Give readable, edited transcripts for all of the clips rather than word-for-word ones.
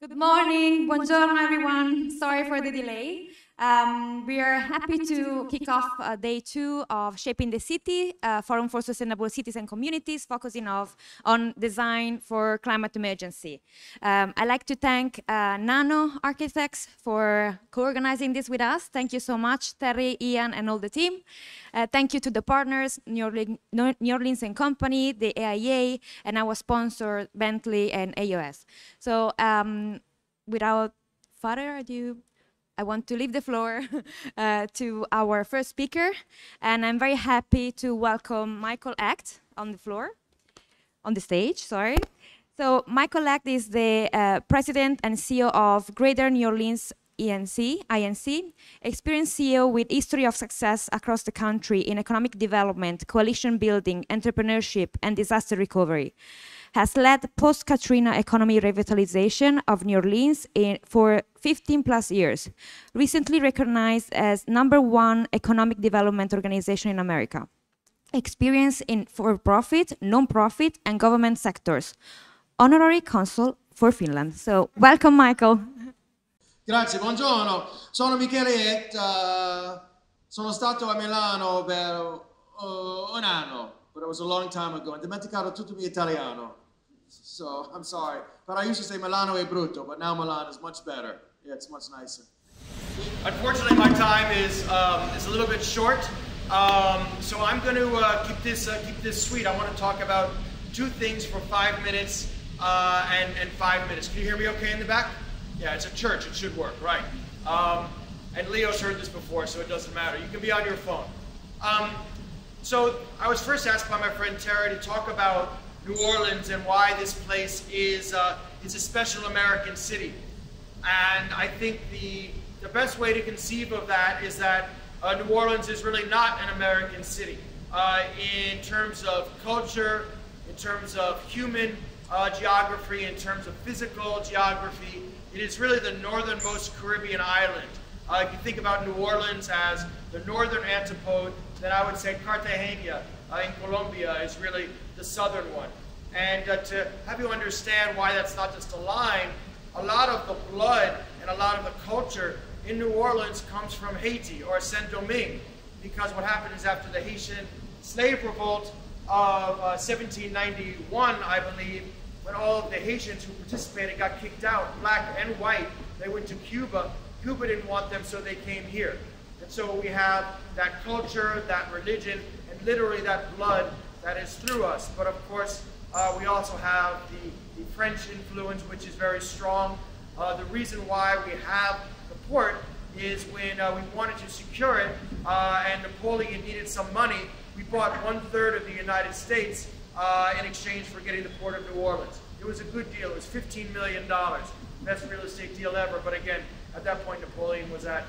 Good morning, buongiorno everyone. Sorry for the delay. We are happy to kick off day 2 of Shaping the City, Forum for Sustainable Cities and Communities, focusing on design for climate emergency. I'd like to thank Nano Architects for co-organizing this with us. Thank you so much, Terry, Ian, and all the team. Thank you to the partners, New Orleans and Company, the AIA, and our sponsor, Bentley and AOS. So without further ado, I want to leave the floor to our first speaker, and I'm very happy to welcome Michael Hecht on the stage, sorry. So Michael Hecht is the President and CEO of Greater New Orleans INC, experienced CEO with history of success across the country in economic development, coalition building, entrepreneurship, and disaster recovery. Has led post-Katrina economy revitalization of New Orleans for 15 plus years, recently recognized as #1 economic development organization in America. Experience in for-profit, non-profit, and government sectors. Honorary Consul for Finland. So, welcome, Michael. Grazie, buongiorno. Sono Michele Hecht, sono stato a Milano per un anno. But it was a long time ago. Ho dimenticato tutto il mio italiano. So, I'm sorry. But I used to say Milano è brutto, but now Milan is much better. Yeah, it's much nicer. Unfortunately, my time is a little bit short. So I'm going to keep this sweet. I want to talk about 2 things for 5 minutes and 5 minutes. Can you hear me okay in the back? Yeah, it's a church. It should work, right? And Leo's heard this before, so it doesn't matter. You can be on your phone. So I was first asked by my friend Terry to talk about New Orleans and why this place is a special American city. And I think the best way to conceive of that is that New Orleans is really not an American city. In terms of culture, in terms of human geography, in terms of physical geography, it is really the northernmost Caribbean island. If you think about New Orleans as the northern antipode, then I would say Cartagena in Colombia is really the southern one. And to have you understand why that's not just a line, a lot of the blood and a lot of the culture in New Orleans comes from Haiti or Saint-Domingue, because what happened is after the Haitian slave revolt of 1791, I believe, when all of the Haitians who participated got kicked out, black and white, they went to Cuba. Cuba didn't want them, so they came here. And so we have that culture, that religion, and literally that blood that is through us. But of course, we also have the French influence, which is very strong. The reason why we have the port is when we wanted to secure it, and Napoleon needed some money, we bought 1/3 of the United States in exchange for getting the port of New Orleans. It was a good deal. It was $15 million. Best real estate deal ever. But again, at that point, Napoleon was at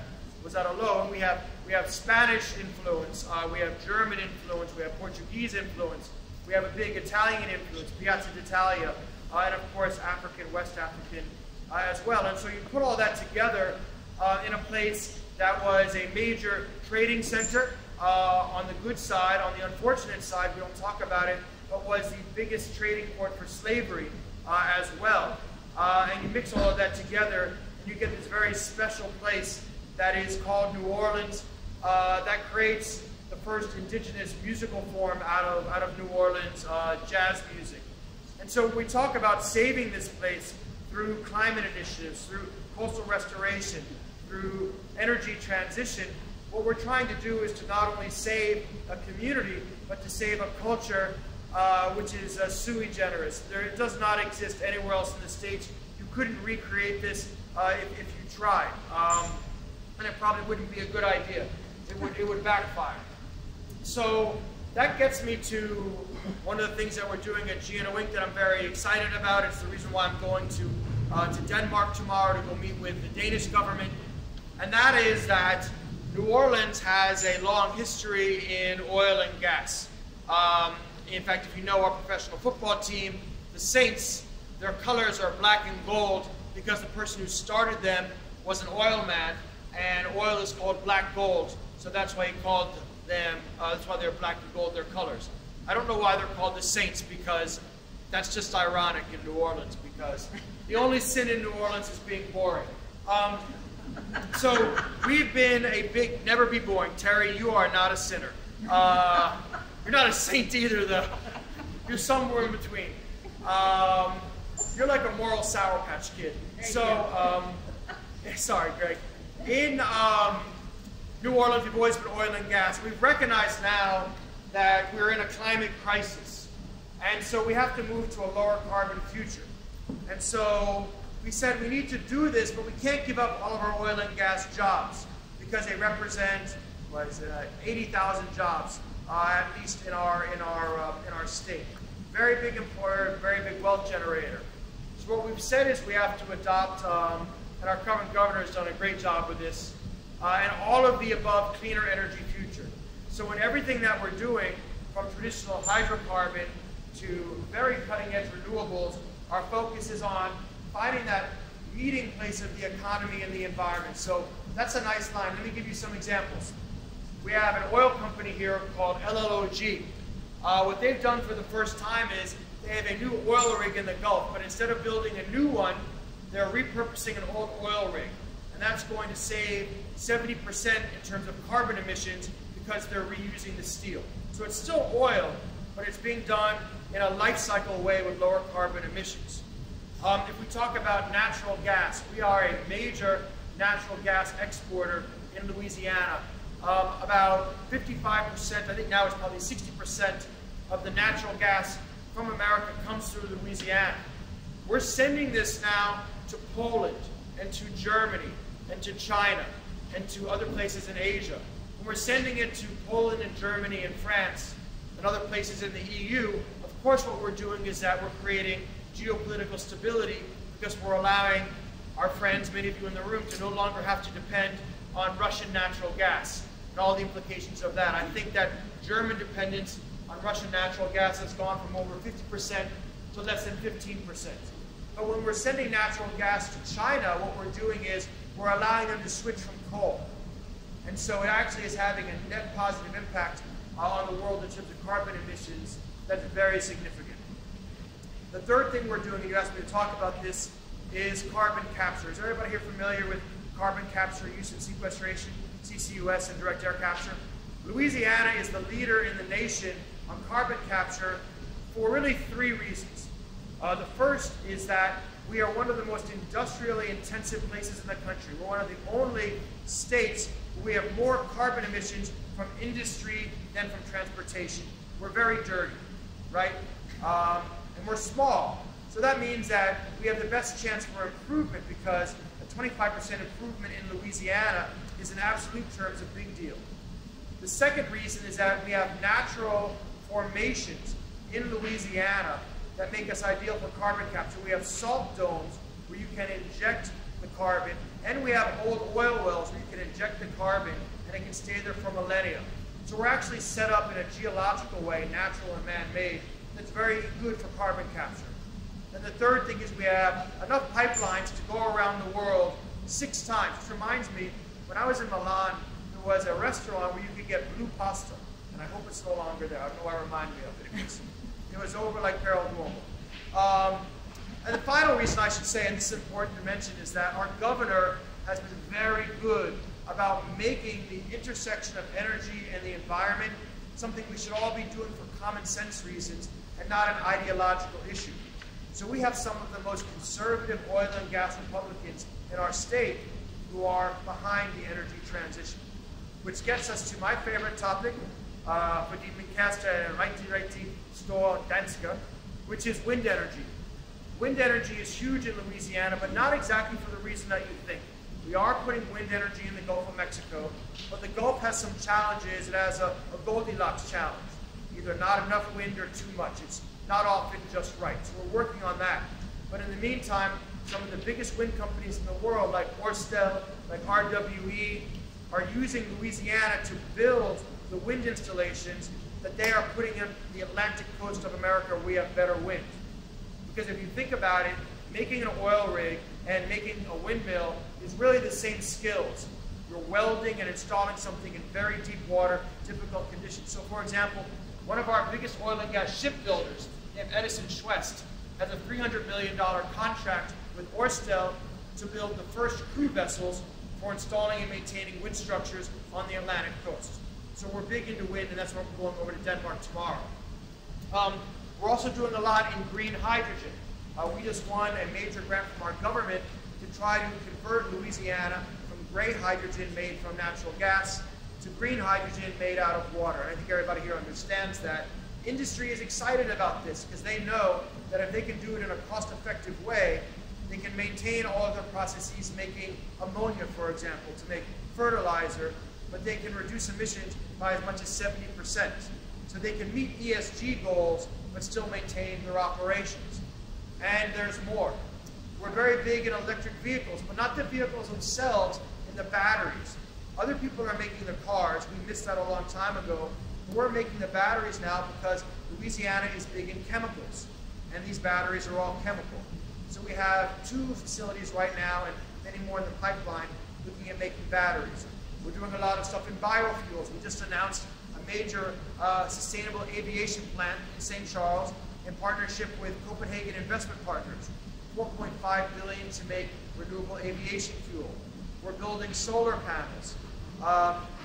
a low. And we have Spanish influence. We have German influence. We have Portuguese influence. We have a big Italian influence, Piazza d'Italia, and of course African, West African as well. And so you put all that together in a place that was a major trading center on the good side. On the unfortunate side, we don't talk about it, but was the biggest trading port for slavery as well. And you mix all of that together, and you get this very special place that is called New Orleans, that creates the first indigenous musical form out of New Orleans, jazz music. And so we talk about saving this place through climate initiatives, through coastal restoration, through energy transition. What we're trying to do is to not only save a community, but to save a culture which is sui generis. It does not exist anywhere else in the States. You couldn't recreate this if you tried. And it probably wouldn't be a good idea. It would backfire. So that gets me to one of the things that we're doing at Gino Inc. that I'm very excited about. It's the reason why I'm going to Denmark tomorrow to go meet with the Danish government. And that is that New Orleans has a long history in oil and gas. In fact, if you know our professional football team, the Saints, their colors are black and gold because the person who started them was an oil man, and oil is called black gold. So that's why he called them, that's why they're black and gold, their colors. I don't know why they're called the Saints, because that's just ironic in New Orleans, because The only sin in New Orleans is being boring. So we've been a big, never be boring. Terry, you are not a sinner. You're not a saint either, though. You're somewhere in between. You're like a moral Sour Patch Kid. So, sorry, Greg. In New Orleans, we've always been oil and gas. We've recognized now that we're in a climate crisis. And so we have to move to a lower carbon future. And so we said we need to do this, but we can't give up all of our oil and gas jobs because they represent, 80,000 jobs, at least in our state. Very big employer, very big wealth generator. So what we've said is we have to adopt, and our current governor has done a great job with this, and all of the above cleaner energy future. So in everything that we're doing, from traditional hydrocarbon to very cutting-edge renewables, our focus is on finding that meeting place of the economy and the environment. So that's a nice line. Let me give you some examples. We have an oil company here called LLOG. What they've done for the first time is they have a new oil rig in the Gulf, but instead of building a new one, they're repurposing an old oil rig. And that's going to save 70% in terms of carbon emissions because they're reusing the steel. So it's still oil, but it's being done in a life cycle way with lower carbon emissions. If we talk about natural gas, we are a major natural gas exporter in Louisiana. About 55%, I think now it's probably 60% of the natural gas from America comes through Louisiana. We're sending this now to Poland and to Germany and to China and to other places in Asia. And we're sending it to Poland and Germany and France and other places in the EU. Of course, what we're doing is that we're creating geopolitical stability because we're allowing our friends, many of you in the room, to no longer have to depend on Russian natural gas and all the implications of that. I think that German dependence on Russian natural gas has gone from over 50% to less than 15%. But when we're sending natural gas to China, what we're doing is we're allowing them to switch from coal. And so it actually is having a net positive impact on the world in terms of carbon emissions that's very significant. The third thing we're doing, and you asked me to talk about this, is carbon capture. Is everybody here familiar with carbon capture, use and sequestration, CCUS, and direct air capture? Louisiana is the leader in the nation on carbon capture for really three reasons. The first is that we are one of the most industrially intensive places in the country. We're one of the only states where we have more carbon emissions from industry than from transportation. We're very dirty, right? And we're small. So that means that we have the best chance for improvement because a 25% improvement in Louisiana is in absolute terms a big deal. The second reason is that we have natural formations in Louisiana that make us ideal for carbon capture. We have salt domes where you can inject the carbon, and we have old oil wells where you can inject the carbon and it can stay there for millennia. So we're actually set up in a geological way, natural and man-made, that's very good for carbon capture. And the third thing is we have enough pipelines to go around the world 6 times. Which reminds me, when I was in Milan, there was a restaurant where you could get blue pasta. And I hope it's no longer there. I don't know why it reminded me of it. It was over like Carol Duomo. And the final reason I should say, and this is important to mention, is that our governor has been very good about making the intersection of energy and the environment something we should all be doing for common sense reasons and not an ideological issue. So we have some of the most conservative oil and gas Republicans in our state who are behind the energy transition. Which gets us to my favorite topic, fordi min kæreste rigtig stor dansker, which is wind energy. Wind energy is huge in Louisiana, but not exactly for the reason that you think. We are putting wind energy in the Gulf of Mexico, but the Gulf has some challenges. It has a Goldilocks challenge. Either not enough wind or too much. It's not often just right. So we're working on that. But in the meantime, some of the biggest wind companies in the world, like Ørsted, like RWE, are using Louisiana to build the wind installations that they are putting in the Atlantic coast of America where we have better wind. Because if you think about it, making an oil rig and making a windmill is really the same skills. You're welding and installing something in very deep water, difficult conditions. So for example, one of our biggest oil and gas shipbuilders, named Edison Schwest, has a $300 million contract with Ørsted to build the first crew vessels for installing and maintaining wind structures on the Atlantic coast. So we're big into wind, and that's why we're going over to Denmark tomorrow. We're also doing a lot in green hydrogen. We just won a major grant from our government to try to convert Louisiana from gray hydrogen made from natural gas to green hydrogen made out of water. And I think everybody here understands that. Industry is excited about this because they know that if they can do it in a cost-effective way, they can maintain all of their processes, making ammonia, for example, to make fertilizer, but they can reduce emissions by as much as 70%. So they can meet ESG goals, but still maintain their operations. And there's more. We're very big in electric vehicles, but not the vehicles themselves, in the batteries. Other people are making the cars. We missed that a long time ago. We're making the batteries now because Louisiana is big in chemicals, and these batteries are all chemical. So we have 2 facilities right now, and many more in the pipeline, looking at making batteries. We're doing a lot of stuff in biofuels. We just announced a major sustainable aviation plant in St. Charles in partnership with Copenhagen Investment Partners, $4.5 billion to make renewable aviation fuel. We're building solar panels.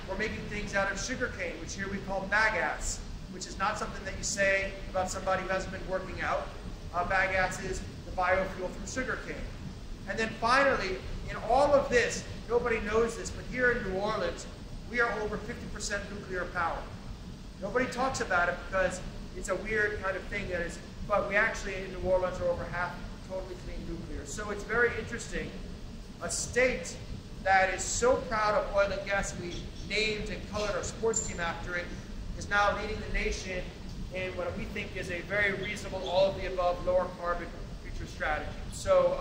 We're making things out of sugarcane, which here we call bagasse, which is not something that you say about somebody who hasn't been working out. Bagasse is the biofuel from sugarcane. And then finally, in all of this, nobody knows this, but here in New Orleans, we are over 50% nuclear power. Nobody talks about it because it's a weird kind of thing that is, but we actually in New Orleans are over half totally clean nuclear. So it's very interesting. A state that is so proud of oil and gas, we named and colored our sports team after it, is now leading the nation in what we think is a very reasonable, all of the above, lower carbon future strategy. So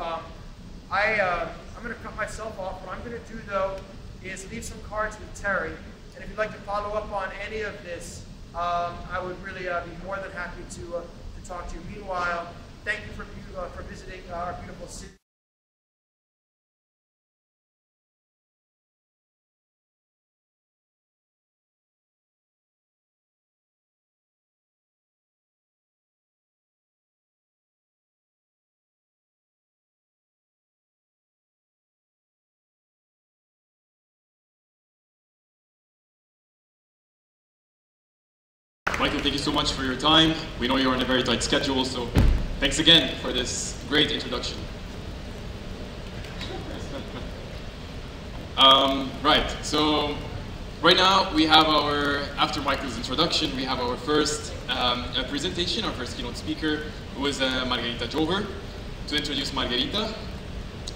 I'm going to cut myself off. What I'm going to do, though, is leave some cards with Terry. And if you'd like to follow up on any of this, I would really be more than happy to talk to you. Meanwhile, thank you for visiting our beautiful city. Michael, thank you so much for your time. We know you're on a very tight schedule, so thanks again for this great introduction. Right, so right now we have after Michael's introduction, we have our first presentation, our first keynote speaker, who is Margarita Jover. To introduce Margarita,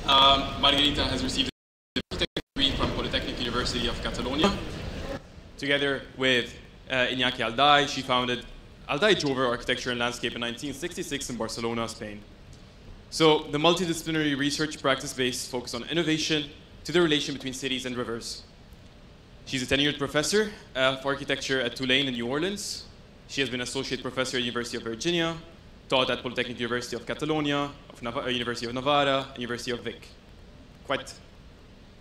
Margarita has received a architecture degree from Polytechnic University of Catalonia. Together with Iñaki Alday, she founded Alday Jover Architecture and Landscape in 1966 in Barcelona, Spain. So the multidisciplinary research practice base focused on innovation to the relation between cities and rivers. She's a tenured professor of architecture at Tulane in New Orleans. She has been associate professor at University of Virginia, taught at Polytechnic University of Catalonia, University of Navarra, and University of Vic. Quite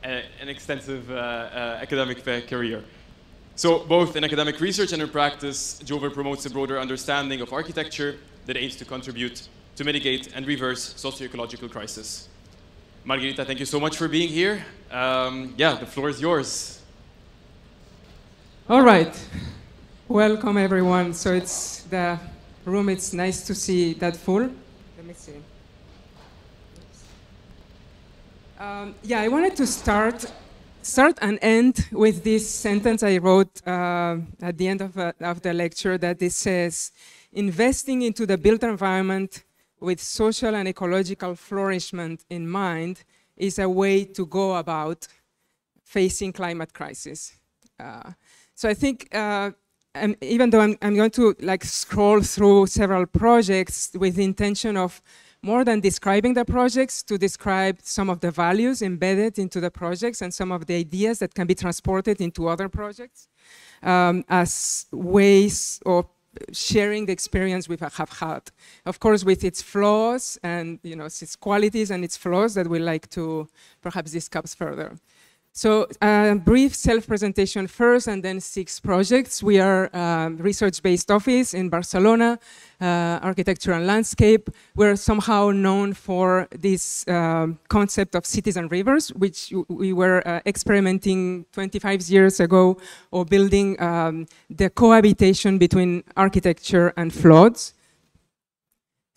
an extensive academic career. So both in academic research and in practice, Jover promotes a broader understanding of architecture that aims to contribute to mitigate and reverse socio-ecological crisis. Margarita, thank you so much for being here. Yeah, the floor is yours. All right. Welcome, everyone. So it's the room. It's nice to see that full. Let me see. Yeah, I wanted to start and end with this sentence I wrote at the end of the lecture that it says, investing into the built environment with social and ecological flourishment in mind is a way to go about facing climate crisis. So I think, even though I'm going to scroll through several projects with the intention of more than describing the projects, to describe some of the values embedded into the projects and some of the ideas that can be transported into other projects as ways of sharing the experience we have had. Of course, with its flaws and its qualities and its flaws that we like to perhaps discuss further. So a brief self-presentation first and then 6 projects. We are a research-based office in Barcelona, architecture and landscape. We're somehow known for this concept of cities and rivers, which we were experimenting 25 years ago, or building the cohabitation between architecture and floods.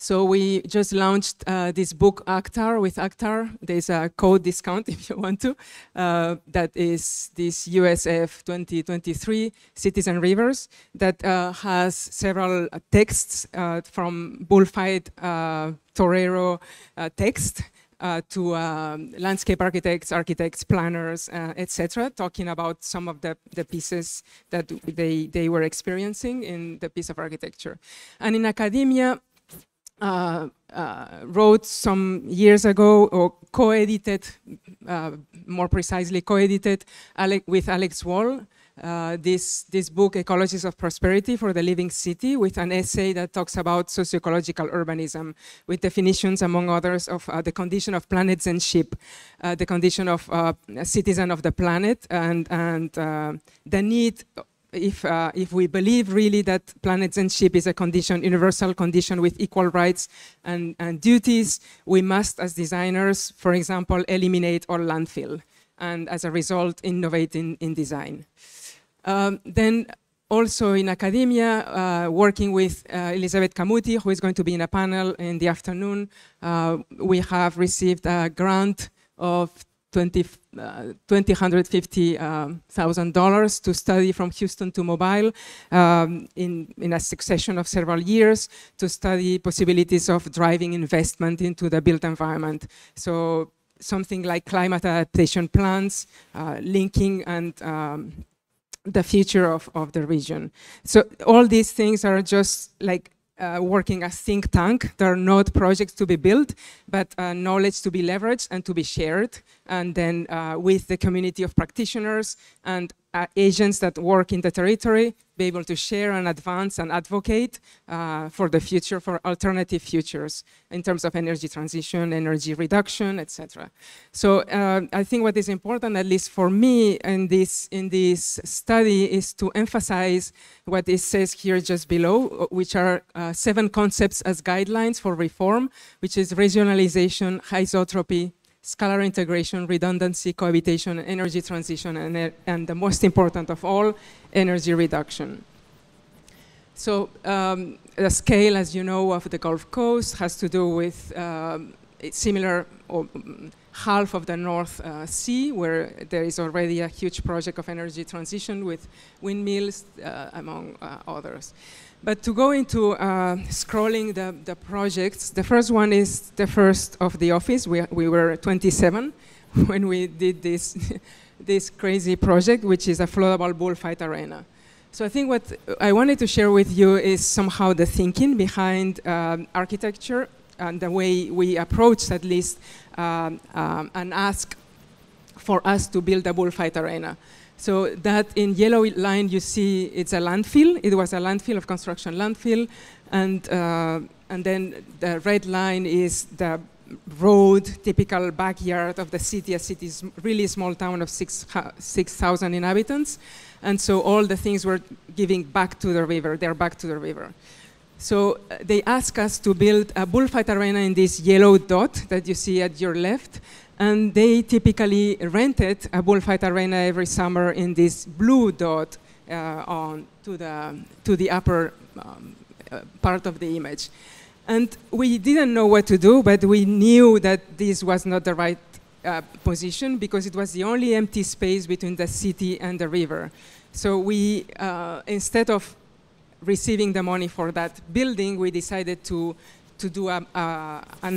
So we just launched this book, Actar, with Actar. There's a code discount if you want to. That is this USF 2023, Cities and Rivers, that has several texts from bullfight torero text to landscape architects, planners, etc., talking about some of the pieces that they were experiencing in the piece of architecture. And in academia, wrote some years ago, or co-edited, more precisely co-edited with Alex Wall, this book, Ecologies of Prosperity for the Living City, with an essay that talks about socio-ecological urbanism, with definitions, among others, of the condition of planetization, the condition of a citizen of the planet, and the need, if we believe really that planetization is a condition, universal condition with equal rights and duties, we must, as designers, for example, eliminate all landfill, and as a result, innovate in design. Then also in academia, working with Elisabeth Camuti, who is going to be in a panel in the afternoon, we have received a grant of $250,000 to study from Houston to Mobile in a succession of several years, to study possibilities of driving investment into the built environment. So something like climate adaptation plans, linking and the future of the region. So all these things are just like working as think tank. They're not projects to be built, but knowledge to be leveraged and to be shared. And then with the community of practitioners and agents that work in the territory, be able to share and advance and advocate for the future, for alternative futures in terms of energy transition, energy reduction, etc. So I think what is important, at least for me in this study, is to emphasize what it says here just below, which are 7 concepts as guidelines for reform, which is regionalization, isotropy, scalar integration, redundancy, cohabitation, energy transition, and the most important of all, energy reduction. So the scale, as you know, of the Gulf Coast has to do with similar, or half of the North Sea, where there is already a huge project of energy transition with windmills, among others. But to go into scrolling the projects, the first one is the first of the office. We were 27 when we did this crazy project, which is a floatable bullfight arena. So I think what I wanted to share with you is somehow the thinking behind architecture and the way we approached, at least, and ask for us to build a bullfight arena. So that in yellow line you see it's a landfill. It was a landfill of construction landfill, and then the red line is the road, typical backyard of the city. A city is really small town of 6,000 inhabitants, and so all the things were giving back to the river. They're back to the river. So they asked us to build a bullfight arena in this yellow dot that you see at your left. And they typically rented a bullfight arena every summer in this blue dot to the upper part of the image. And we didn't know what to do, but we knew that this was not the right position, because it was the only empty space between the city and the river. So we, instead of receiving the money for that building, we decided to do an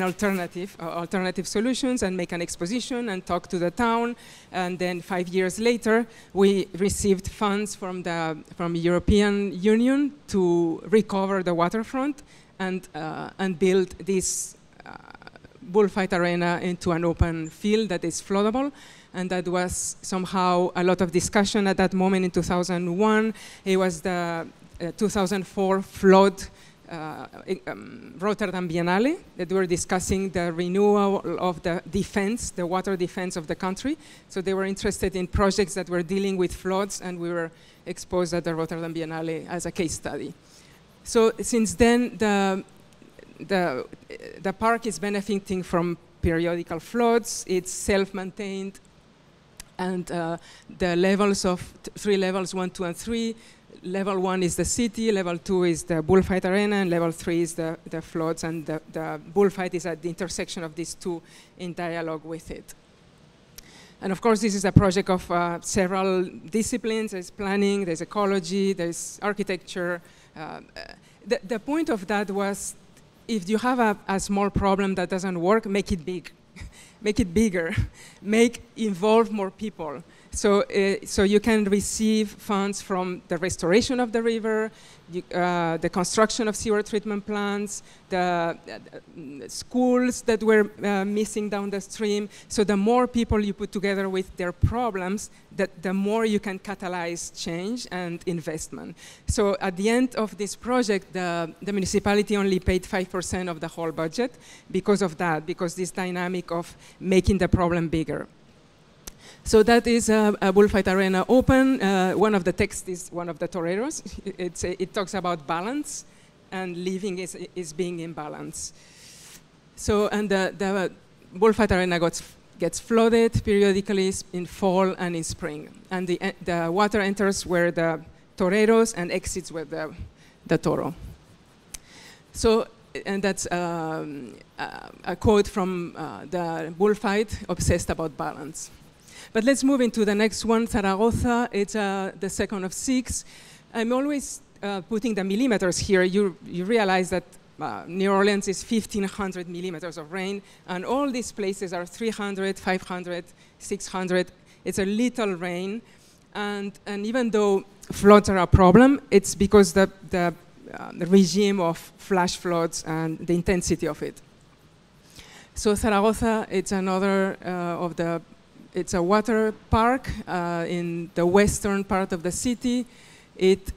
alternative solutions and make an exposition and talk to the town. And then 5 years later, we received funds from the European Union to recover the waterfront and build this bullfight arena into an open field that is floatable. And that was somehow a lot of discussion at that moment in 2001. It was the 2004 flood Rotterdam Biennale, that were discussing the renewal of the defense, the water defense of the country. So they were interested in projects that were dealing with floods, and we were exposed at the Rotterdam Biennale as a case study. So since then, the park is benefiting from periodical floods. It's self-maintained, and the levels of 3 levels, 1, 2, and 3. Level 1 is the city, level 2 is the bullfight arena, and level 3 is the floods, and the bullfight is at the intersection of these two in dialogue with it. And of course, this is a project of several disciplines. There's planning, there's ecology, there's architecture. The point of that was, if you have a small problem that doesn't work, make it big. Make it bigger. Involve more people. So you can receive funds from the restoration of the river, the construction of sewer treatment plants, the schools that were missing down the stream. So the more people you put together with their problems, the more you can catalyze change and investment. So at the end of this project, the municipality only paid 5% of the whole budget because of that, because this dynamic of making the problem bigger. So that is a bullfight arena open. One of the texts is one of the toreros. It talks about balance, and living is being in balance. So, and the bullfight arena gets flooded periodically in fall and in spring. And the water enters where the toreros and exits where the toro. So, and that's a quote from the bullfight, obsessed about balance. But let's move into the next one, Zaragoza. It's the second of 6. I'm always putting the millimeters here. You realize that New Orleans is 1,500 millimeters of rain, and all these places are 300, 500, 600. It's a little rain, and even though floods are a problem, it's because the regime of flash floods and the intensity of it. So Zaragoza, it's another it's a water park in the western part of the city. It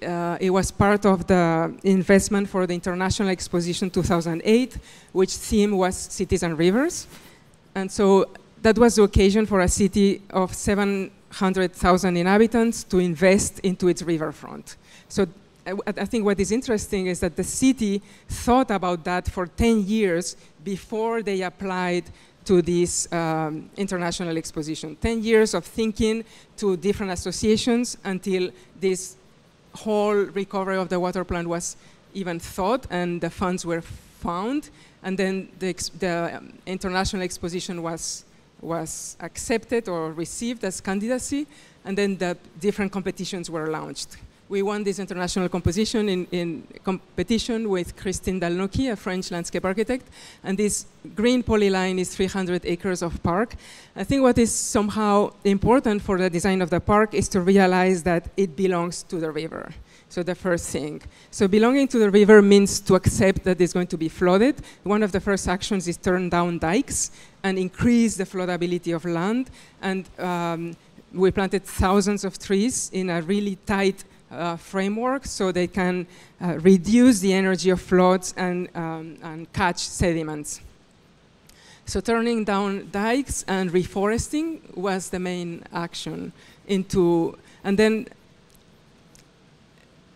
was part of the investment for the International Exposition 2008, which theme was cities and rivers. And so that was the occasion for a city of 700,000 inhabitants to invest into its riverfront. So I think what is interesting is that the city thought about that for 10 years before they applied to this international exposition. 10 years of thinking to different associations until this whole recovery of the water plant was even thought and the funds were found. And then the international exposition was accepted or received as candidacy, and then the different competitions were launched. We won this international competition in competition with Christine Dalnoki, a French landscape architect, and this green polyline is 300 acres of park. I think what is somehow important for the design of the park is to realize that it belongs to the river. So the first thing. So belonging to the river means to accept that it's going to be flooded. One of the first actions is turn down dikes and increase the floodability of land. And we planted thousands of trees in a really tight framework so they can reduce the energy of floods and catch sediments. So turning down dikes and reforesting was the main action and then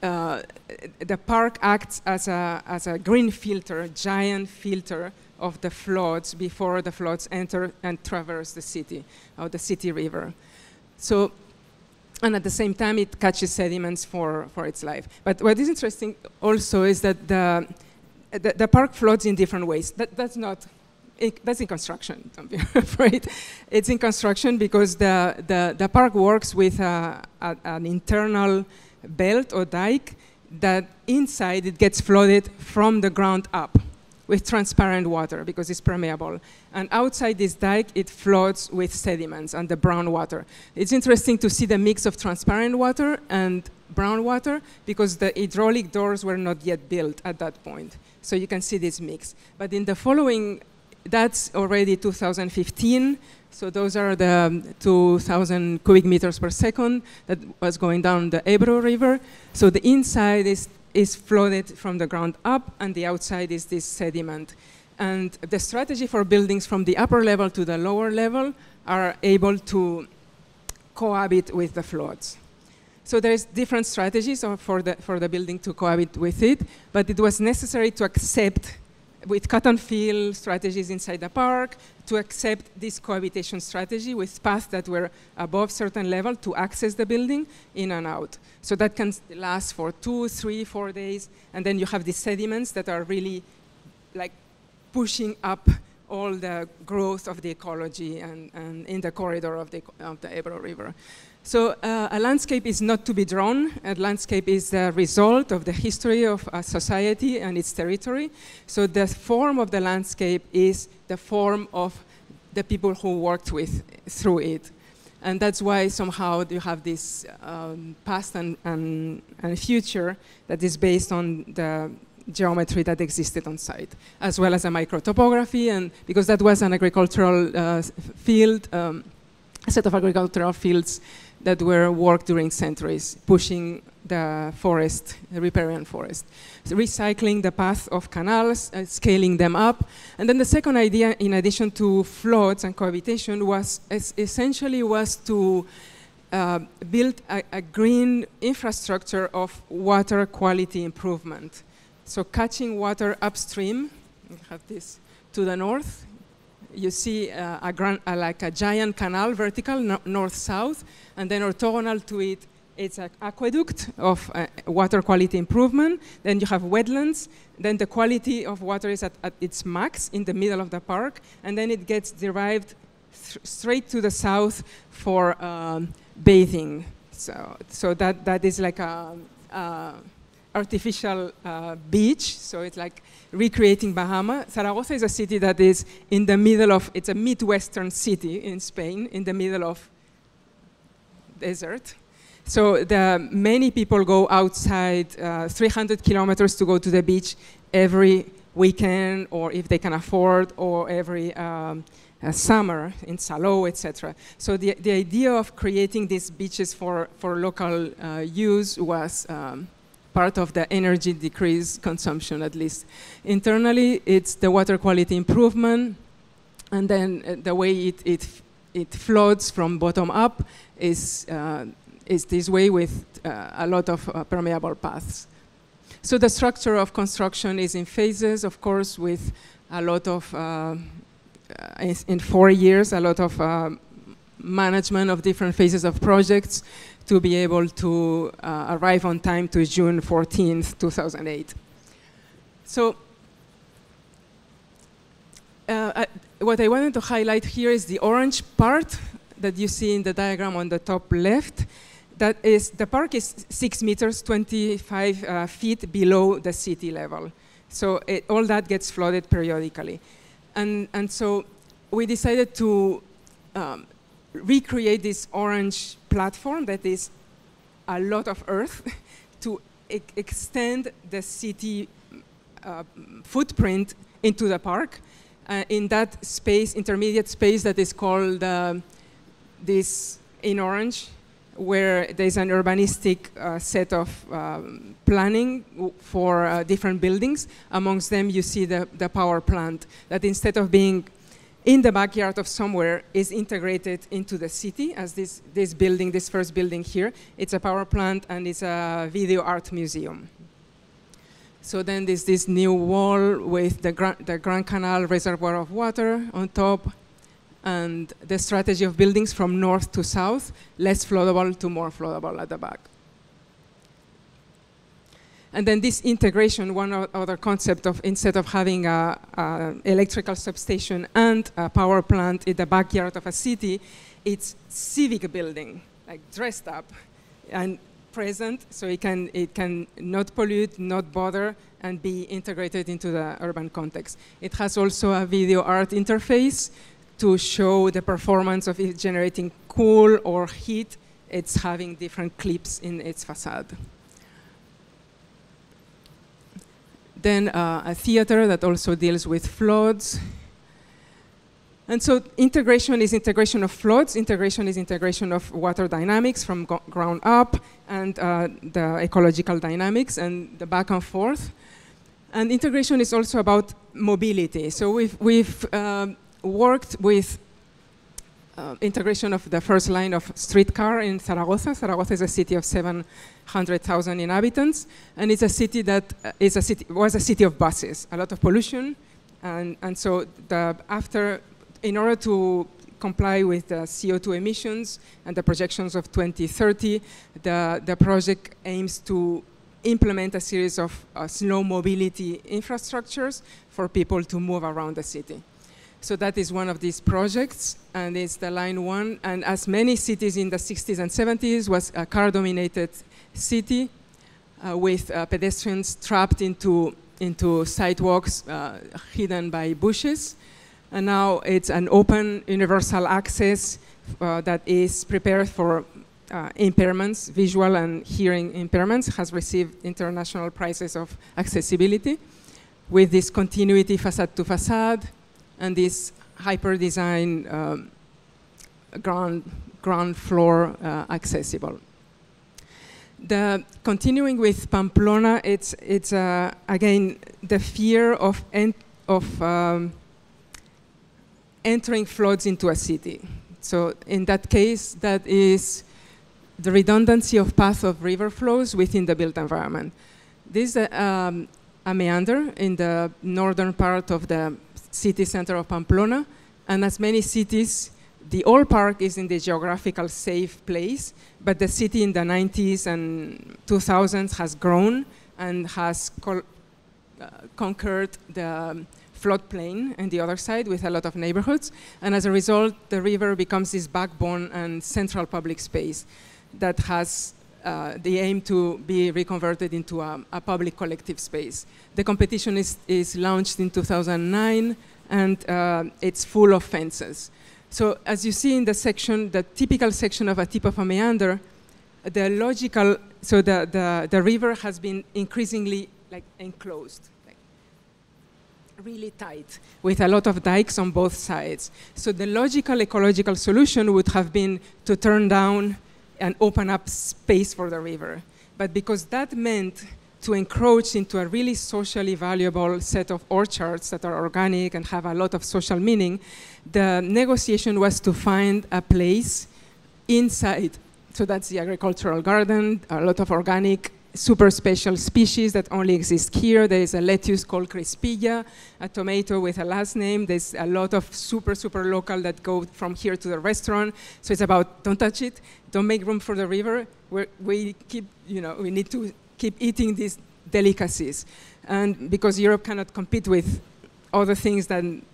the park acts as a green filter, giant filter of the floods before the floods enter and traverse the city, or the city river. So, and at the same time, it catches sediments for its life. But what is interesting also is that the park floods in different ways. That's in construction, don't be afraid. It's in construction because the park works with an internal belt or dike that inside it gets flooded from the ground up with transparent water because it's permeable. And outside this dike, it floods with sediments and the brown water. It's interesting to see the mix of transparent water and brown water because the hydraulic doors were not yet built at that point. So you can see this mix. But in the following, that's already 2015. So those are the 2,000 cubic meters per second that was going down the Ebro River. So the inside is is flooded from the ground up, and the outside is this sediment. And the strategy for buildings from the upper level to the lower level are able to cohabit with the floods. So there's different strategies for the building to cohabit with it, but it was necessary to accept, with cut and fill strategies inside the park, to accept this cohabitation strategy with paths that were above certain level to access the building in and out. So that can last for 2, 3, 4 days, and then you have these sediments that are really like pushing up all the growth of the ecology and in the corridor of the Ebro River. So a landscape is not to be drawn. A landscape is the result of the history of a society and its territory. So the form of the landscape is the form of the people who worked through it. And that's why somehow you have this past and future that is based on the geometry that existed on site, as well as a microtopography, and because that was an agricultural field, a set of agricultural fields that were worked during centuries, pushing the forest, the riparian forest. So recycling the path of canals, scaling them up. And then the second idea, in addition to floods and cohabitation, was essentially to build a green infrastructure of water quality improvement. So catching water upstream, we have this to the north. You see like a giant canal, vertical, north-south, and then orthogonal to it, it's an aqueduct of water quality improvement. Then you have wetlands. Then the quality of water is at its max in the middle of the park, and then it gets derived straight to the south for bathing. So that is like a artificial beach, so it's like recreating Bahama. Zaragoza is a city that is in the middle of, it's a Midwestern city in Spain, in the middle of desert. So many people go outside 300 kilometers to go to the beach every weekend, or if they can afford, or every summer in Salou, etc. So the idea of creating these beaches for local use was part of the energy decrease consumption, at least. Internally, it's the water quality improvement, and then the way it floods from bottom up is this way with a lot of permeable paths. So the structure of construction is in phases, of course, with a lot of, in 4 years, a lot of management of different phases of projects to be able to arrive on time to June 14th, 2008. So what I wanted to highlight here is the orange part that you see in the diagram on the top left. That is, the park is 6 meters, 25 feet below the city level. So all that gets flooded periodically. And so we decided to recreate this orange platform that is a lot of earth to extend the city footprint into the park in that space, intermediate space that is called this in orange, where there's an urbanistic set of planning for different buildings. Amongst them, you see the power plant that, instead of being in the backyard of somewhere, is integrated into the city as this building, this first building here. It's a power plant and it's a video art museum. So then there's this new wall with the Grand Canal reservoir of water on top, and the strategy of buildings from north to south, less floodable to more floodable at the back. And then this integration, one other concept of, instead of having an electrical substation and a power plant in the backyard of a city, it's civic building, like dressed up and present, so it can not pollute, not bother, and be integrated into the urban context. It has also a video art interface to show the performance of it generating cool or heat. It's having different clips in its facade. Then a theater that also deals with floods. And so integration is integration of floods, integration is integration of water dynamics from ground up, and the ecological dynamics, and the back and forth. And integration is also about mobility. So we've worked with integration of the first line of streetcar in Zaragoza. Zaragoza is a city of 700,000 inhabitants, and it's a city that was a city of buses, a lot of pollution, and so in order to comply with the CO2 emissions and the projections of 2030, the project aims to implement a series of slow mobility infrastructures for people to move around the city. So that is one of these projects, and it's the line 1. And as many cities in the 60s and 70s, was a car-dominated city with pedestrians trapped into sidewalks hidden by bushes. And now it's an open universal access that is prepared for impairments, visual and hearing impairments, has received international prizes of accessibility with this continuity facade to facade and this hyper design ground floor accessible. Continuing with Pamplona, it's again the fear of entering floods into a city. So in that case, that is the redundancy of path of river flows within the built environment. This is a meander in the northern part of the city center of Pamplona, and as many cities, the old park is in the geographical safe place, but the city in the 90s and 2000s has grown and has conquered the floodplain on the other side with a lot of neighborhoods, and as a result, the river becomes this backbone and central public space that has the aim to be reconverted into a public collective space. The competition is launched in 2009, and it's full of fences. So as you see in the section, the typical section of a tip of a meander, the river has been increasingly enclosed, really tight, with a lot of dikes on both sides. So the logical ecological solution would have been to turn down and open up space for the river. But because that meant to encroach into a really socially valuable set of orchards that are organic and have a lot of social meaning, the negotiation was to find a place inside. So that's the agricultural garden, a lot of organic, super special species that only exist here. There is a lettuce called Crispilla, a tomato with a last name. There's a lot of super, super local that go from here to the restaurant. So it's about, don't touch it, don't make room for the river. We need to keep eating these delicacies. And because Europe cannot compete with other things than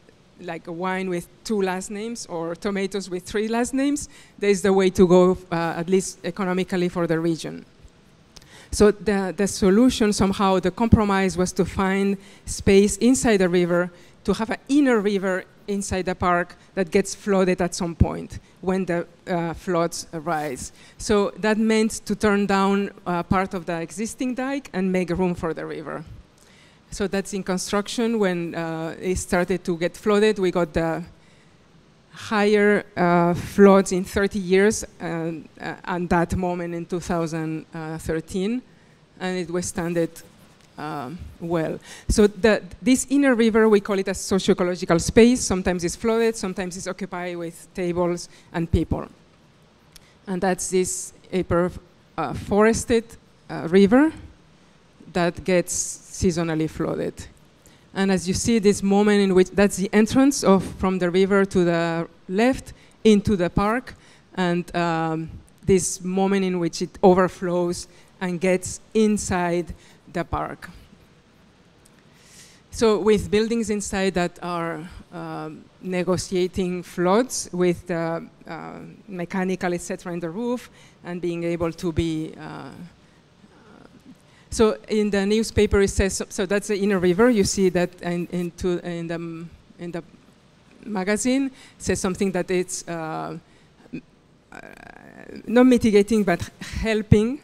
like a wine with 2 last names or tomatoes with 3 last names, there's the way to go, at least economically, for the region. So the solution, somehow, the compromise was to find space inside the river, to have an inner river inside the park that gets flooded at some point when the floods arise. So that meant to turn down part of the existing dike and make room for the river. So that's in construction. When it started to get flooded, we got the higher floods in 30 years at that moment in 2013, and it withstood well. So this inner river, we call it a socio-ecological space. Sometimes it's flooded, sometimes it's occupied with tables and people. And that's this forested river that gets seasonally flooded. And as you see, this moment in which that's the entrance from the river to the left into the park, and this moment in which it overflows and gets inside the park. So with buildings inside that are negotiating floods with the mechanical, etc., in the roof, and being able to be so in the newspaper it says, so that's the inner river. You see that in the magazine, it says something that it's not mitigating but helping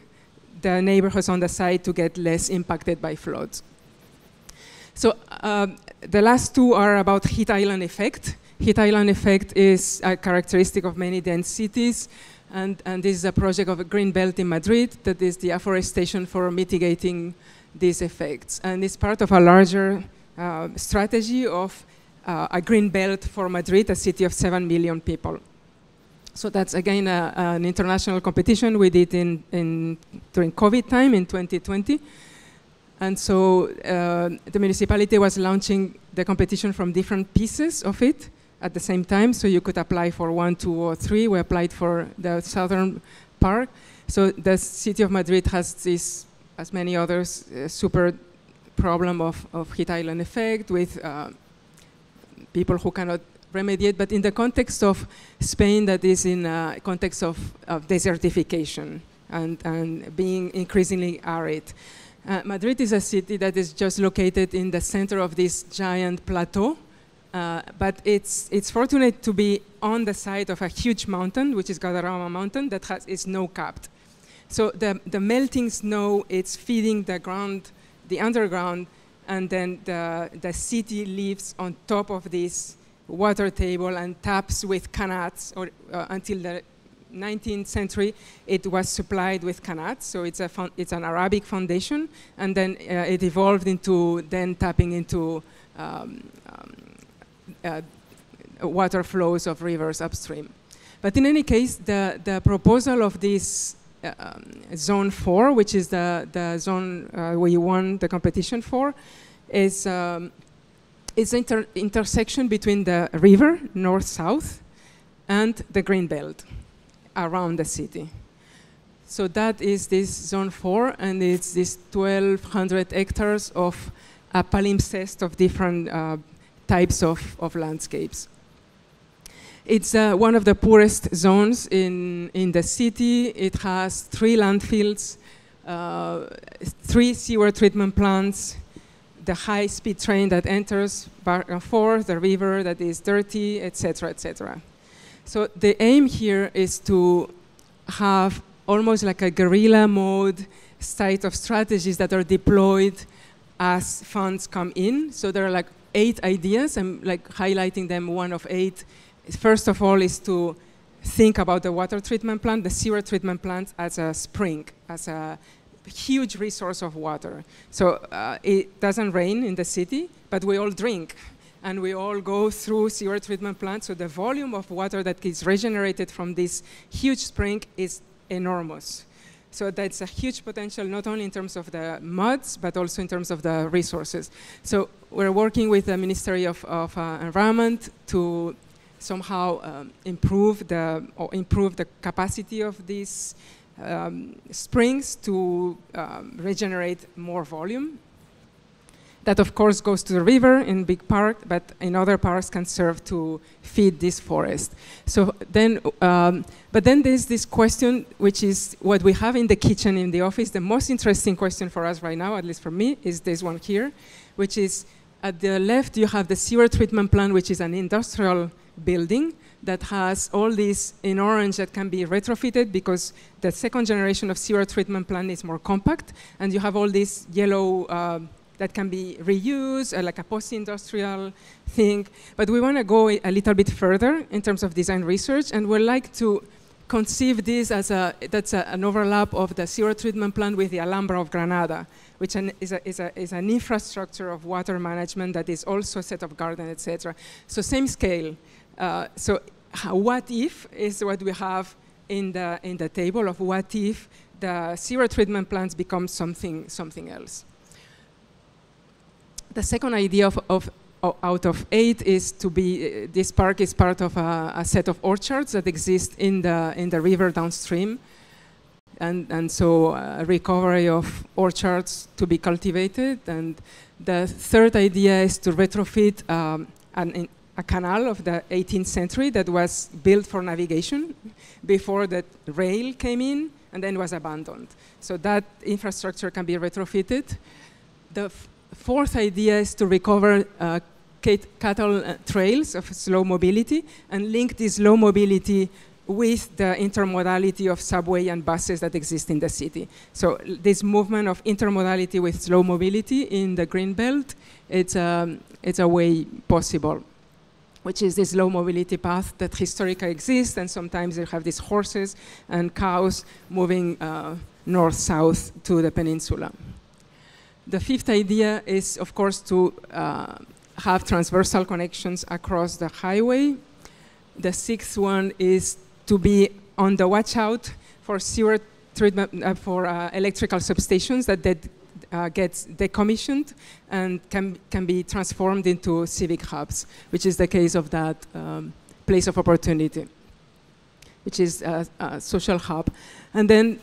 the neighborhoods on the side to get less impacted by floods. So the last 2 are about heat island effect. heat island effect is a characteristic of many dense cities, and this is a project of a green belt in Madrid that is the afforestation for mitigating these effects. And it's part of a larger strategy of a green belt for Madrid, a city of 7 million people. So that's again an international competition we did during COVID time in 2020. And so the municipality was launching the competition from different pieces of it at the same time. So you could apply for 1, 2, or 3. We applied for the southern part. So the city of Madrid has this, as many others, super problem of heat island effect with people who cannot remediate, but in the context of Spain, that is in a context of desertification and being increasingly arid. Madrid is a city that is just located in the center of this giant plateau, but it's fortunate to be on the side of a huge mountain, which is Guadarrama Mountain, that is snow-capped. So the melting snow, it's feeding the ground, the underground, and then the city lives on top of this water table and taps with qanats, or until the 19th century it was supplied with qanats, so it's an Arabic foundation, and then it evolved into then tapping into water flows of rivers upstream. But in any case, the proposal of this Zone 4, which is the zone we won the competition for, is intersection between the river, north-south, and the green belt around the city. So that is this Zone 4, and it's this 1,200 hectares of a palimpsest of different types of landscapes. It's one of the poorest zones in the city. It has 3 landfills, 3 sewer treatment plants, the high-speed train that enters back and forth, the river that is dirty, etc., etc. So the aim here is to have almost like a guerrilla mode set of strategies that are deployed as funds come in. So there are like 8 ideas. I'm like highlighting them, one of 8. First of all is to think about the water treatment plant, the sewer treatment plant as a spring, as a huge resource of water. So it doesn't rain in the city, but we all drink and we all go through sewer treatment plants. So the volume of water that is regenerated from this huge spring is enormous. So that's a huge potential, not only in terms of the muds, but also in terms of the resources. So we're working with the Ministry of Environment to somehow improve the capacity of these springs to regenerate more volume. That, of course, goes to the river in big part, but in other parts can serve to feed this forest. So then, but then there's this question, which is what we have in the kitchen in the office. The most interesting question for us right now, at least for me, is this one here, which is at the left you have the sewer treatment plant, which is an industrial building that has all these in orange that can be retrofitted because the second generation of sewer treatment plant is more compact, and you have all these yellow that can be reused, like a post-industrial thing. But we want to go a little bit further in terms of design research, and we'd like to conceive this as an overlap of the sewer treatment plant with the Alhambra of Granada, which is an infrastructure of water management that is also a set of gardens, etc. So same scale. So what if is what we have in the table of what if the sewer treatment plants become something else. The second idea out of 8 is to be, this park is part of a set of orchards that exist in the river downstream. And so a recovery of orchards to be cultivated. And the third idea is to retrofit a canal of the 18th century that was built for navigation before the rail came in and then was abandoned. So that infrastructure can be retrofitted. The fourth idea is to recover cattle trails of slow mobility and link this slow mobility with the intermodality of subway and buses that exist in the city. So this movement of intermodality with slow mobility in the green belt, it's a way possible. which is this low mobility path that historically exists, and sometimes they have these horses and cows moving north-south to the peninsula. The fifth idea is, of course, to have transversal connections across the highway. The sixth one is to be on the watch out for sewer treatment, for electrical substations that gets decommissioned and can be transformed into civic hubs, which is the case of that place of opportunity, which is a social hub. And then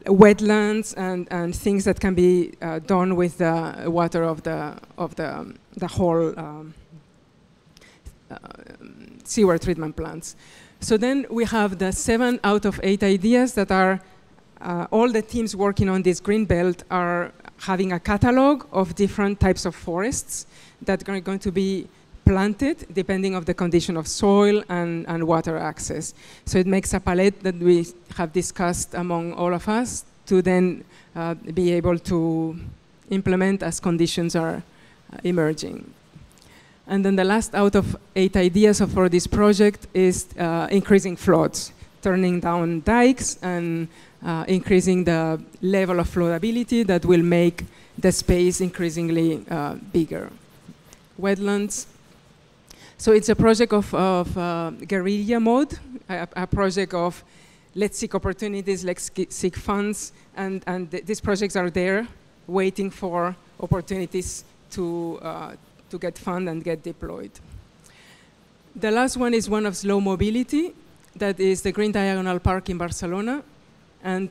wetlands and things that can be done with the water of the whole sewer treatment plants. So then we have the 7 out of 8 ideas that are all the teams working on this green belt are having a catalog of different types of forests that are going to be planted depending on the condition of soil and water access. So it makes a palette that we have discussed among all of us to then be able to implement as conditions are emerging. And then the last out of 8 ideas for this project is increasing floods, turning down dikes and increasing the level of floodability that will make the space increasingly bigger. Wetlands. So it's a project of guerrilla mode, a project of let's seek opportunities, let's seek funds, and these projects are there waiting for opportunities to get funded and get deployed. The last one is one of slow mobility, that is the Green Diagonal Park in Barcelona. And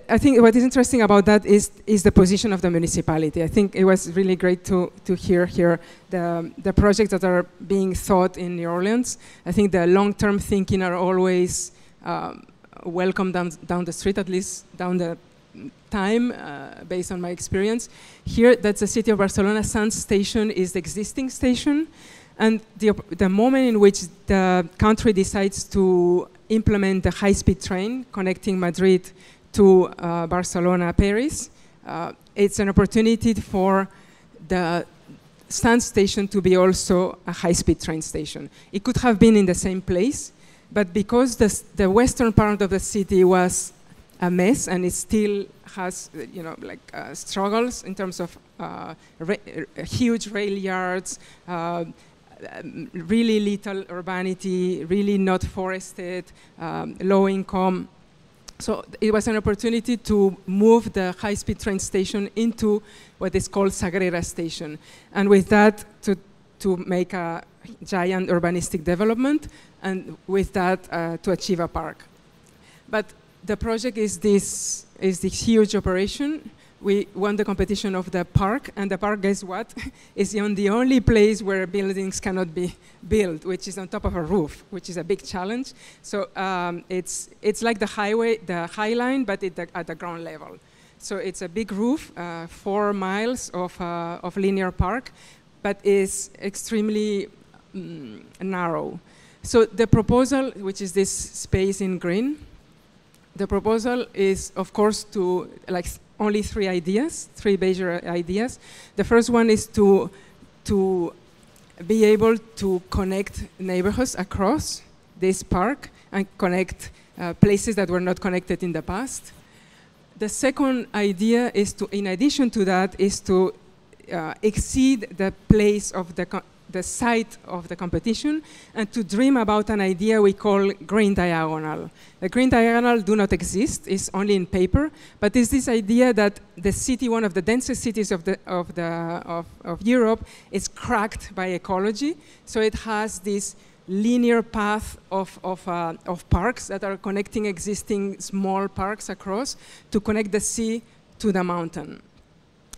I think what is interesting about that is the position of the municipality. I think it was really great to hear here the projects that are being thought in New Orleans. I think the long-term thinking are always welcome down the street, at least down the time, based on my experience. Here, that's the city of Barcelona. Sants station is the existing station. And the moment in which the country decides to implement the high-speed train connecting Madrid to Barcelona, Paris, it's an opportunity for the Sants station to be also a high-speed train station. It could have been in the same place, but because the western part of the city was a mess and it still has, struggles in terms of huge rail yards, really little urbanity, really not forested, low income. So it was an opportunity to move the high-speed train station into what is called Sagrera Station. And with that, to make a giant urbanistic development, and with that, to achieve a park. But the project is this huge operation. We won the competition of the park, and the park, guess what, is the only place where buildings cannot be built, which is on top of a roof, which is a big challenge. So it's like the highway, the High Line, but at the ground level. So it's a big roof, 4 miles of linear park, but is extremely narrow. So the proposal, which is this space in green, the proposal is, of course, to only 3 ideas, 3 major ideas. The first one is to be able to connect neighborhoods across this park and connect places that were not connected in the past. The second idea is to, in addition to that, is to exceed the place of the site of the competition and to dream about an idea we call Green Diagonal. The Green Diagonal do not exist, it's only in paper, but it's this idea that the city, one of the densest cities of Europe, is cracked by ecology. So it has this linear path of parks that are connecting existing small parks across to connect the sea to the mountain.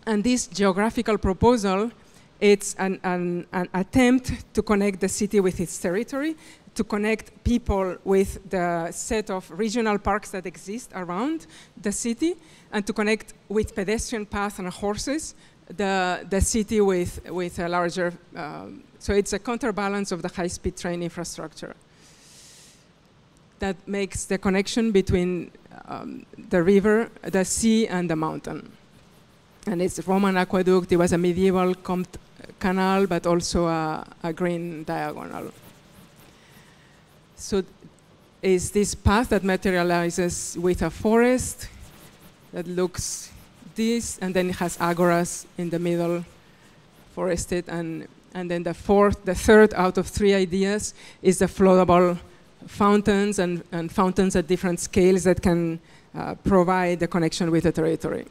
And this geographical proposal, it's an attempt to connect the city with its territory, to connect people with the set of regional parks that exist around the city, and to connect with pedestrian paths and horses the city with a larger, so it's a counterbalance of the high-speed train infrastructure that makes the connection between the river, the sea, and the mountain. And it's Roman aqueduct. It was a medieval canal, but also a green diagonal. So is this path that materializes with a forest that looks this, and then it has agoras in the middle, forested, and then the third out of 3 ideas is the floatable fountains and fountains at different scales that can provide the connection with the territory.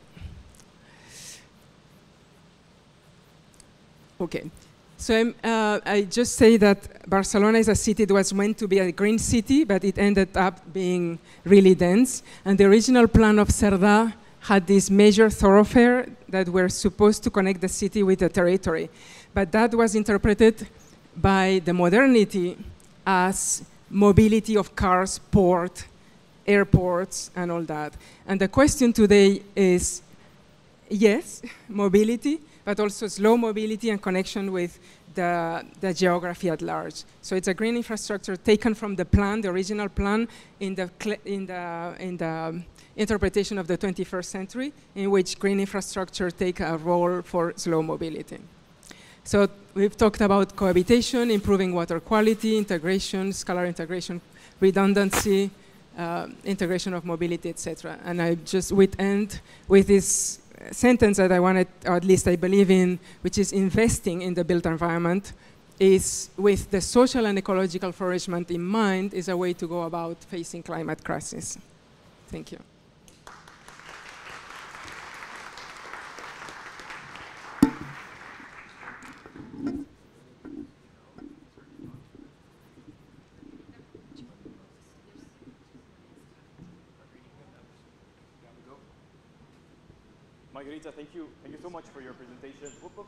Okay, so I just say that Barcelona is a city that was meant to be a green city, but it ended up being really dense. And the original plan of Cerdà had this major thoroughfare that were supposed to connect the city with the territory. But that was interpreted by the modernity as mobility of cars, port, airports, and all that. And the question today is, yes, mobility, but also slow mobility and connection with the geography at large. So it's a green infrastructure taken from the plan, the original plan, in the interpretation of the 21st century, in which green infrastructure take a role for slow mobility. So we've talked about cohabitation, improving water quality, integration, scalar integration, redundancy, integration of mobility, etc. And I just would end with this sentence that I wanted, or at least I believe in, which is investing in the built environment is, with the social and ecological flourishment in mind, is a way to go about facing climate crisis. Thank you. Margarita, thank you so much for your presentation. Whoop, whoop.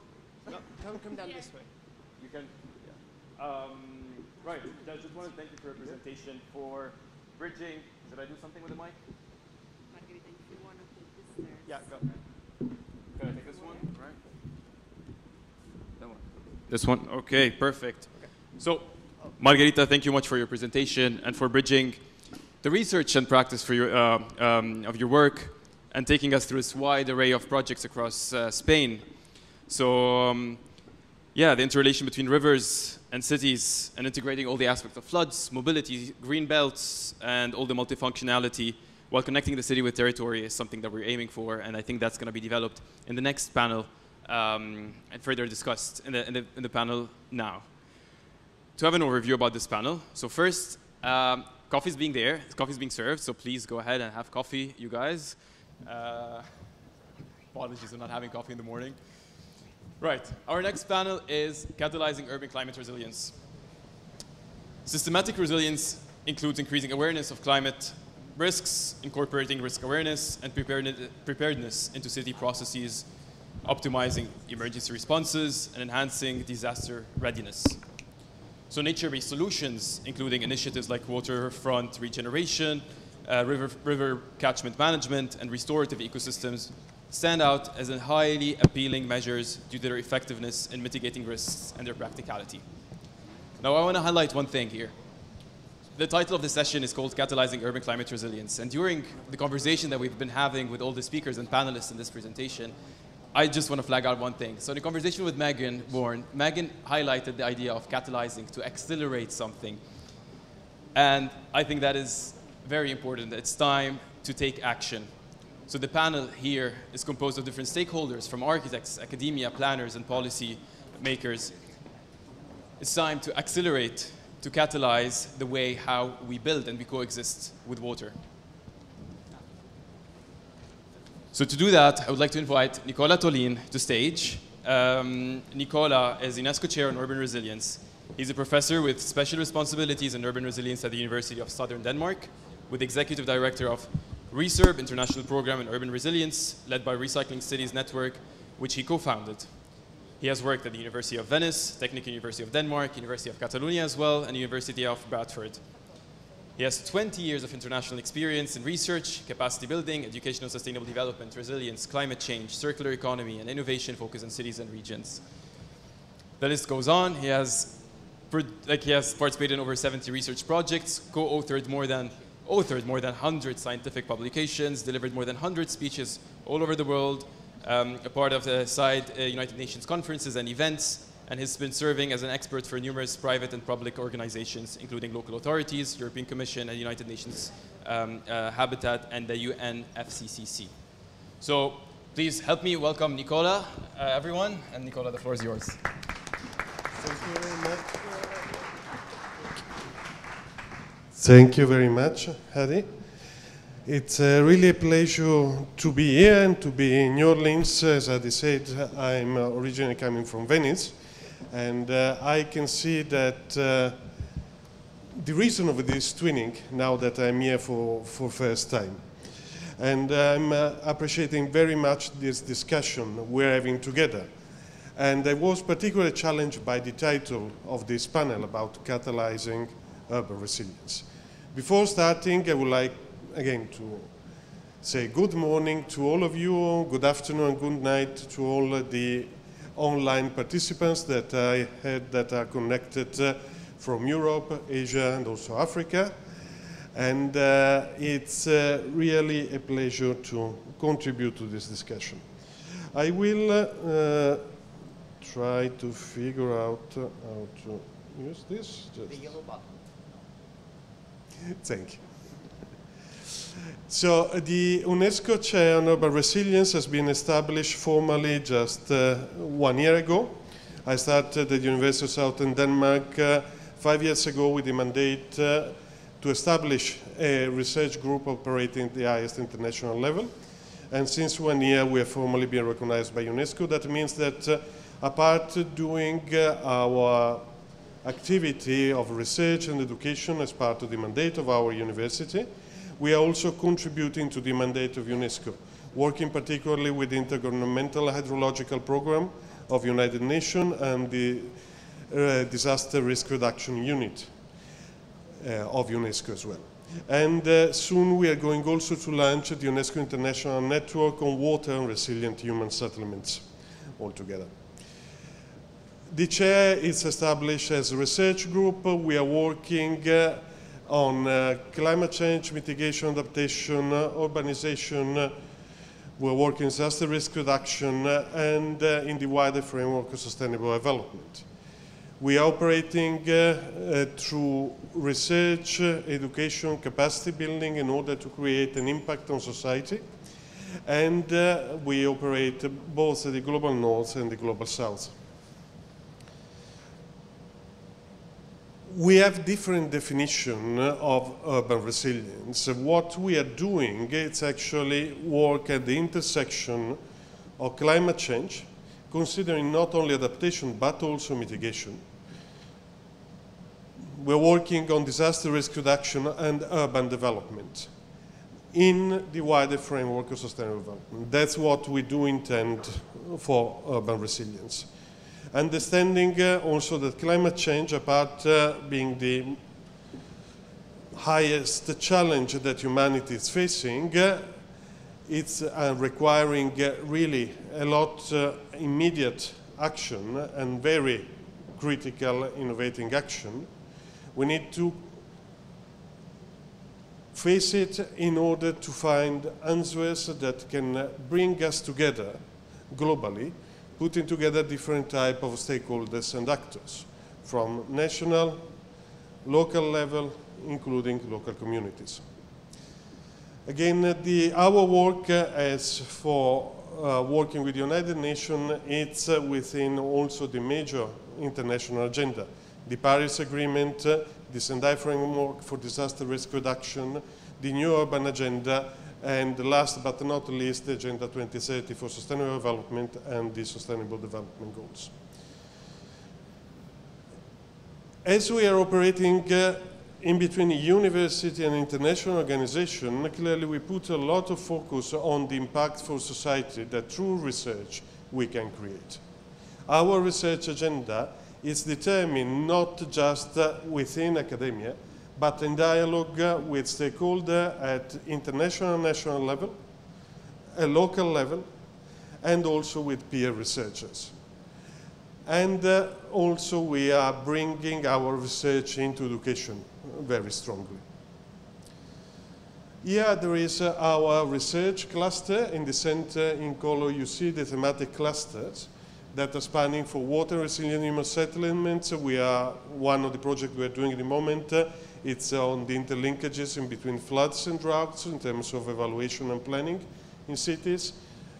No, come down this way. You can, yeah. Right, I just want to thank you for your presentation, for bridging. Did I do something with the mic? Margarita, if you want to take this there. Yeah, go. Can I take this one? Right. That one. This one? Okay, perfect. Okay. So, Margarita, thank you much for your presentation and for bridging the research and practice for your, of your work, and taking us through this wide array of projects across Spain. So, yeah, the interrelation between rivers and cities, and integrating all the aspects of floods, mobility, green belts, and all the multifunctionality while connecting the city with territory is something that we're aiming for, and I think that's going to be developed in the next panel and further discussed in the panel now. To have an overview about this panel, so first, coffee's being there, coffee's being served, so please go ahead and have coffee, you guys. Apologies for not having coffee in the morning. Right, our next panel is Catalyzing Urban Climate Resilience. Systematic resilience includes increasing awareness of climate risks, incorporating risk awareness and preparedness into city processes, optimizing emergency responses, and enhancing disaster readiness. So nature-based solutions, including initiatives like waterfront regeneration, river catchment management, and restorative ecosystems, stand out as highly appealing measures due to their effectiveness in mitigating risks and their practicality. Now, I want to highlight one thing here. The title of the session is called Catalyzing Urban Climate Resilience, and during the conversation that we've been having with all the speakers and panelists in this presentation, I just want to flag out one thing. So in the conversation with Megan Bourne, Megan highlighted the idea of catalyzing, to accelerate something. And I think that is very important. It's time to take action. So the panel here is composed of different stakeholders, from architects, academia, planners, and policy makers. It's time to accelerate, to catalyze the way how we build and we coexist with water. So to do that, I would like to invite Nicola Tollin to stage. Nicola is UNESCO Chair on Urban Resilience. He's a professor with special responsibilities in urban resilience at the University of Southern Denmark, with Executive Director of RESURB, International Program in Urban Resilience, led by Recycling Cities Network, which he co-founded. He has worked at the University of Venice, Technical University of Denmark, University of Catalonia as well, and University of Bradford. He has 20 years of international experience in research, capacity building, educational sustainable development, resilience, climate change, circular economy, and innovation focused on cities and regions. The list goes on. He has participated in over 70 research projects, co-authored more than 100 scientific publications, delivered more than 100 speeches all over the world, a part of the United Nations conferences and events, and has been serving as an expert for numerous private and public organizations, including local authorities, European Commission, and United Nations Habitat, and the UNFCCC. So please help me welcome Nicola, everyone. And Nicola, the floor is yours. Thank you very much. Thank you very much, Hadi. It's really a pleasure to be here and to be in New Orleans. As Hadi said, I'm originally coming from Venice, and I can see that the reason of this twinning, now that I'm here for first time. And I'm appreciating very much this discussion we're having together. And I was particularly challenged by the title of this panel about catalyzing urban resilience. Before starting, I would like again to say good morning to all of you, good afternoon, good night to all the online participants that I had that are connected from Europe, Asia, and also Africa. And it's really a pleasure to contribute to this discussion. I will try to figure out how to use this. The yellow button. Thank you. So the UNESCO Chair on Urban Resilience has been established formally just 1 year ago. I started at the University of Southern Denmark 5 years ago with the mandate to establish a research group operating at the highest international level. And since 1 year, we have formally been recognized by UNESCO. That means that apart doing our activity of research and education as part of the mandate of our university, we are also contributing to the mandate of UNESCO, working particularly with the Intergovernmental Hydrological Program of United Nations and the Disaster Risk Reduction Unit of UNESCO as well. And soon we are going also to launch the UNESCO International Network on Water and Resilient Human Settlements altogether. The chair is established as a research group. We are working on climate change, mitigation, adaptation, urbanization. We're working on disaster risk reduction and in the wider framework of sustainable development. We are operating through research, education, capacity building in order to create an impact on society. And we operate both at the global north and the global south. We have different definition of urban resilience. What we are doing is actually work at the intersection of climate change, considering not only adaptation but also mitigation. We're working on disaster risk reduction and urban development in the wider framework of sustainable development. That's what we do intend for urban resilience. Understanding also that climate change, apart being the highest challenge that humanity is facing, it's requiring really a lot immediate action and very critical innovating action. We need to face it in order to find answers that can bring us together globally, putting together different types of stakeholders and actors, from national, local level, including local communities. Again, our work as for working with the United Nations, it's within also the major international agenda. The Paris Agreement, the Sendai Framework for Disaster Risk Reduction, the New Urban Agenda, and last but not least, the Agenda 2030 for Sustainable Development and the Sustainable Development Goals. As we are operating in between a university and international organization, clearly we put a lot of focus on the impact for society that through research we can create. Our research agenda is determined not just within academia, but in dialogue with stakeholders at international and national level, a local level, and also with peer researchers. And also we are bringing our research into education very strongly. Here there is our research cluster. In the center in color you see the thematic clusters. that are spanning for water resilient human settlements. We are, one of the projects we are doing at the moment, it's on the interlinkages in between floods and droughts in terms of evaluation and planning in cities,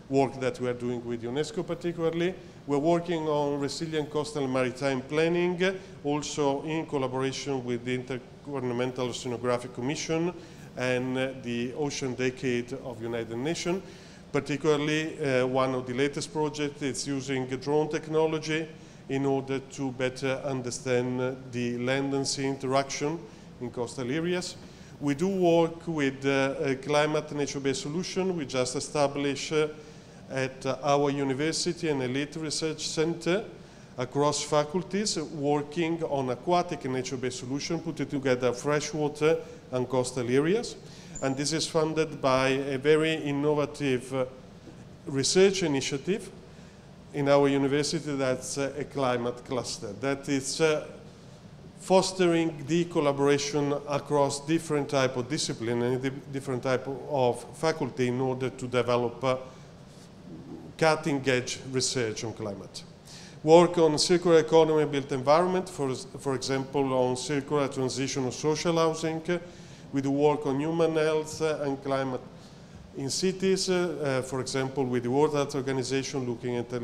work that we are doing with UNESCO particularly. We're working on resilient coastal and maritime planning, also in collaboration with the Intergovernmental Oceanographic Commission and the Ocean Decade of United Nations. Particularly, one of the latest projects is using drone technology in order to better understand the land and sea interaction in coastal areas. We do work with climate nature-based solution. We just established at our university an elite research center across faculties working on aquatic nature-based solution, putting together freshwater and coastal areas. And this is funded by a very innovative research initiative in our university that's a climate cluster that is fostering the collaboration across different type of discipline and different type of faculty in order to develop cutting-edge research on climate. Work on circular economy built environment, for example, on circular transition of social housing. We do work on human health and climate in cities, for example, with the World Health Organization looking at the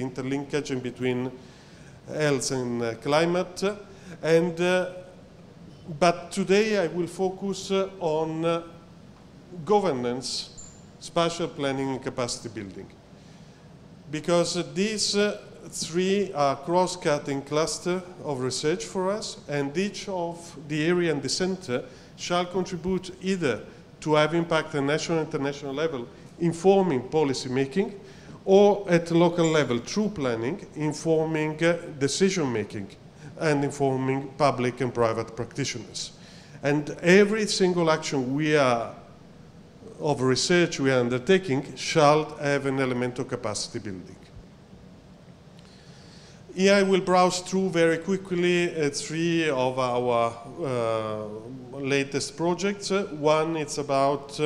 interlinkage in between health and climate. But today I will focus on governance, spatial planning and capacity building. Because these three are cross-cutting cluster of research for us, and each of the area and the center shall contribute either to have impact at national and international level, informing policy making, or at local level through planning, informing decision making and informing public and private practitioners. And every single action of research we are undertaking shall have an element of capacity building. Here I will browse through very quickly three of our latest projects. One, it's about,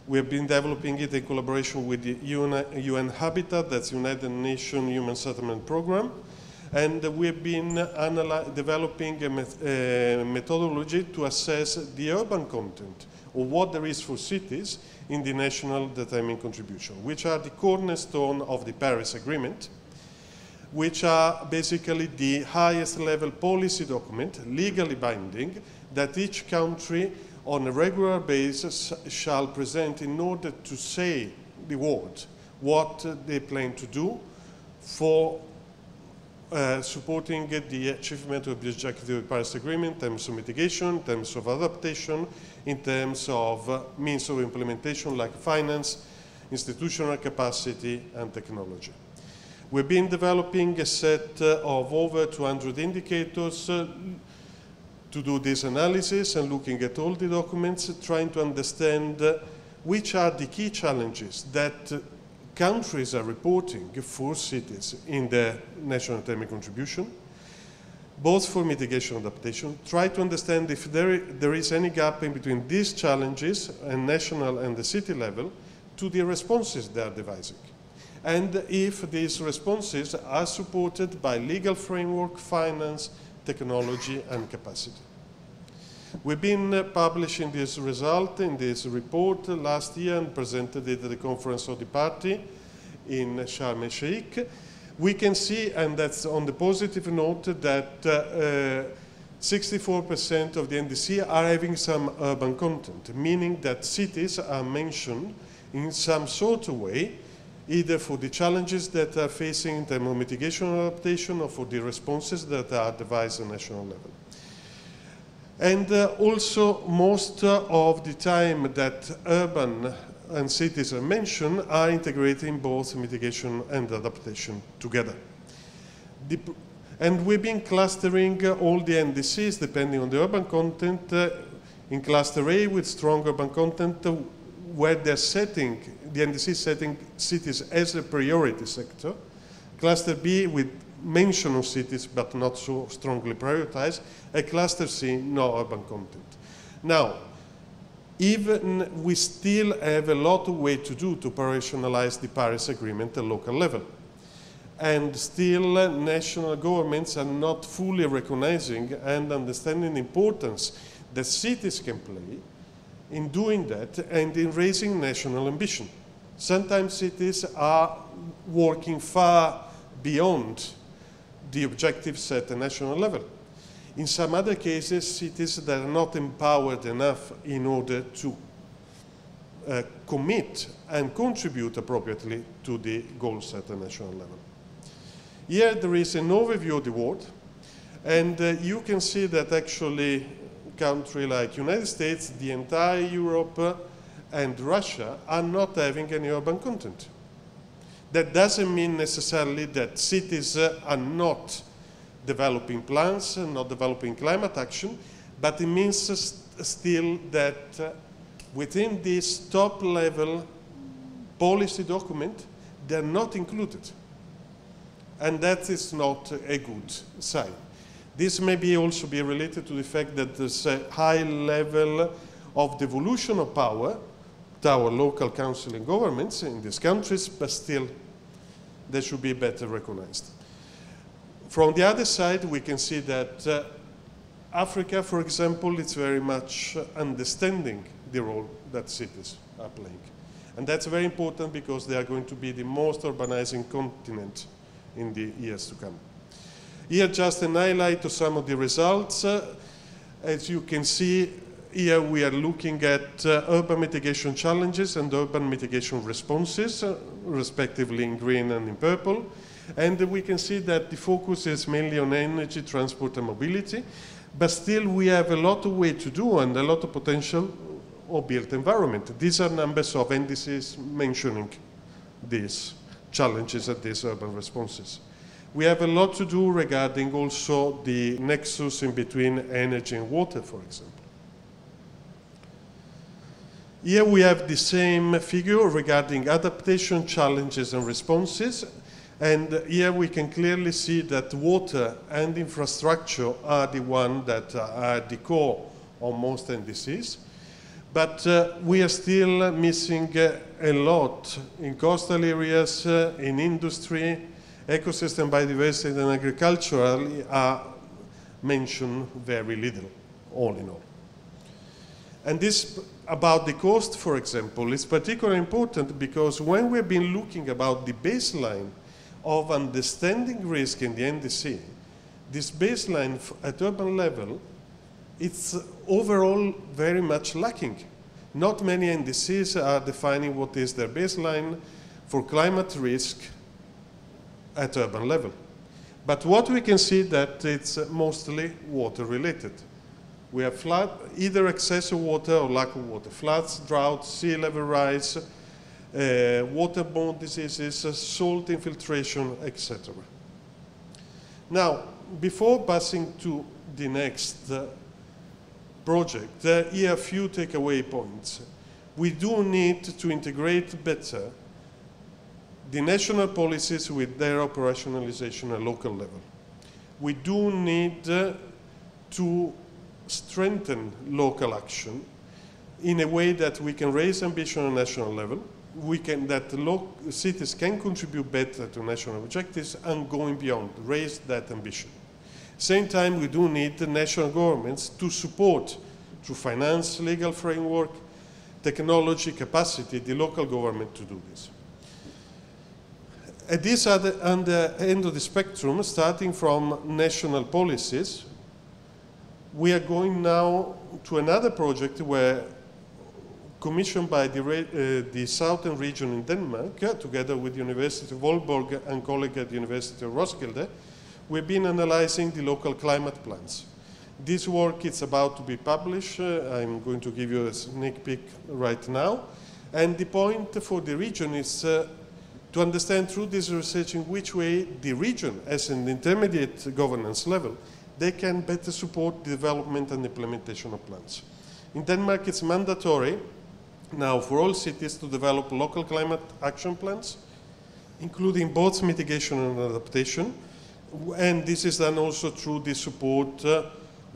we have been developing it in collaboration with the UN Habitat, that's United Nations Human Settlement Program. And we have been developing a methodology to assess the urban content of what there is for cities in the national determining contribution, which are the cornerstone of the Paris Agreement, which are basically the highest level policy document, legally binding, that each country on a regular basis shall present in order to say the world what they plan to do for supporting the achievement of the objective of the Paris Agreement in terms of mitigation, in terms of adaptation, in terms of means of implementation like finance, institutional capacity, and technology. We've been developing a set of over 200 indicators to do this analysis and looking at all the documents, trying to understand which are the key challenges that countries are reporting for cities in their national determining contribution, both for mitigation and adaptation. Try to understand if there is any gap in between these challenges and national and the city level to the responses they are devising. And if these responses are supported by legal framework, finance, technology, and capacity. We've been publishing this result in this report last year and presented it at the Conference of the Party in Sharm el-Sheikh. We can see, and that's on the positive note, that 64% of the NDC are having some urban content, meaning that cities are mentioned in some sort of way, either for the challenges that are facing in terms of mitigation and adaptation or for the responses that are devised at national level. And also, most of the time that urban and cities are mentioned are integrating both mitigation and adaptation together. And we've been clustering all the NDCs depending on the urban content in cluster A with strong urban content where they're setting, the NDC setting cities as a priority sector. Cluster B with mention of cities but not so strongly prioritized, and cluster C, no urban content. Now, even we still have a lot of way to do to operationalize the Paris Agreement at local level. and still national governments are not fully recognizing and understanding the importance that cities can play in doing that and in raising national ambition. Sometimes cities are working far beyond the objectives set at the national level. In some other cases, cities that are not empowered enough in order to commit and contribute appropriately to the goals at the national level. Here there is an overview of the world, and you can see that actually countries like United States, the entire Europe, and Russia are not having any urban content. That doesn't mean necessarily that cities are not developing plans, not developing climate action, but it means still that within this top-level policy document, they're not included. And that is not a good sign. This may also be related to the fact that there's a high level of devolution of power to our local council and governments in these countries, but still they should be better recognized. From the other side, we can see that Africa, for example, is very much understanding the role that cities are playing. And that's very important because they are going to be the most urbanizing continent in the years to come. Here, just an highlight of some of the results. As you can see, here we are looking at urban mitigation challenges and urban mitigation responses, respectively in green and in purple. And we can see that the focus is mainly on energy, transport, and mobility. But still, we have a lot of way to do and a lot of potential of built environment. These are numbers of indices mentioning these challenges and these urban responses. We have a lot to do regarding also the nexus in between energy and water, for example. Here we have the same figure regarding adaptation, challenges, and responses. And here we can clearly see that water and infrastructure are the ones that are at the core of most NDCs. But we are still missing a lot in coastal areas, in industry, ecosystem biodiversity, and agricultural are mentioned very little, all in all. And this about the coast, for example, is particularly important because when we've been looking about the baseline of understanding risk in the NDC, this baseline at urban level, it's overall very much lacking. Not many NDCs are defining what is their baseline for climate risk at urban level. But what we can see that it's mostly water related. We have flood, either excess of water or lack of water, floods, droughts, sea level rise, waterborne diseases, salt infiltration, etc. Now, before passing to the next project, here are a few takeaway points. We do need to integrate better the national policies with their operationalization at local level. We do need to strengthen local action in a way that we can raise ambition on national level, that cities can contribute better to national objectives and going beyond, raise that ambition. Same time, we do need the national governments to support through finance, legal framework, technology, capacity, the local government to do this. At this on the end of the spectrum, starting from national policies, we are going now to another project where, commissioned by the southern region in Denmark, together with the University of Aalborg and colleagues at the University of Roskilde, we've been analyzing the local climate plans. This work is about to be published. I'm going to give you a sneak peek right now. And the point for the region is to understand through this research in which way the region, as an intermediate governance level, they can better support the development and implementation of plans. In Denmark, it's mandatory now for all cities to develop local climate action plans, including both mitigation and adaptation. And this is done also through the support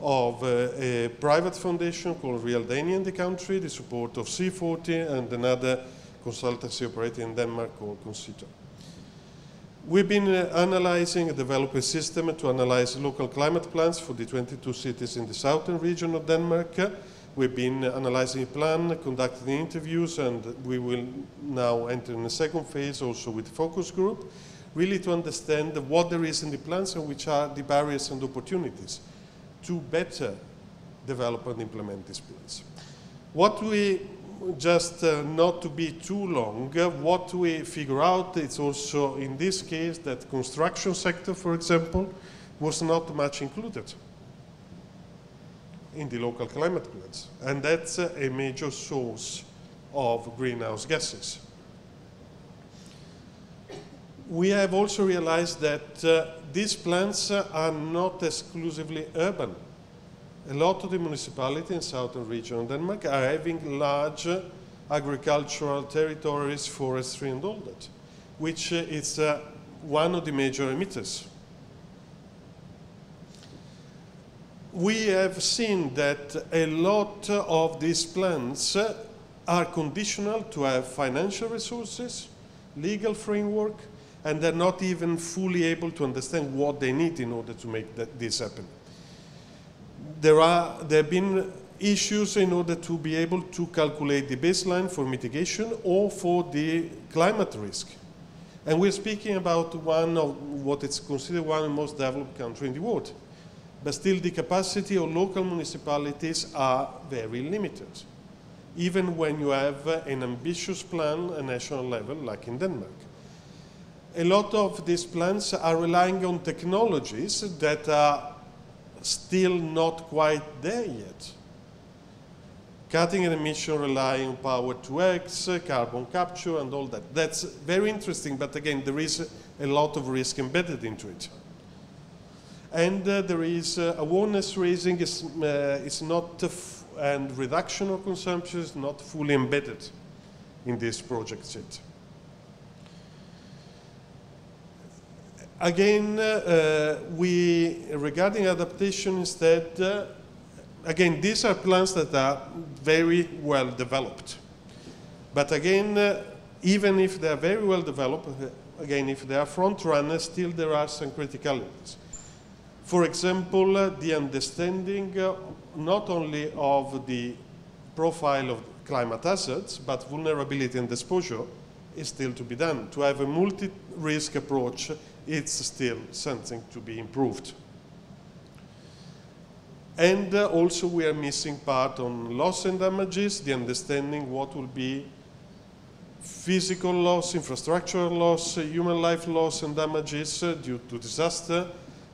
of a private foundation called Real Dania in the country, the support of C40 and another consultancy operating in Denmark called Concito. We've been analyzing and developing a system to analyze local climate plans for the 22 cities in the southern region of Denmark. We've been analyzing a plan, conducting interviews, and we will now enter in the second phase also with focus group, really to understand what there is in the plans and which are the barriers and opportunities to better develop and implement these plans. What we just not to be too long, what we figure out is also in this case that construction sector, for example, was not much included in the local climate plans. And that's a major source of greenhouse gases. We have also realized that these plans are not exclusively urban. A lot of the municipalities in southern region of Denmark are having large agricultural territories, forestry and all that, which is one of the major emitters. We have seen that a lot of these plans are conditional to have financial resources, legal framework, and they're not even fully able to understand what they need in order to make this happen. There have been issues in order to be able to calculate the baseline for mitigation or for the climate risk. And we're speaking about one of what is considered one of the most developed countries in the world. But still the capacity of local municipalities are very limited, even when you have an ambitious plan at national level like in Denmark. A lot of these plans are relying on technologies that are still not quite there yet. Cutting an emission relying on power to X, carbon capture and all that. That's very interesting, but again, there is a lot of risk embedded into it. And there is awareness raising is not, and reduction of consumption is not fully embedded in this project yet. Again, regarding adaptation instead, again, these are plans that are very well developed. But again, even if they are very well developed, again, if they are front runners, still there are some criticalities. For example, the understanding not only of the profile of climate hazards, but vulnerability and exposure is still to be done. To have a multi-risk approach, it's still something to be improved. And also we are missing part on loss and damages, the understanding what will be physical loss, infrastructural loss, human life loss and damages due to disaster.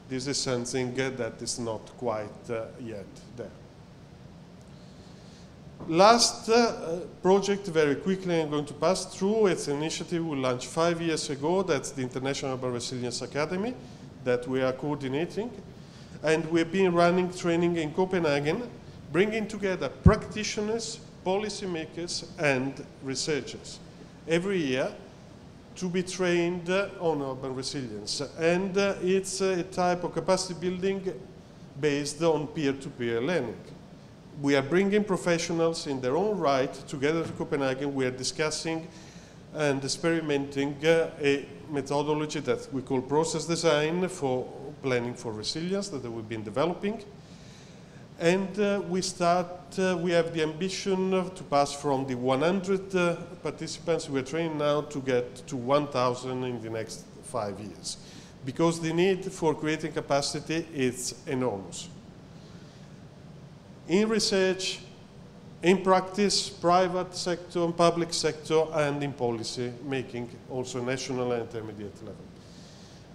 This is something that is not quite yet there. Last project, very quickly I'm going to pass through. It's an initiative we launched 5 years ago. That's the International Urban Resilience Academy that we are coordinating. And we've been running training in Copenhagen, bringing together practitioners, policymakers, and researchers every year to be trained on urban resilience. And it's a type of capacity building based on peer-to-peer learning. We are bringing professionals in their own right together to Copenhagen. We are discussing and experimenting a methodology that we call process design for planning for resilience that we've been developing. And we have the ambition to pass from the 100 participants we're training now to get to 1,000 in the next 5 years. Because the need for creating capacity is enormous. In research, in practice, private sector, public sector, and in policy making, also national and intermediate level.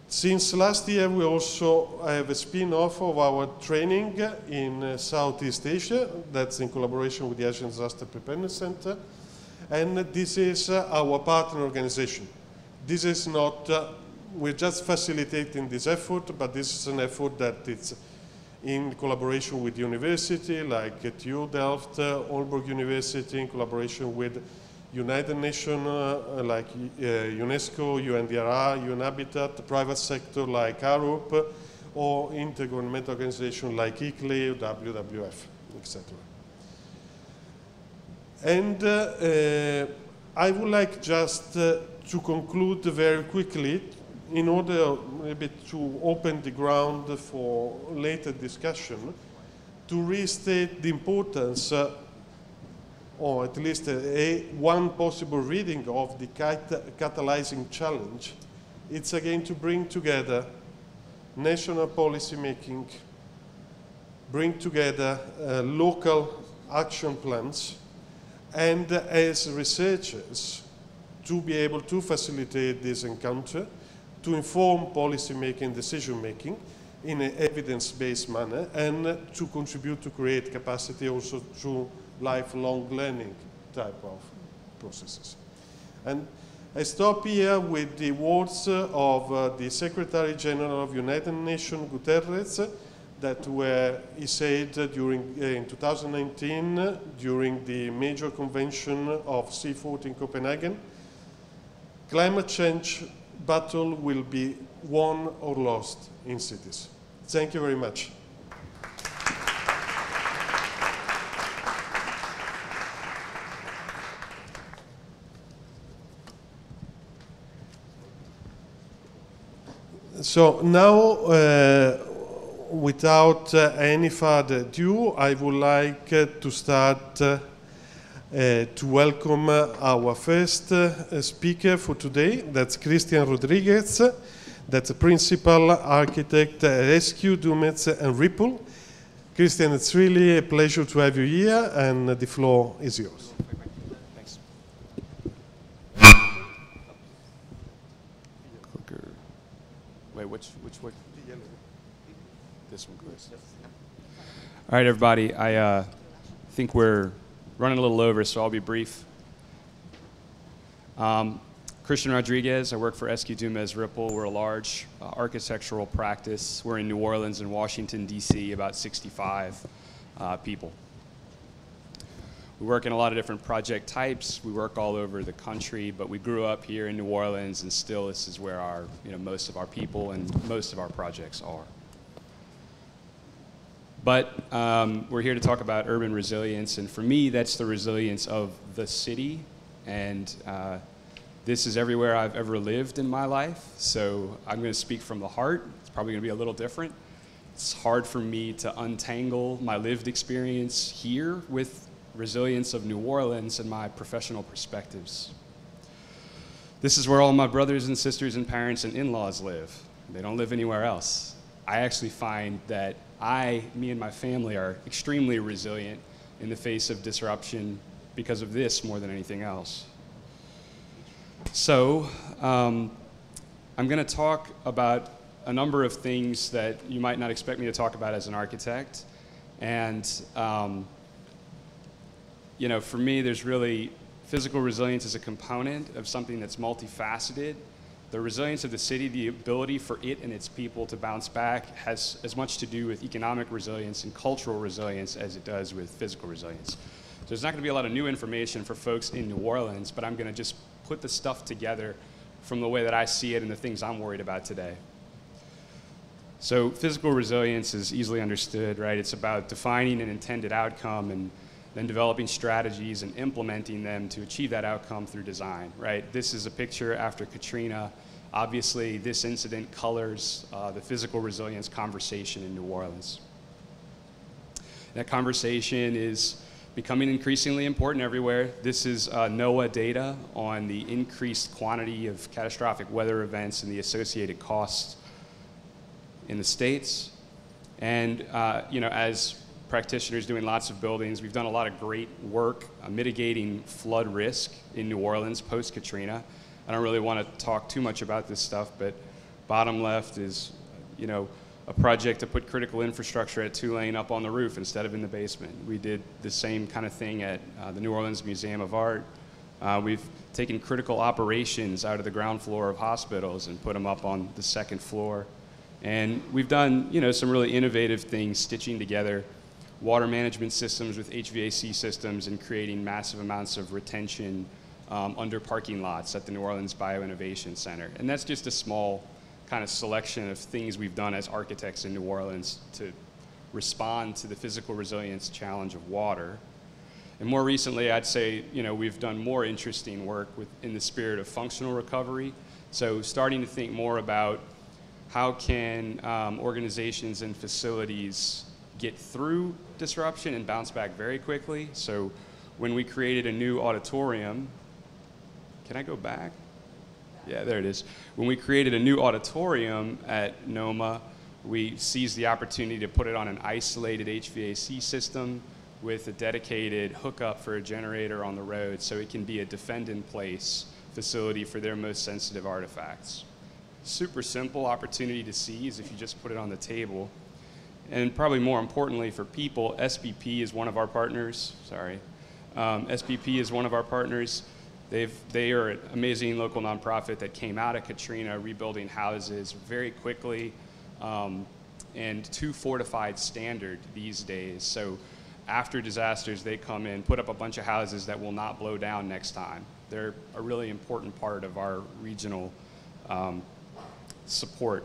Since last year, we also have a spin-off of our training in Southeast Asia. That's in collaboration with the Asian Disaster Preparedness Center. And this is our partner organization. This is not, we're just facilitating this effort, but this is an effort that it's in collaboration with university like TU Delft, Aalborg University, in collaboration with United Nations like UNESCO, UNDRA, UNHabitat, private sector like ARUP, or intergovernmental organizations like ICLE, WWF, etc. And I would like just to conclude very quickly in order maybe to open the ground for later discussion, to restate the importance, or at least one possible reading of the Catalyzing challenge. It's again to bring together national policy making, bring together local action plans, and as researchers, to be able to facilitate this encounter, to inform policy-making, decision-making in an evidence-based manner, and to contribute to create capacity also through lifelong learning type of processes. And I stop here with the words of the Secretary General of United Nations, Guterres, that were, he said during, in 2019, during the major convention of C40 in Copenhagen, climate change battle will be won or lost in cities. Thank you very much. So now, without any further ado, I would like to start to welcome our first speaker for today. That's Christian Rodriguez. That's a principal architect at EskewDumezRipple. Christian, it's really a pleasure to have you here, and the floor is yours. Thanks. Wait, which one? This one, Chris. All right, everybody. I think we're running a little over, so I'll be brief. Christian Rodriguez. I work for EskewDumezRipple. We're a large architectural practice. We're in New Orleans and Washington, D.C., about 65 people. We work in a lot of different project types. We work all over the country, but we grew up here in New Orleans, and still this is where our, most of our people and most of our projects are. But we're here to talk about urban resilience, and for me, that's the resilience of the city, and this is everywhere I've ever lived in my life, so I'm going to speak from the heart. It's probably going to be a little different. It's hard for me to untangle my lived experience here with resilience of New Orleans and my professional perspectives. This is where all my brothers and sisters and parents and in-laws live. They don't live anywhere else. I actually find that me and my family are extremely resilient in the face of disruption because of this more than anything else. So I'm going to talk about a number of things that you might not expect me to talk about as an architect. And for me, there's really physical resilience as a component of something that's multifaceted. The resilience of the city, the ability for it and its people to bounce back, has as much to do with economic resilience and cultural resilience as it does with physical resilience. So there's not going to be a lot of new information for folks in New Orleans, but I'm going to just put the stuff together from the way that I see it and the things I'm worried about today. So physical resilience is easily understood, right? It's about defining an intended outcome and then developing strategies and implementing them to achieve that outcome through design, right? This is a picture after Katrina. Obviously, this incident colors the physical resilience conversation in New Orleans. That conversation is becoming increasingly important everywhere. This is NOAA data on the increased quantity of catastrophic weather events and the associated costs in the States. And as practitioners doing lots of buildings, we've done a lot of great work mitigating flood risk in New Orleans post-Katrina. I don't really want to talk too much about this stuff, but bottom left is, a project to put critical infrastructure at Tulane up on the roof instead of in the basement. We did the same kind of thing at the New Orleans Museum of Art. We've taken critical operations out of the ground floor of hospitals and put them up on the second floor. And we've done, some really innovative things, stitching together water management systems with HVAC systems and creating massive amounts of retention under parking lots at the New Orleans Bioinnovation Center. And that's just a small kind of selection of things we've done as architects in New Orleans to respond to the physical resilience challenge of water. And more recently, I'd say, we've done more interesting work in the spirit of functional recovery. So starting to think more about how can organizations and facilities get through disruption and bounce back very quickly. So when we created a new auditorium, can I go back? Yeah, there it is. When we created a new auditorium at NOMA, we seized the opportunity to put it on an isolated HVAC system with a dedicated hookup for a generator on the road so it can be a defend-in-place facility for their most sensitive artifacts. Super simple opportunity to seize if you just put it on the table. And probably more importantly for people, SBP is one of our partners. Sorry. SBP is one of our partners. They are an amazing local nonprofit that came out of Katrina rebuilding houses very quickly and to fortified standard these days. So after disasters, they come in, put up a bunch of houses that will not blow down next time. They're a really important part of our regional support.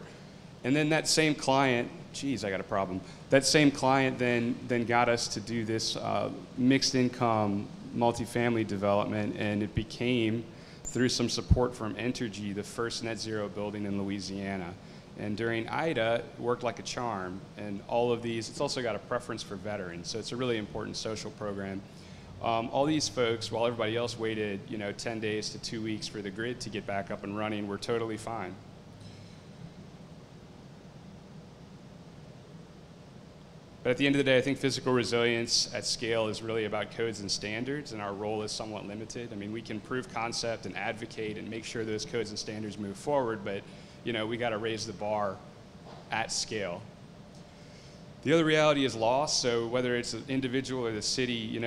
And then that same client, geez, I got a problem. That same client then got us to do this mixed income multifamily development, and it became, through some support from Entergy, the first net zero building in Louisiana. And during Ida, it worked like a charm. And all of these, it's also got a preference for veterans, so it's a really important social program. All these folks, while everybody else waited 10 days to 2 weeks for the grid to get back up and running, were totally fine. But at the end of the day, I think physical resilience at scale is really about codes and standards, and our role is somewhat limited. I mean, we can prove concept and advocate and make sure those codes and standards move forward, but we got to raise the bar at scale. The other reality is loss. So whether it's an individual or the city,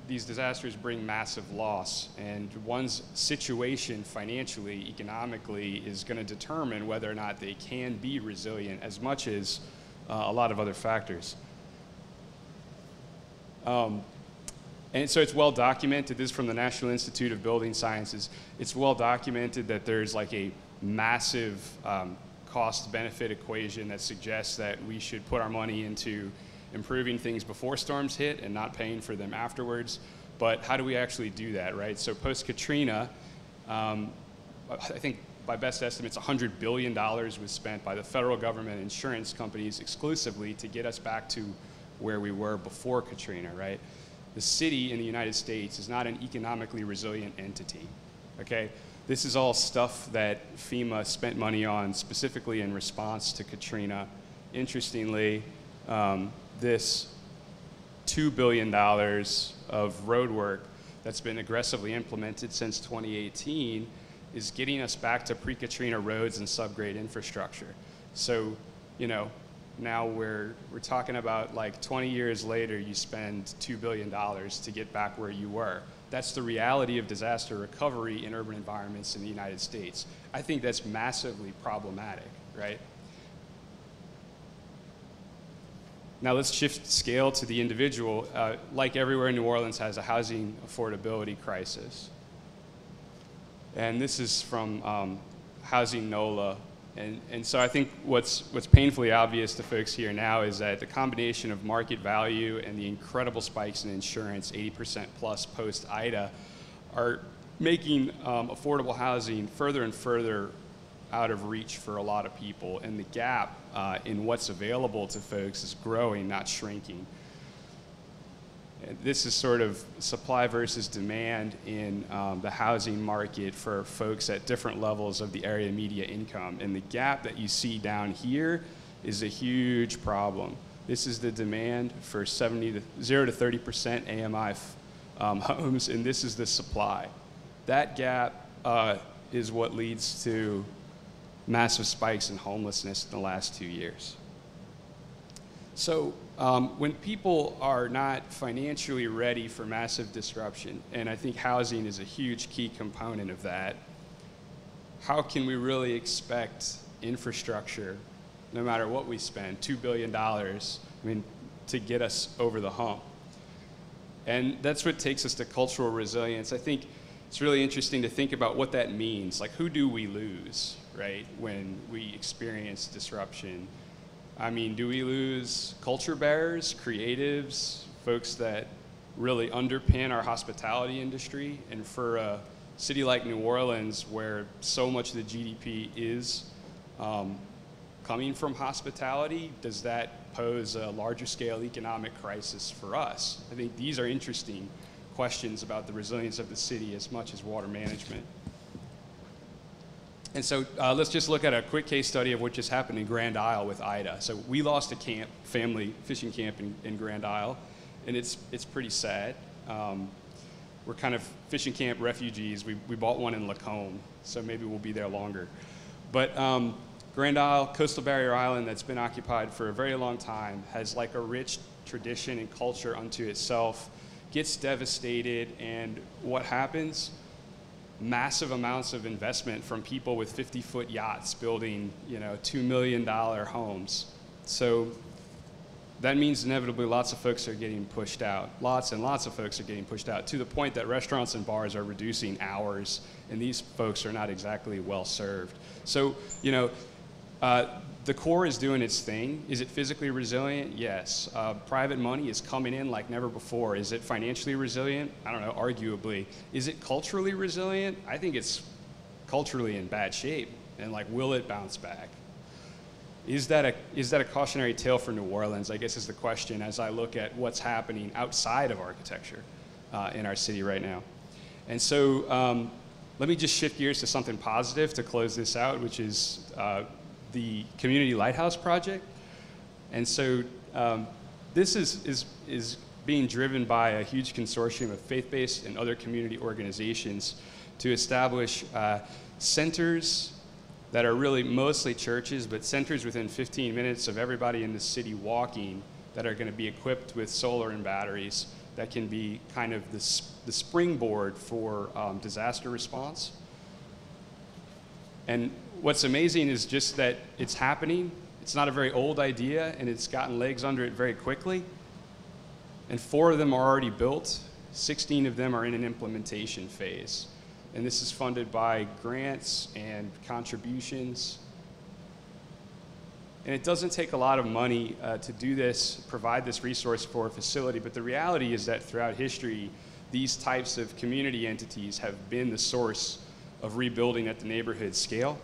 these disasters bring massive loss, and one's situation financially, economically, is going to determine whether or not they can be resilient as much as a lot of other factors. And so it's well documented. This is from the National Institute of Building Sciences. It's well documented that there's like a massive cost-benefit equation that suggests that we should put our money into improving things before storms hit and not paying for them afterwards. But how do we actually do that, right? So post-Katrina, I think by best estimates, $100 billion was spent by the federal government and insurance companies exclusively to get us back to where we were before Katrina, right? The city in the United States is not an economically resilient entity, okay? This is all stuff that FEMA spent money on specifically in response to Katrina. Interestingly, this $2 billion of road work that's been aggressively implemented since 2018 is getting us back to pre-Katrina roads and subgrade infrastructure. So, now we're talking about like 20 years later, you spend $2 billion to get back where you were. That's the reality of disaster recovery in urban environments in the United States. I think that's massively problematic, right? Now let's shift scale to the individual. Like everywhere, New Orleans has a housing affordability crisis. And this is from Housing NOLA. And so I think what's painfully obvious to folks here now is that the combination of market value and the incredible spikes in insurance, 80% plus post-Ida, are making affordable housing further and further out of reach for a lot of people. And the gap in what's available to folks is growing, not shrinking. This is sort of supply versus demand in the housing market for folks at different levels of the area median income. And the gap that you see down here is a huge problem. This is the demand for 0 to 30% AMI homes, and this is the supply. That gap is what leads to massive spikes in homelessness in the last 2 years. So when people are not financially ready for massive disruption, and I think housing is a huge key component of that, how can we really expect infrastructure, no matter what we spend, $2 billion, to get us over the hump? And that's what takes us to cultural resilience. I think it's really interesting to think about what that means. Like, who do we lose, right, when we experience disruption? Do we lose culture bearers, creatives, folks that really underpin our hospitality industry? And for a city like New Orleans, where so much of the GDP is coming from hospitality, does that pose a larger scale economic crisis for us? I think these are interesting questions about the resilience of the city as much as water management. And so let's just look at a quick case study of what just happened in Grand Isle with Ida. So we lost a camp, family fishing camp in Grand Isle, and it's pretty sad. We're kind of fishing camp refugees. We bought one in Lacombe, so maybe we'll be there longer. But Grand Isle, coastal barrier island that's been occupied for a very long time, has like a rich tradition and culture unto itself, gets devastated, and what happens? Massive amounts of investment from people with 50-foot yachts building, $2 million homes. So that means inevitably lots of folks are getting pushed out. Lots and lots of folks are getting pushed out, to the point that restaurants and bars are reducing hours, and these folks are not exactly well served. So, the core is doing its thing. Is it physically resilient? Yes. Private money is coming in like never before. Is it financially resilient? I don't know, arguably. Is it culturally resilient? I think it's culturally in bad shape. And will it bounce back? Is that a cautionary tale for New Orleans, I guess, is the question as I look at what's happening outside of architecture in our city right now. And so let me just shift gears to something positive to close this out, which is the Community Lighthouse Project. And so this is being driven by a huge consortium of faith-based and other community organizations to establish centers that are really mostly churches, but centers within 15 minutes of everybody in the city walking, that are going to be equipped with solar and batteries that can be kind of the springboard for disaster response. And what's amazing is just that it's happening. It's not a very old idea, and it's gotten legs under it very quickly. And 4 of them are already built. 16 of them are in an implementation phase. And this is funded by grants and contributions. And it doesn't take a lot of money to do this, provide this resource for a facility, but the reality is that throughout history, these types of community entities have been the source of rebuilding at the neighborhood scale.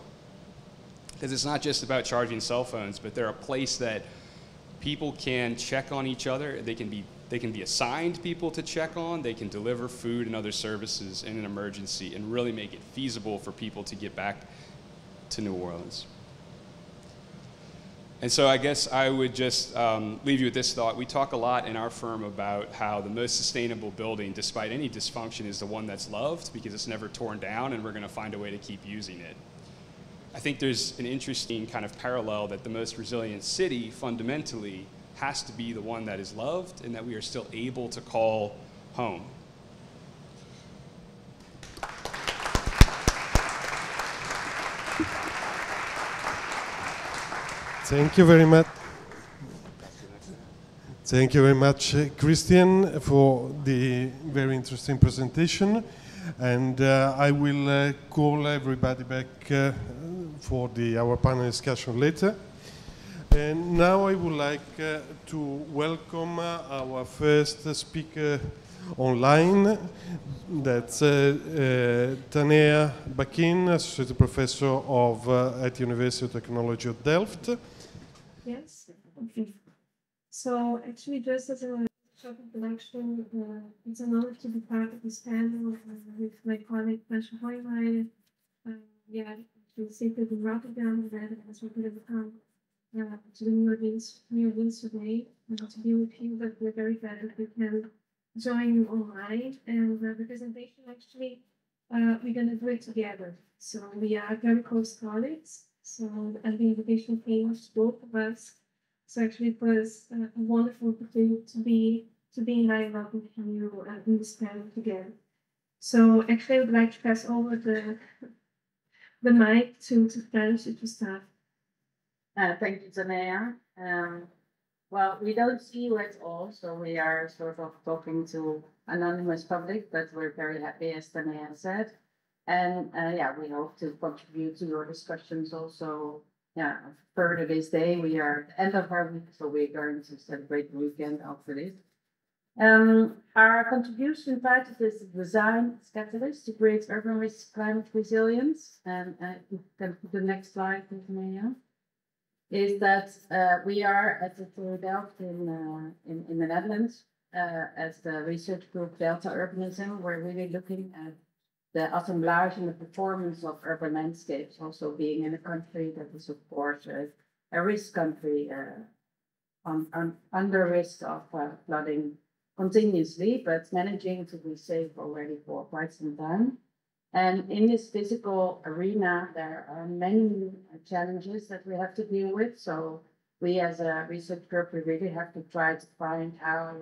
Because it's not just about charging cell phones, but they're a place that people can check on each other. They can be assigned people to check on. They can deliver food and other services in an emergency and really make it feasible for people to get back to New Orleans. And so I guess I would just leave you with this thought. We talk a lot in our firm about how the most sustainable building, despite any dysfunction, is the one that's loved because it's never torn down, and we're going to find a way to keep using it. I think there's an interesting kind of parallel that the most resilient city fundamentally has to be the one that is loved and that we are still able to call home. Thank you very much. Thank you very much, Christian, for the very interesting presentation. And I will call everybody back for our panel discussion later. And now I would like to welcome our first speaker online. That's Taneha Bacchin, Associate Professor at University of Technology of Delft. Yes. Okay. So actually, just as a short introduction, it's an honor to be part of this panel with my colleague Fransje Hooimeijer. We seated in Rotterdam, and as we could have come to the New Orleans today to be with you, but we're very glad that we can join you online. And the presentation, actually, we're going to do it together. So we are very close colleagues. So, and the invitation came to both of us. So actually, it was a wonderful opportunity to be in dialogue with you in this panel together. So actually, I would like to pass over the mic to Fransje to start. Thank you, Taneha. Well, we don't see you at all, so we are sort of talking to anonymous public, but we're very happy, as Taneha said. And we hope to contribute to your discussions also. Further this day, we are at the end of our week, so we're going to celebrate the weekend after this. Our contribution title is Design as Catalyst to Create Urban Risk Climate Resilience. And you can put the next slide, Taneha. Is that we are at the TU Delft in the Netherlands as the research group Delta Urbanism. We're really looking at the assemblage and the performance of urban landscapes, also being in a country that is, of course, a risk country under risk of flooding continuously, but managing to be safe already for quite some time. And in this physical arena, there are many challenges that we have to deal with. So we as a research group, we really have to try to find how,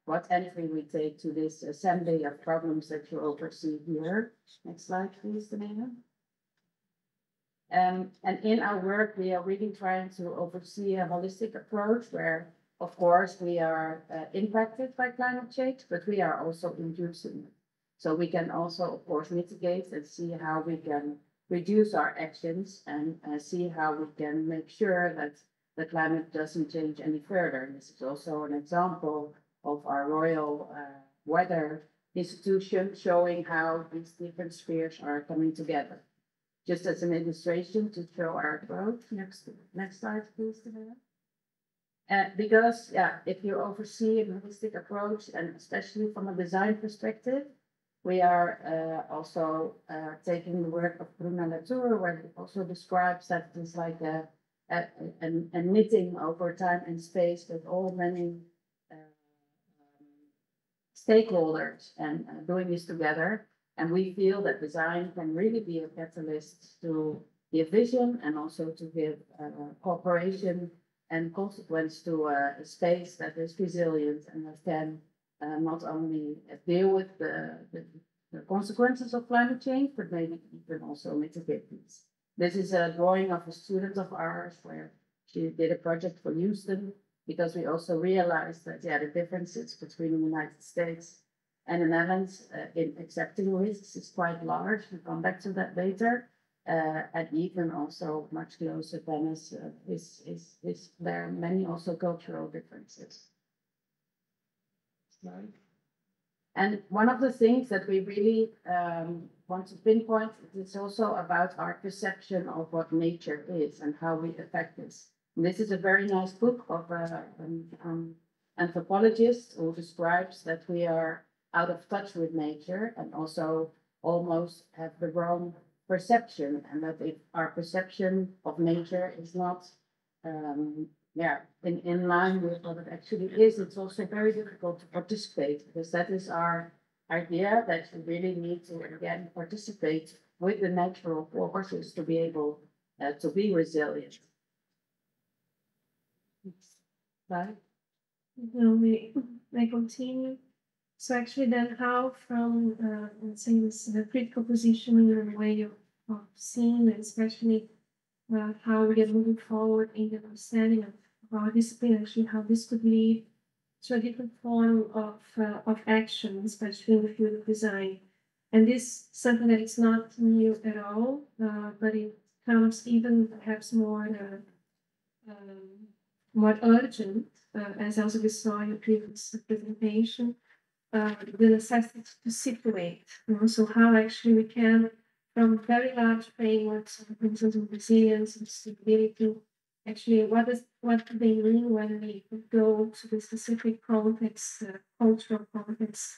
what entry we take to this assembly of problems that you oversee here. Next slide, please, Taneha. And in our work, we are really trying to oversee a holistic approach where, of course, we are impacted by climate change, but we are also inducing it. So we can also, of course, mitigate and see how we can reduce our actions and see how we can make sure that the climate doesn't change any further. And this is also an example of our Royal Weather Institution showing how these different spheres are coming together. Just as an illustration to show our approach. Next slide, please, Taneha. Because, if you oversee a holistic approach, and especially from a design perspective, we are also taking the work of Bruna Latour, where it also describes that it's like a knitting over time and space with all many stakeholders and doing this together. And we feel that design can really be a catalyst to give vision and also to give cooperation and consequence to a space that is resilient and that can not only deal with the consequences of climate change, but maybe even also mitigate these. This is a drawing of a student of ours where she did a project for Houston, because we also realized that, the differences between the United States and the Netherlands in accepting risks is quite large. We'll come back to that later. And even also much closer than us, there are many also cultural differences. Right. And one of the things that we really want to pinpoint is also about our perception of what nature is and how we affect this. And this is a very nice book of an anthropologist who describes that we are out of touch with nature and also almost have the wrong perception, and that if our perception of nature is not in line with what it actually is, it's also very difficult to participate, because that is our idea, that you really need to again participate with the natural forces to be able to be resilient. Right? May continue. So actually then how from, let's say, this critical positioning and way of seeing, and especially how we are moving forward in the understanding of our discipline, actually how this could lead to a different form of action, especially in the field of design. And this is something that is not new at all, but it comes even perhaps more urgent, as also we saw in the previous presentation, the necessity to situate. So how actually we can, from very large frameworks, for instance, of resilience and stability, actually what do they mean when we go to the specific context, cultural context,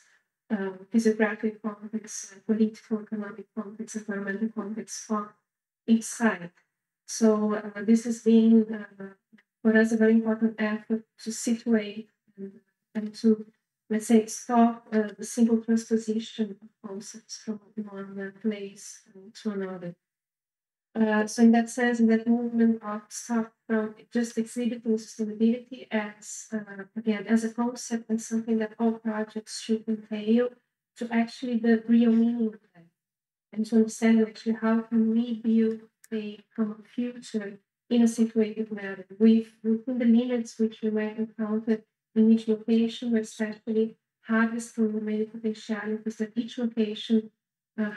physiographic context, political, economic context, environmental context for each site. So this has been for us a very important effort to situate and to, let's say, stop the simple transposition of concepts from one place to another. So in that sense, in that movement of stop from just exhibiting sustainability as, again, as a concept and something that all projects should entail, to actually the real meaning of that, and to understand actually how can we build a common future in a situated manner, within the limits which we might encounter in each location, but especially harvesting the many potentialities that each location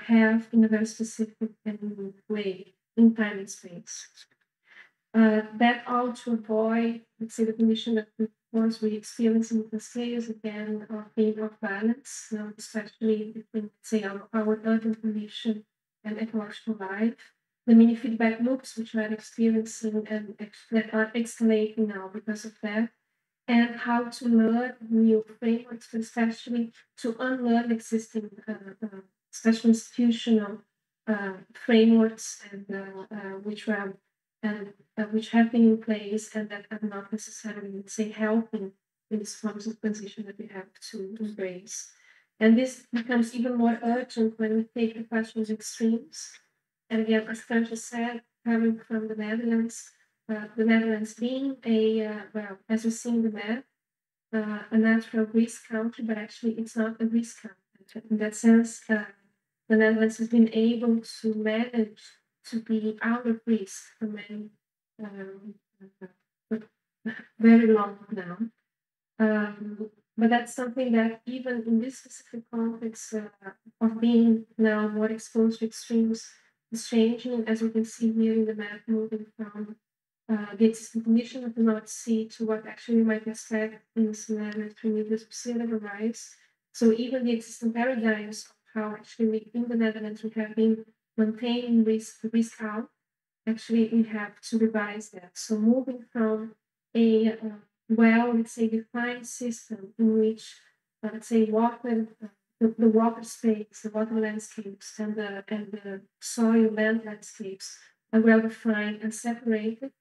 have in a very specific and unique way in time and space. That all to avoid, let's say, the condition that we course, we're experiencing the stages again of being off balance, especially between, say, our urban condition and ecological life. The mini feedback loops which we are experiencing and that are escalating now because of that, and how to learn new frameworks, especially to unlearn existing, special institutional frameworks and which have been in place and that are not necessarily, let's say, helping in these forms of transition that we have to embrace. And this becomes even more urgent when we take the question of extremes. And again, as Fransje said, coming from the Netherlands being a, well, as we see in the map, a natural risk country, but actually it's not a risk country. In that sense, the Netherlands has been able to manage to be out of risk for many, very long now. But that's something that even in this specific context of being now more exposed to extremes is changing, as we can see here in the map, moving from the existing condition of the North Sea to what actually we might expect in the scenario 3 meters of sea level rise. So even the existing paradigms of how actually we, in the Netherlands, we have been maintaining risk out, actually we have to revise that. So moving from a let's say, defined system in which, let's say, water, the water space, the water landscapes, and the soil land landscapes are well defined and separated,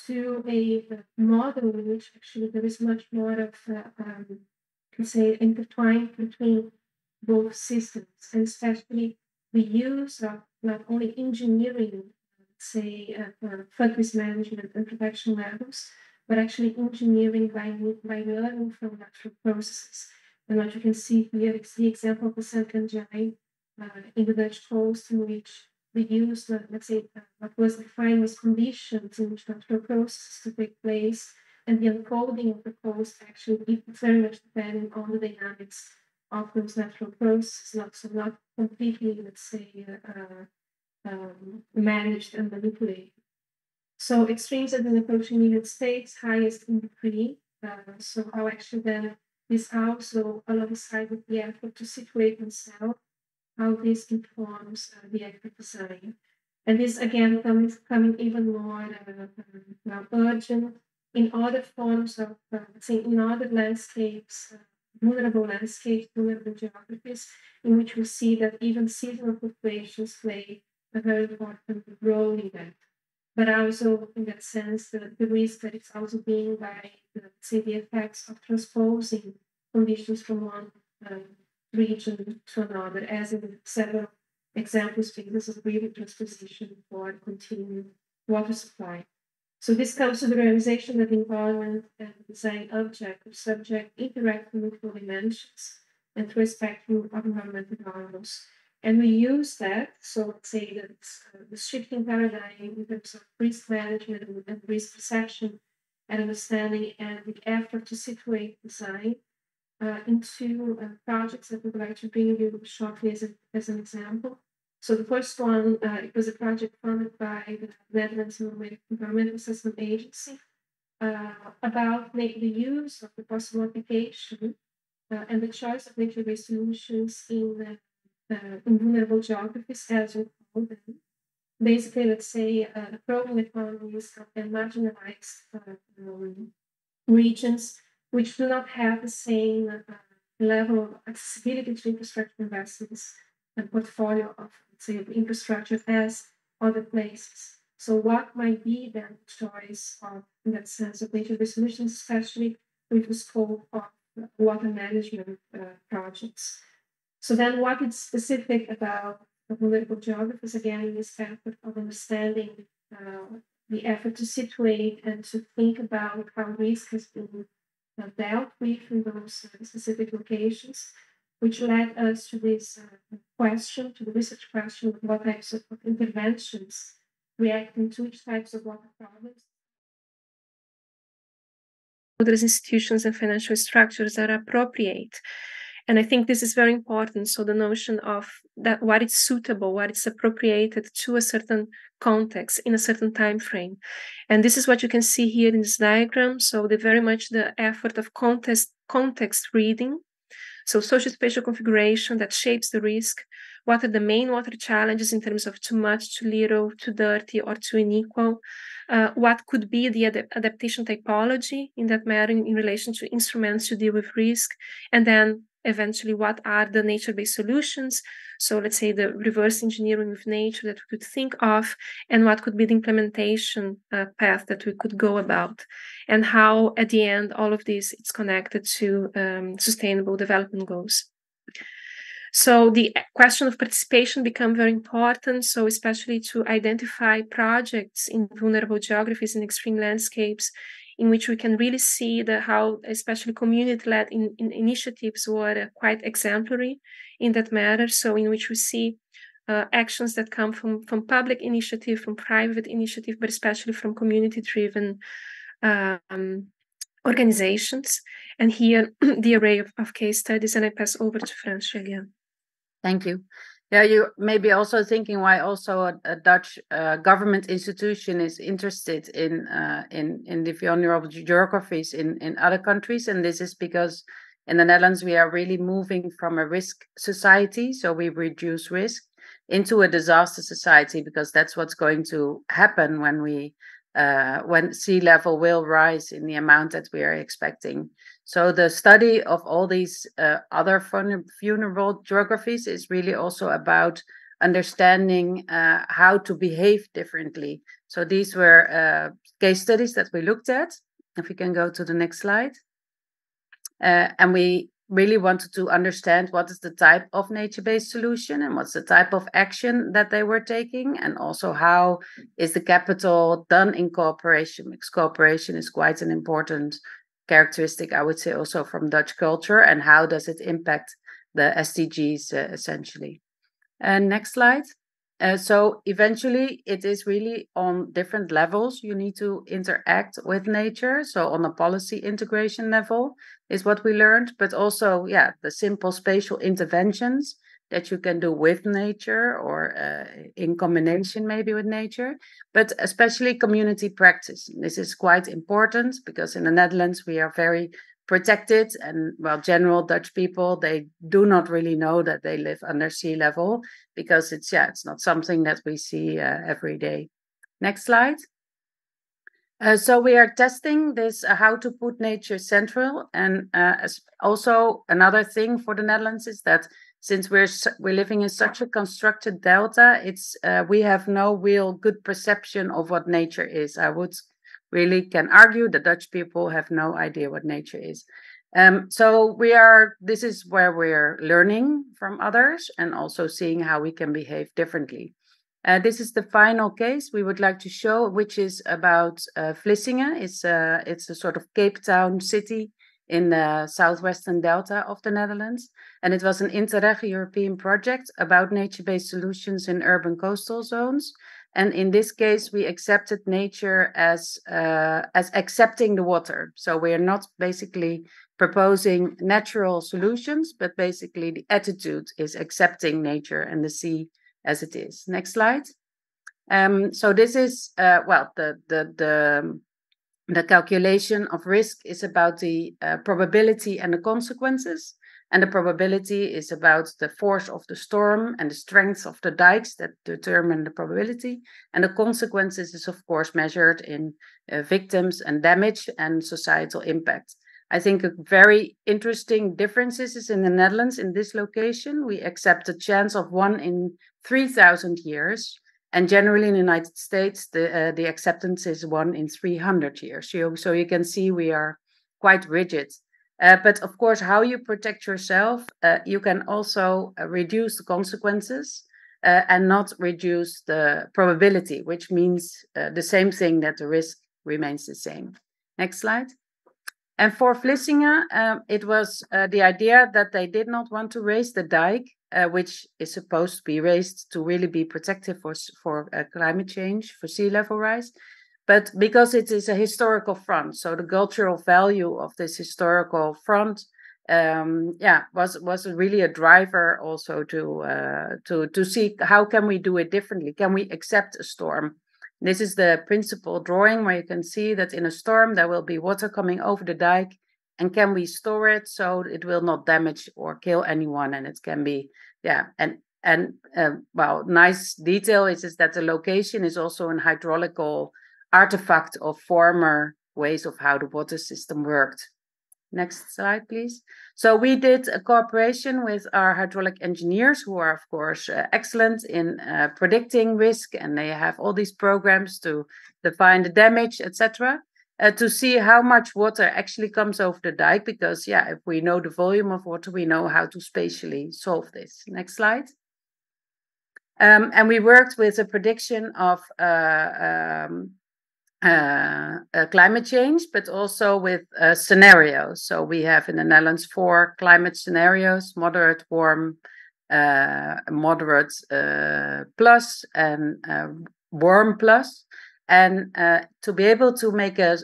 to a model in which actually there is much more of, let's say, intertwined between both systems, and especially the use of not only engineering, say, flood risk management and protection levels, but actually engineering by learning from natural processes. And what you can see here is the example of the Sutcliffe in the Dutch coast, in which we use, let's say, what was defined as conditions in which natural processes to take place, and the unfolding of the coast actually very much depending on the dynamics of those natural processes, not completely, let's say, managed and manipulated. So extremes have been approaching United States, highest in degree. So how actually then this also, alongside with the effort to situate themselves, how this informs the effort design. And this again coming even more urgent in other forms of, let's say, in other landscapes, vulnerable landscapes, vulnerable geographies, in which we see that even seasonal fluctuations play a very important role in that. But also, in that sense, the risk that it's also being by, say, the effects of transposing conditions from one region to another, as in several examples, because of river transposition for continued water supply. So this comes to the realization that the environment and design object or subject interact with multiple dimensions and through a spectrum of environmental variables. And we use that, so let's say that the shifting paradigm in terms of risk management and risk perception and understanding and the effort to situate design into projects that we'd like to bring you shortly as an example. So the first one, it was a project funded by the Netherlands Environmental Assessment Agency about the use of the possible application and the choice of nature-based solutions in vulnerable geographies, as we call them. Basically, let's say growing economies and marginalized regions which do not have the same level of accessibility to infrastructure investments and portfolio of, let's say, infrastructure as other places. So what might be their choice of, in that sense, of nature-based solutions, especially with the scope of water management projects. So then what is specific about the political geographies, again, in this effort of understanding the effort to situate and to think about how risk has been dealt with in those specific locations, which led us to this question, to the research question of what types of interventions reacting to which types of water problems. Those institutions and financial structures are appropriate. And I think this is very important. So the notion of that what is suitable, what is appropriated to a certain context in a certain time frame. And this is what you can see here in this diagram. So very much the effort of context reading. So socio-spatial configuration that shapes the risk. What are the main water challenges in terms of too much, too little, too dirty, or too unequal? What could be the adaptation typology in that matter in relation to instruments to deal with risk? And then eventually, what are the nature-based solutions? So let's say the reverse engineering with nature that we could think of, and what could be the implementation path that we could go about, and how at the end, all of this is connected to sustainable development goals. So the question of participation become very important. So especially to identify projects in vulnerable geographies and extreme landscapes in which we can really see how especially community-led initiatives were quite exemplary in that matter. So in which we see actions that come from public initiative, from private initiative, but especially from community-driven organizations. And here the array of case studies, and I pass over to Fransje again. Thank you. Yeah, you may be also thinking why also a Dutch government institution is interested in the vulnerable geographies in other countries, and this is because in the Netherlands we are really moving from a risk society, so we reduce risk, into a disaster society, because that's what's going to happen when sea level will rise in the amount that we are expecting. So the study of all these other vulnerable geographies is really also about understanding how to behave differently. So these were case studies that we looked at. If we can go to the next slide. And we really wanted to understand what is the type of nature-based solution and what's the type of action that they were taking, and also how is the capital done in cooperation, because cooperation is quite an important characteristic, I would say, also from Dutch culture, and how does it impact the SDGs essentially. And next slide. So eventually it is really on different levels you need to interact with nature. So on a policy integration level is what we learned, but also, yeah, the simple spatial interventions that you can do with nature or in combination maybe with nature, but especially community practice. This is quite important because in the Netherlands we are very protected, and well, general Dutch people, they do not really know that they live under sea level because it's not something that we see every day. Next slide. So we are testing this, how to put nature central, and also another thing for the Netherlands is that since we're living in such a constructed delta, we have no real good perception of what nature is. I would really can argue the Dutch people have no idea what nature is. So this is where we're learning from others and also seeing how we can behave differently. This is the final case we would like to show, which is about Vlissingen. It's a sort of Cape Town city in the southwestern delta of the Netherlands. And it was an Interreg European project about nature-based solutions in urban coastal zones. And in this case, we accepted nature as accepting the water. So we are not basically proposing natural solutions, but basically the attitude is accepting nature and the sea as it is. Next slide. So this is, the calculation of risk is about the probability and the consequences. And the probability is about the force of the storm and the strength of the dikes that determine the probability. And the consequences is, of course, measured in victims and damage and societal impact. I think a very interesting difference is in the Netherlands, in this location, we accept a chance of 1 in 3,000 years. And generally in the United States, the acceptance is 1 in 300 years. So you can see we are quite rigid. But of course, how you protect yourself, you can also reduce the consequences and not reduce the probability, which means the same thing, that the risk remains the same. Next slide. And for Vlissingen, it was the idea that they did not want to raise the dike, which is supposed to be raised to really be protective for climate change, for sea level rise. But because it is a historical front, so the cultural value of this historical front was really a driver also to see how can we do it differently. Can we accept a storm? This is the principal drawing where you can see that in a storm there will be water coming over the dike, and can we store it so it will not damage or kill anyone? And it can be, nice detail is that the location is also an hydraulical artifact of former ways of how the water system worked. Next slide, please. So we did a cooperation with our hydraulic engineers, who are, of course, excellent in predicting risk, and they have all these programs to define the damage, etc., to see how much water actually comes over the dike, because, if we know the volume of water, we know how to spatially solve this. Next slide. And we worked with a prediction of climate change, but also with scenarios. So we have in the Netherlands 4 climate scenarios: moderate, warm, moderate plus, and warm plus. And to be able to make a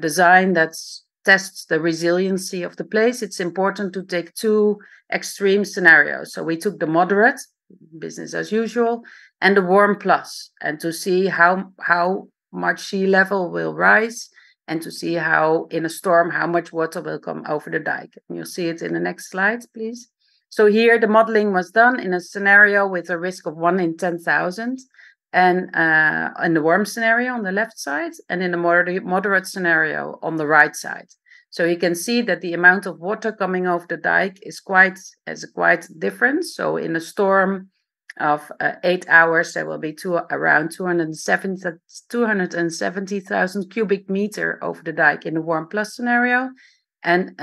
design that tests the resiliency of the place, it's important to take 2 extreme scenarios. So we took the moderate, business as usual, and the warm plus, and to see how much sea level will rise, and to see how in a storm how much water will come over the dike. And you'll see it in the next slide, please. So here the modeling was done in a scenario with a risk of 1 in 10,000, and in the warm scenario on the left side, and in the moderate scenario on the right side. So you can see that the amount of water coming over the dike is quite different. So in a storm of 8 hours, there will be around 270,000 cubic meter over the dike in the warm plus scenario, and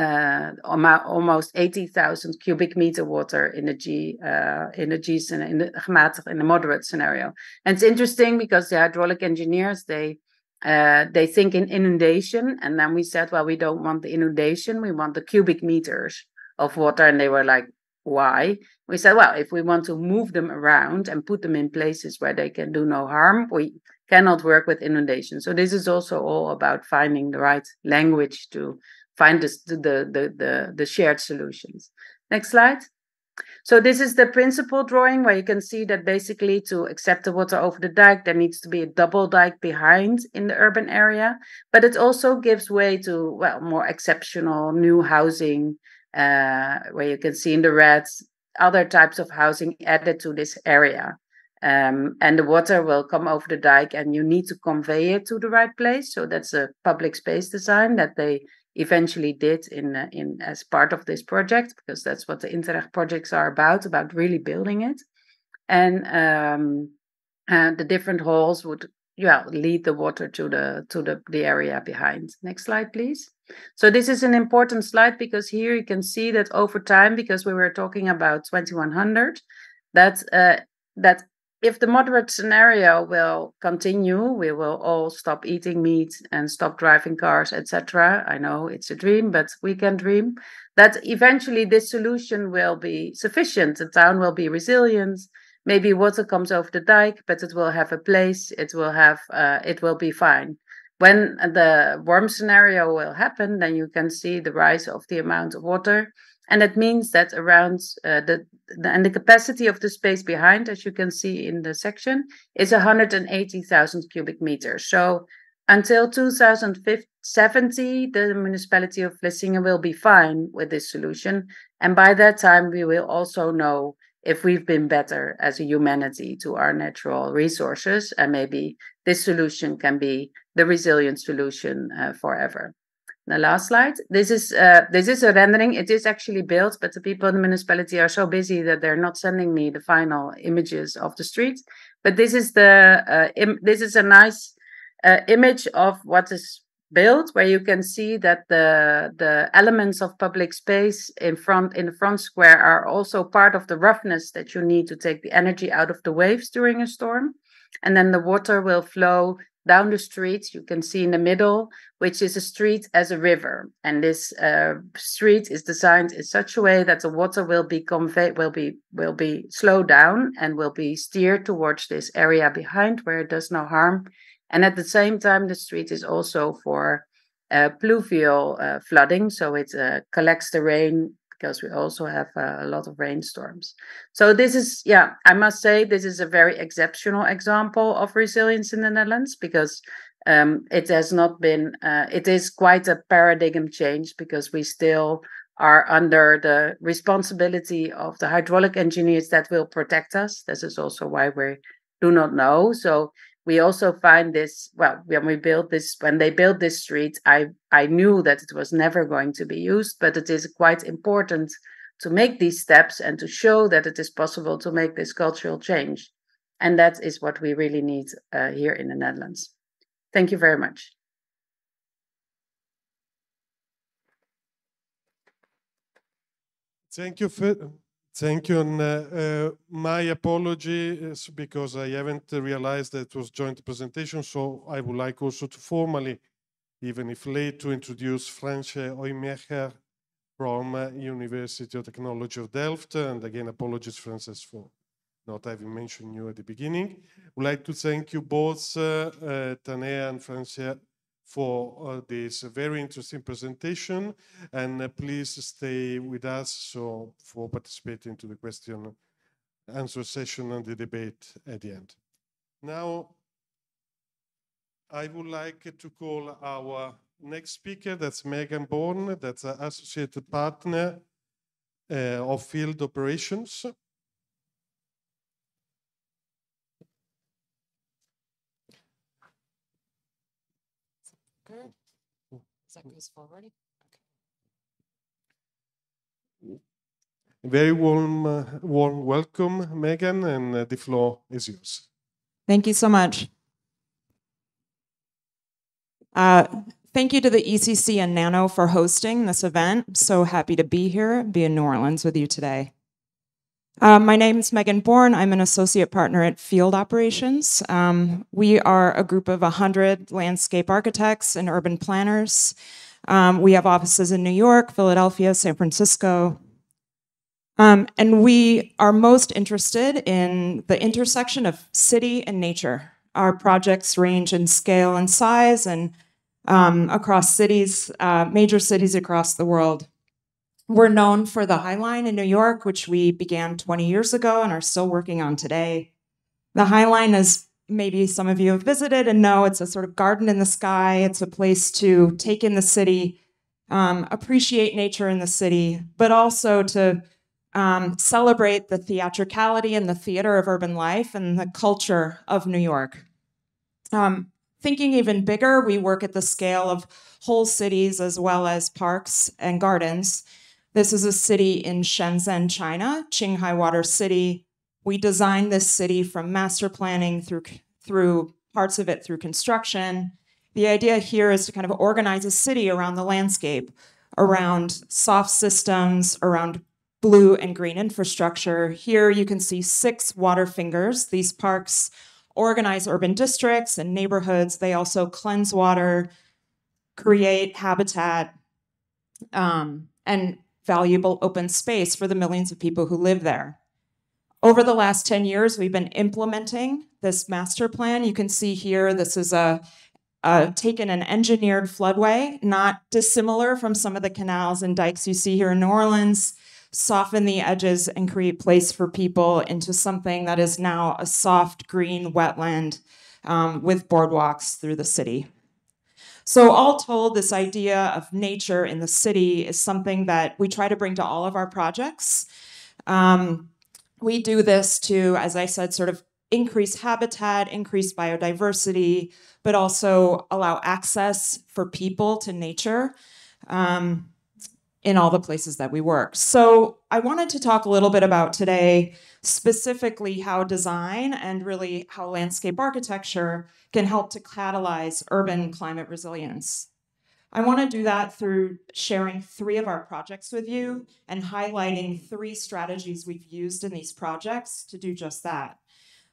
almost 80,000 cubic meter water in the moderate scenario. And it's interesting because the hydraulic engineers, they think in inundation, and then we said, well, we don't want the inundation, we want the cubic meters of water, and they were like, why? We said, well, if we want to move them around and put them in places where they can do no harm, we cannot work with inundation. So this is also all about finding the right language to find the shared solutions. Next slide. So this is the principal drawing where you can see that basically to accept the water over the dike, there needs to be a double dike behind in the urban area. But it also gives way to, well, more exceptional new housing, where you can see in the red other types of housing added to this area. And the water will come over the dike, and you need to convey it to the right place. So that's a public space design that they eventually did in as part of this project, because that's what the Interreg projects are about really building it. And the different halls would lead the water to the area behind. Next slide, please. So this is an important slide because here you can see that over time, because we were talking about 2100, that if the moderate scenario will continue, we will all stop eating meat and stop driving cars, etc. I know it's a dream, but we can dream that eventually this solution will be sufficient. The town will be resilient. Maybe water comes over the dike, but it will have a place. It will be fine. When the warm scenario will happen, then you can see the rise of the amount of water. And that means that around the capacity of the space behind, as you can see in the section, is 180,000 cubic meters. So until 2070, the municipality of Vlissingen will be fine with this solution. And by that time, we will also know if we've been better as a humanity to our natural resources. And maybe this solution can be the resilient solution forever. The last slide. This is a rendering. It is actually built, but the people in the municipality are so busy that they're not sending me the final images of the street. But this is this is a nice image of what is built, where you can see that the elements of public space in the front square are also part of the roughness that you need to take the energy out of the waves during a storm, and then the water will flow down the street. You can see in the middle, which is a street as a river. And this street is designed in such a way that the water will be slowed down and will be steered towards this area behind where it does no harm. And at the same time, the street is also for pluvial flooding, so it collects the rain because we also have a lot of rainstorms. So this is, yeah, I must say this is a very exceptional example of resilience in the Netherlands, because it has not been, it is quite a paradigm change, because we still are under the responsibility of the hydraulic engineers that will protect us. This is also why we do not know. So we also find this, well, when they built this street, I knew that it was never going to be used, but it is quite important to make these steps and to show that it is possible to make this cultural change. And that is what we really need here in the Netherlands. Thank you very much. Thank you. Thank you. And my apology is because I haven't realized that it was joint presentation. So I would like also to formally, even if late, to introduce Fransje Hooimeijer from University of Technology of Delft. And again, apologies, Frances, for not having mentioned you at the beginning. I would like to thank you both, Taneha and Fransje, for this very interesting presentation, and please stay with us for participating to the question answer session and the debate at the end. Now, I would like to call our next speaker. That's Megan Bourne. That's an associate partner of field operations. Good. That goes forward. Okay. Very warm welcome, Megan, and the floor is yours. Thank you so much. Thank you to the ECC and Nano for hosting this event. I'm so happy to be here, be in New Orleans with you today. My name is Megan Bourne. I'm an associate partner at Field Operations. We are a group of 100 landscape architects and urban planners. We have offices in New York, Philadelphia, San Francisco. And we are most interested in the intersection of city and nature. Our projects range in scale and size and across cities, major cities across the world. We're known for the High Line in New York, which we began 20 years ago and are still working on today. The High Line, is maybe some of you have visited and know, it's a sort of garden in the sky. It's a place to take in the city, appreciate nature in the city, but also to celebrate the theatricality and the theater of urban life and the culture of New York. Thinking even bigger, we work at the scale of whole cities as well as parks and gardens. This is a city in Shenzhen, China, Qinghai Water City. We designed this city from master planning through parts of it through construction. The idea here is to kind of organize a city around the landscape, around soft systems, around blue and green infrastructure. Here you can see 6 water fingers. These parks organize urban districts and neighborhoods. They also cleanse water, create habitat, and valuable open space for the millions of people who live there. Over the last 10 years, we've been implementing this master plan. You can see here, this is taken an engineered floodway, not dissimilar from some of the canals and dikes you see here in New Orleans, soften the edges and create place for people into something that is now a soft green wetland with boardwalks through the city. So all told, this idea of nature in the city is something that we try to bring to all of our projects. We do this to, as I said, sort of increase habitat, increase biodiversity, but also allow access for people to nature in all the places that we work. So I wanted to talk a little bit about today, specifically how design and really how landscape architecture can help to catalyze urban climate resilience. I want to do that through sharing 3 of our projects with you and highlighting 3 strategies we've used in these projects to do just that.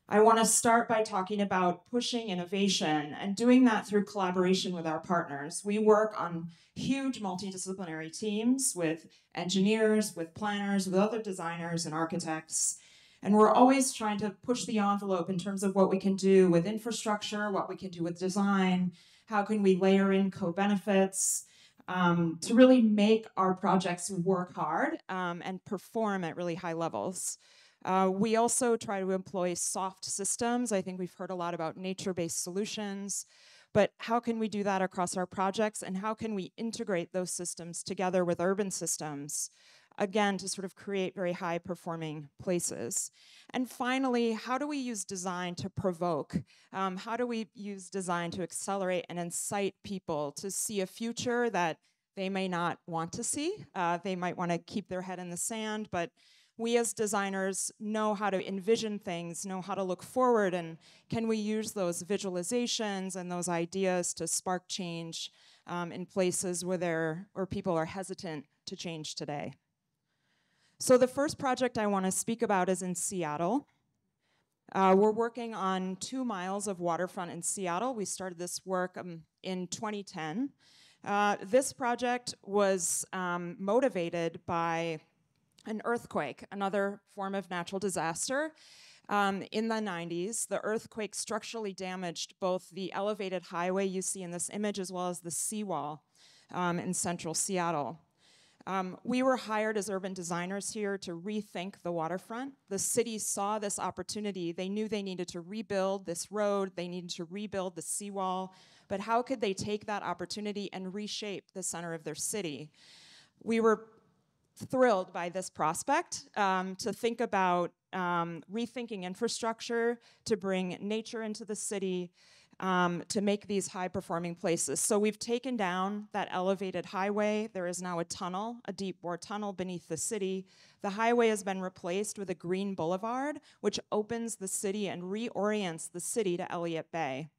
I want to start by talking about pushing innovation and doing that through collaboration with our partners. We work on huge multidisciplinary teams with engineers, with planners, with other designers and architects. And we're always trying to push the envelope in terms of what we can do with infrastructure, what we can do with design, How can we layer in co-benefits to really make our projects work hard and perform at really high levels? We also try to employ soft systems. I think we've heard a lot about nature-based solutions, but how can we do that across our projects, and how can we integrate those systems together with urban systems, again, to sort of create very high-performing places? And finally, how do we use design to provoke? How do we use design to accelerate and incite people to see a future that they may not want to see? They might want to keep their head in the sand, but we as designers know how to envision things, know how to look forward, and can we use those visualizations and those ideas to spark change in places where people are hesitant to change today? So the first project I want to speak about is in Seattle. We're working on 2 miles of waterfront in Seattle. We started this work in 2010. This project was motivated by an earthquake, another form of natural disaster. In the 90s, the earthquake structurally damaged both the elevated highway you see in this image as well as the seawall in central Seattle. We were hired as urban designers here to rethink the waterfront. The city saw this opportunity. They knew they needed to rebuild this road. They needed to rebuild the seawall. But how could they take that opportunity and reshape the center of their city? We were thrilled by this prospect to think about rethinking infrastructure, to bring nature into the city, to make these high-performing places. So we've taken down that elevated highway. There is now a tunnel, a deep bore tunnel beneath the city. The highway has been replaced with a green boulevard, which opens the city and reorients the city to Elliott Bay.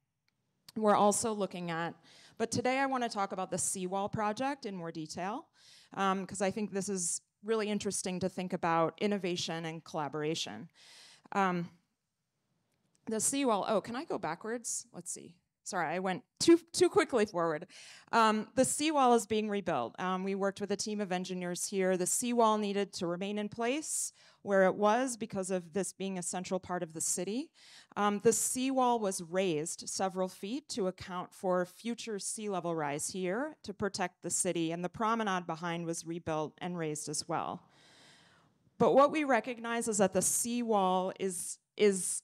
We're also looking at, but today I want to talk about the seawall project in more detail, because I think this is really interesting to think about innovation and collaboration. The seawall, oh, can I go backwards? Let's see. Sorry, I went too quickly forward. The seawall is being rebuilt. We worked with a team of engineers here. The seawall needed to remain in place where it was because of this being a central part of the city. The seawall was raised several feet to account for future sea level rise here to protect the city, and the promenade behind was rebuilt and raised as well. But what we recognize is that the seawall is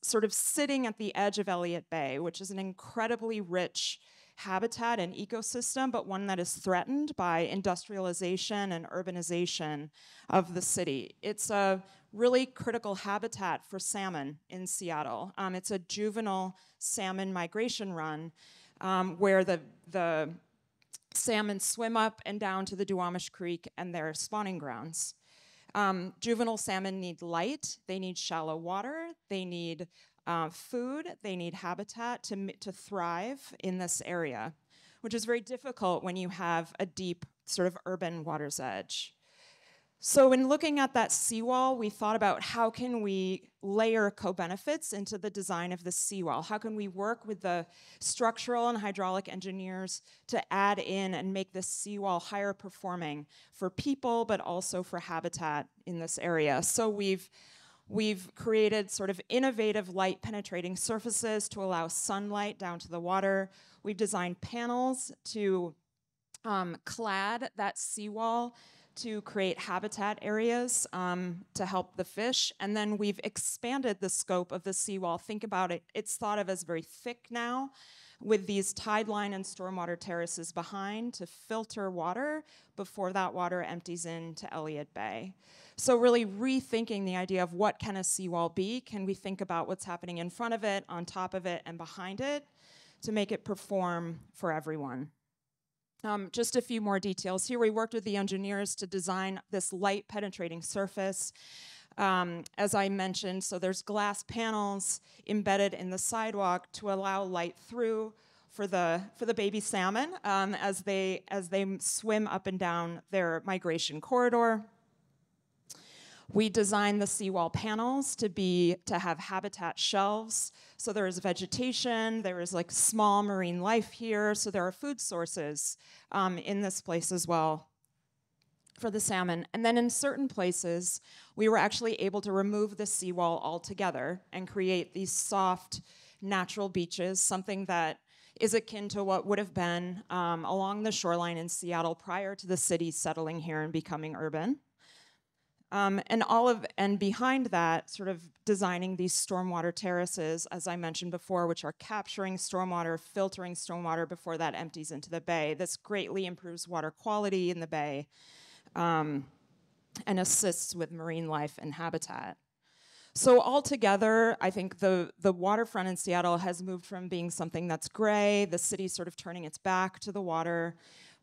sort of sitting at the edge of Elliott Bay, which is an incredibly rich habitat and ecosystem, but one that is threatened by industrialization and urbanization of the city. It's a really critical habitat for salmon in Seattle. It's a juvenile salmon migration run where the salmon swim up and down to the Duwamish Creek and their spawning grounds. Juvenile salmon need light, they need shallow water, they need food, they need habitat to thrive in this area, which is very difficult when you have a deep sort of urban water's edge. So in looking at that seawall, we thought about how can we layer co-benefits into the design of the seawall? How can we work with the structural and hydraulic engineers to add in and make this seawall higher performing for people, but also for habitat in this area? So we've created sort of innovative light penetrating surfaces to allow sunlight down to the water. We've designed panels to clad that seawall to create habitat areas to help the fish. And then we've expanded the scope of the seawall. Think about it, it's thought of as very thick now with these tide line and stormwater terraces behind to filter water before that water empties into Elliott Bay. So really rethinking the idea of what can a seawall be? Can we think about what's happening in front of it, on top of it, and behind it to make it perform for everyone? Just a few more details. Here we worked with the engineers to design this light penetrating surface. As I mentioned, so there's glass panels embedded in the sidewalk to allow light through for the baby salmon as they swim up and down their migration corridor. We designed the seawall panels to have habitat shelves. So there is vegetation, there is like small marine life here, so there are food sources in this place as well for the salmon. And then in certain places, we were actually able to remove the seawall altogether and create these soft, natural beaches, something that is akin to what would have been along the shoreline in Seattle prior to the city settling here and becoming urban. And behind that, sort of designing these stormwater terraces, as I mentioned before, which are capturing stormwater, filtering stormwater before that empties into the bay. This greatly improves water quality in the bay and assists with marine life and habitat. So altogether, I think the waterfront in Seattle has moved from being something that's gray, the city sort of turning its back to the water,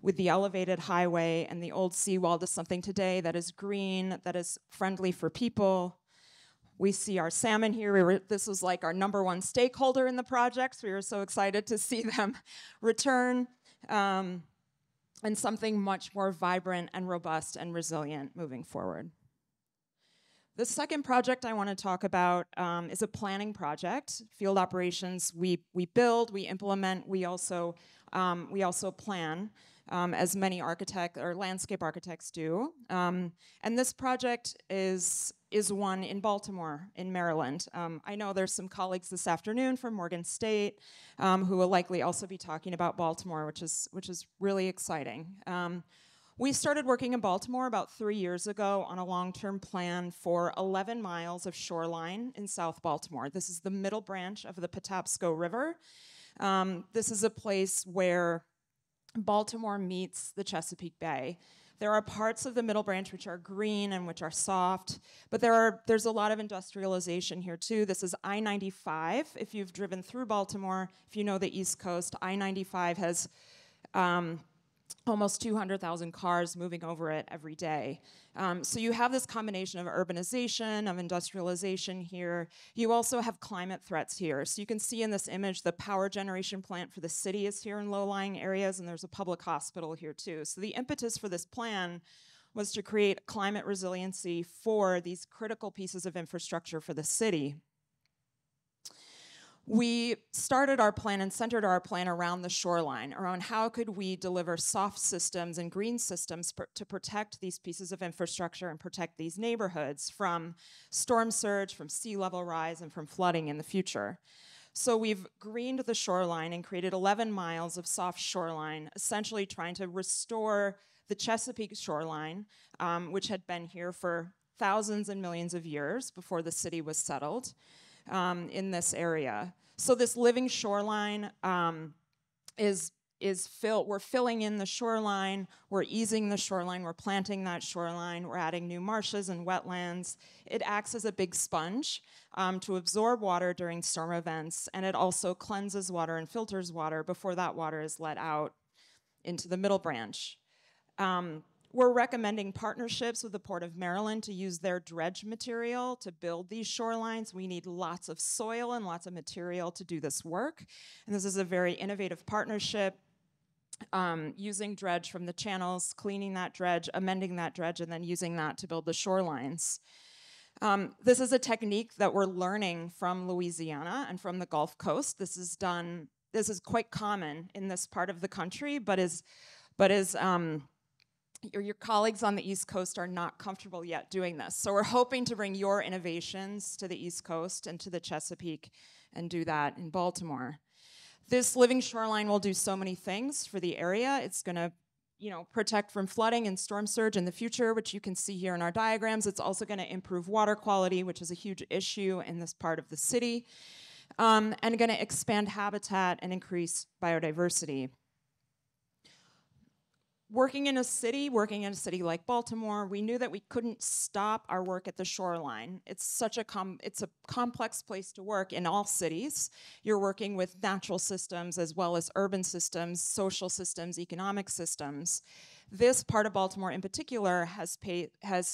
with the elevated highway and the old seawall, to something today that is green, that is friendly for people. We see our salmon here. This was like our #1 stakeholder in the project. So we were so excited to see them return. And something much more vibrant and robust and resilient moving forward. The second project I want to talk about is a planning project. Field operations, we build, we implement, we also plan, as many landscape architects do. And this project is one in Baltimore, in Maryland. I know there's some colleagues this afternoon from Morgan State who will likely also be talking about Baltimore, which is really exciting. We started working in Baltimore about 3 years ago on a long-term plan for 11 miles of shoreline in South Baltimore. This is the middle branch of the Patapsco River. This is a place where Baltimore meets the Chesapeake Bay. There are parts of the middle branch which are green and which are soft, but there's a lot of industrialization here too. This is I-95. If you've driven through Baltimore, if you know the East Coast, I-95 has almost 200,000 cars moving over it every day. So you have this combination of urbanization, of industrialization here. You also have climate threats here. So you can see in this image the power generation plant for the city is here in low-lying areas, and there's a public hospital here too. So the impetus for this plan was to create climate resiliency for these critical pieces of infrastructure for the city. We started our plan and centered our plan around the shoreline, around how could we deliver soft systems and green systems to protect these pieces of infrastructure and protect these neighborhoods from storm surge, from sea level rise, and from flooding in the future. So we've greened the shoreline and created 11 miles of soft shoreline, essentially trying to restore the Chesapeake shoreline, which had been here for thousands and millions of years before the city was settled. In this area. So this living shoreline we're filling in the shoreline, we're easing the shoreline, we're planting that shoreline, we're adding new marshes and wetlands. It acts as a big sponge to absorb water during storm events, and it also cleanses water and filters water before that water is let out into the middle branch. We're recommending partnerships with the Port of Maryland to use their dredge material to build these shorelines. We need lots of soil and lots of material to do this work. And this is a very innovative partnership, using dredge from the channels, cleaning that dredge, amending that dredge, and then using that to build the shorelines. This is a technique that we're learning from Louisiana and from the Gulf Coast. This is quite common in this part of the country, but your colleagues on the East Coast are not comfortable yet doing this. So we're hoping to bring your innovations to the East Coast and to the Chesapeake and do that in Baltimore. This living shoreline will do so many things for the area. It's going to protect from flooding and storm surge in the future, which you can see here in our diagrams. It's also going to improve water quality, which is a huge issue in this part of the city, and going to expand habitat and increase biodiversity. Working in a city like Baltimore, we knew that we couldn't stop our work at the shoreline. It's a complex place to work in all cities. You're working with natural systems as well as urban systems, social systems, economic systems. This part of Baltimore in particular has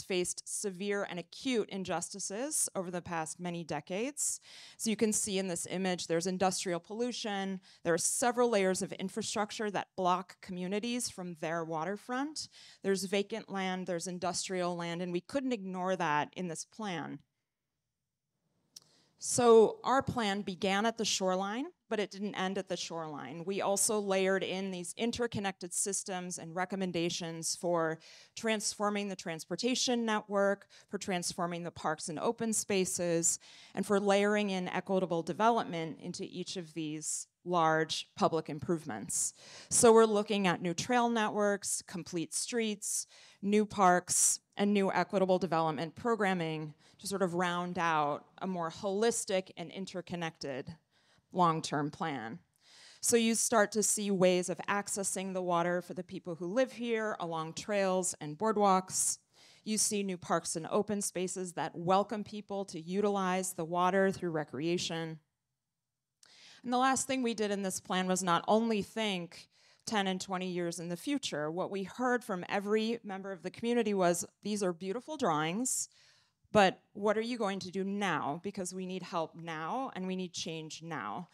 faced severe and acute injustices over the past many decades. So you can see in this image, there's industrial pollution. There are several layers of infrastructure that block communities from their waterfront. There's vacant land, there's industrial land, and we couldn't ignore that in this plan. So our plan began at the shoreline, but it didn't end at the shoreline. We also layered in these interconnected systems and recommendations for transforming the transportation network, for transforming the parks and open spaces, and for layering in equitable development into each of these large public improvements. So we're looking at new trail networks, complete streets, new parks, and new equitable development programming to sort of round out a more holistic and interconnected long-term plan. So you start to see ways of accessing the water for the people who live here along trails and boardwalks. You see new parks and open spaces that welcome people to utilize the water through recreation. And the last thing we did in this plan was not only think 10 and 20 years in the future. What we heard from every member of the community was, these are beautiful drawings, but what are you going to do now? Because we need help now and we need change now.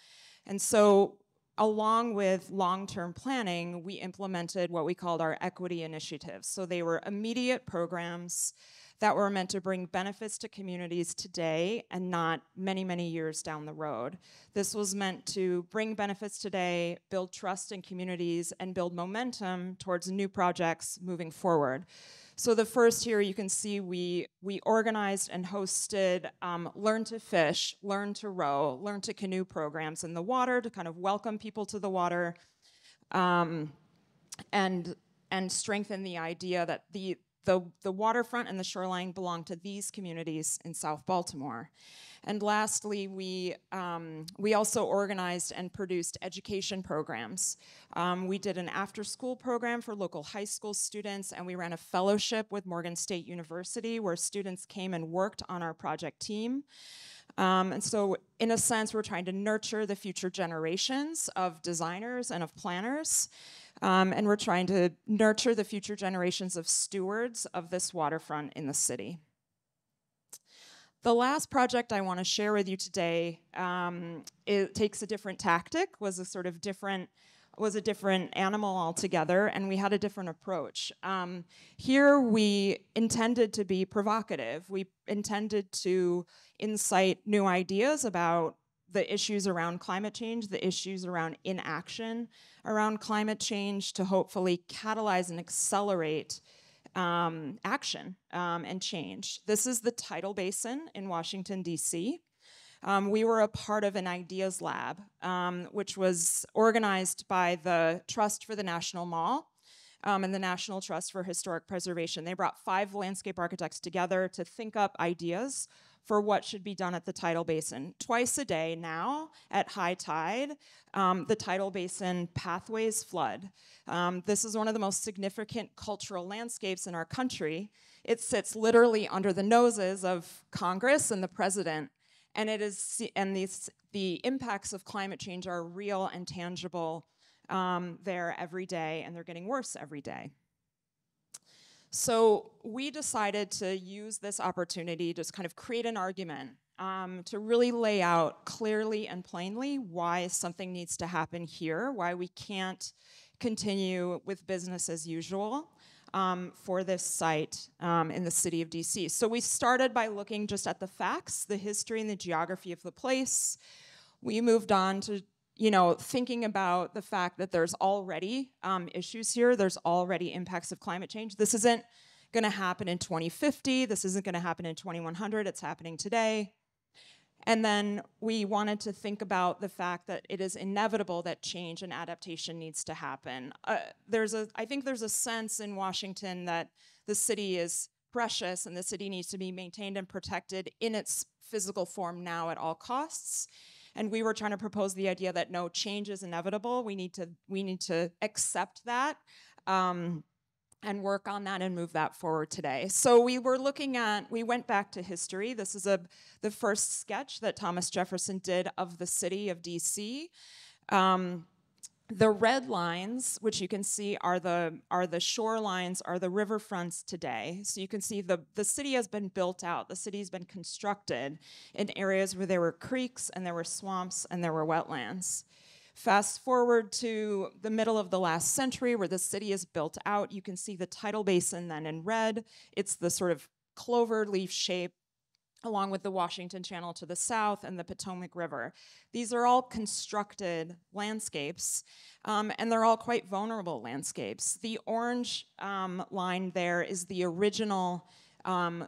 And so along with long-term planning, we implemented what we called our equity initiatives. So they were immediate programs that were meant to bring benefits to communities today and not many, many years down the road. This was meant to bring benefits today, build trust in communities, and build momentum towards new projects moving forward. So the first here, you can see we organized and hosted learn to fish, learn to row, learn to canoe programs in the water to kind of welcome people to the water and strengthen the idea that the waterfront and the shoreline belong to these communities in South Baltimore. And lastly, we also organized and produced education programs. We did an after-school program for local high school students, and we ran a fellowship with Morgan State University where students came and worked on our project team. And so, in a sense, we're trying to nurture the future generations of designers and of planners. And we're trying to nurture the future generations of stewards of this waterfront in the city. The last project I want to share with you today, it takes a different tactic, was a different animal altogether, and we had a different approach. Here we intended to be provocative. We intended to incite new ideas about the issues around climate change, the issues around inaction around climate change, to hopefully catalyze and accelerate action and change. This is the tidal basin in Washington, D.C. We were a part of an ideas lab, which was organized by the Trust for the National Mall and the National Trust for Historic Preservation. They brought 5 landscape architects together to think up ideas for what should be done at the tidal basin. Twice a day now, at high tide, the tidal basin pathways flood. This is one of the most significant cultural landscapes in our country. It sits literally under the noses of Congress and the president, and the impacts of climate change are real and tangible there every day, and they're getting worse every day. So we decided to use this opportunity to just kind of create an argument to really lay out clearly and plainly why something needs to happen here, why we can't continue with business as usual for this site in the city of DC. So we started by looking just at the facts, the history and the geography of the place. We moved on to thinking about the fact that there's already issues here. There's already impacts of climate change. This isn't going to happen in 2050. This isn't going to happen in 2100. It's happening today. And then we wanted to think about the fact that it is inevitable that change and adaptation needs to happen. I think there's a sense in Washington that the city is precious and the city needs to be maintained and protected in its physical form now at all costs. And we were trying to propose the idea that no, change is inevitable. We need to accept that and work on that and move that forward today. So we went back to history. This is the first sketch that Thomas Jefferson did of the city of DC. The red lines, which you can see are the shorelines, are the riverfronts today. So you can see the city has been built out. The city has been constructed in areas where there were creeks and there were swamps and there were wetlands. Fast forward to the middle of the last century where the city is built out. You can see the tidal basin then in red. It's the sort of clover leaf shape along with the Washington Channel to the south and the Potomac River. These are all constructed landscapes, and they're all quite vulnerable landscapes. The orange line there is the original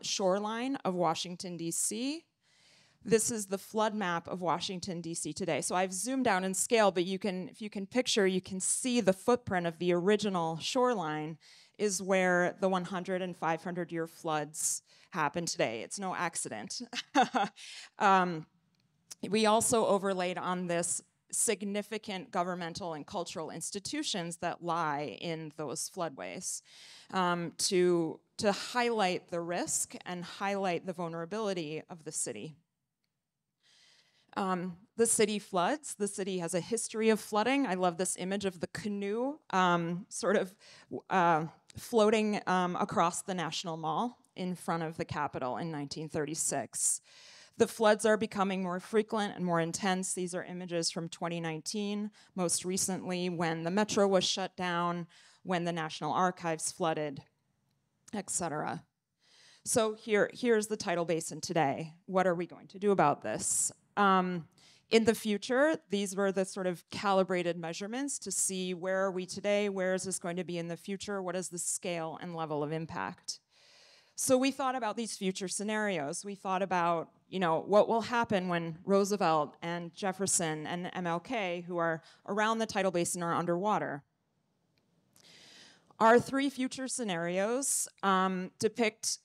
shoreline of Washington, D.C. This is the flood map of Washington, D.C. today. So I've zoomed down in scale, but if you can picture, you can see the footprint of the original shoreline is where the 100 and 500-year floods happen today. It's no accident. We also overlaid on this significant governmental and cultural institutions that lie in those floodways to highlight the risk and highlight the vulnerability of the city. The city floods. The city has a history of flooding. I love this image of the canoe sort of floating across the National Mall in front of the Capitol in 1936. The floods are becoming more frequent and more intense. These are images from 2019, most recently when the metro was shut down, when the National Archives flooded, etc. So here's the tidal basin today. What are we going to do about this? In the future, these were the sort of calibrated measurements to see where are we today, where is this going to be in the future, what is the scale and level of impact. So we thought about these future scenarios. We thought about, what will happen when Roosevelt and Jefferson and MLK, who are around the tidal basin, are underwater. Our 3 future scenarios depict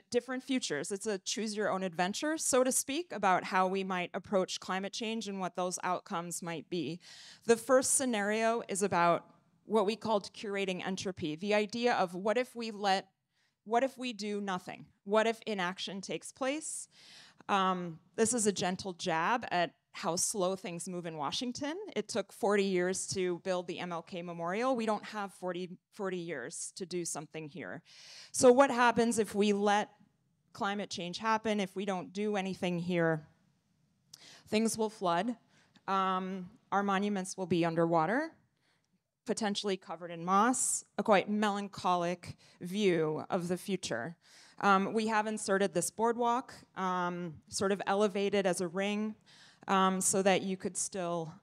different futures. It's a choose your own adventure, so to speak, about how we might approach climate change and what those outcomes might be. The first scenario is about what we called curating entropy, the idea of what if we do nothing? What if inaction takes place? This is a gentle jab at how slow things move in Washington. It took 40 years to build the MLK Memorial. We don't have 40 years to do something here. So what happens if we let climate change happen, if we don't do anything here? Things will flood. Our monuments will be underwater, potentially covered in moss, a quite melancholic view of the future. We have inserted this boardwalk, sort of elevated as a ring, so that you could still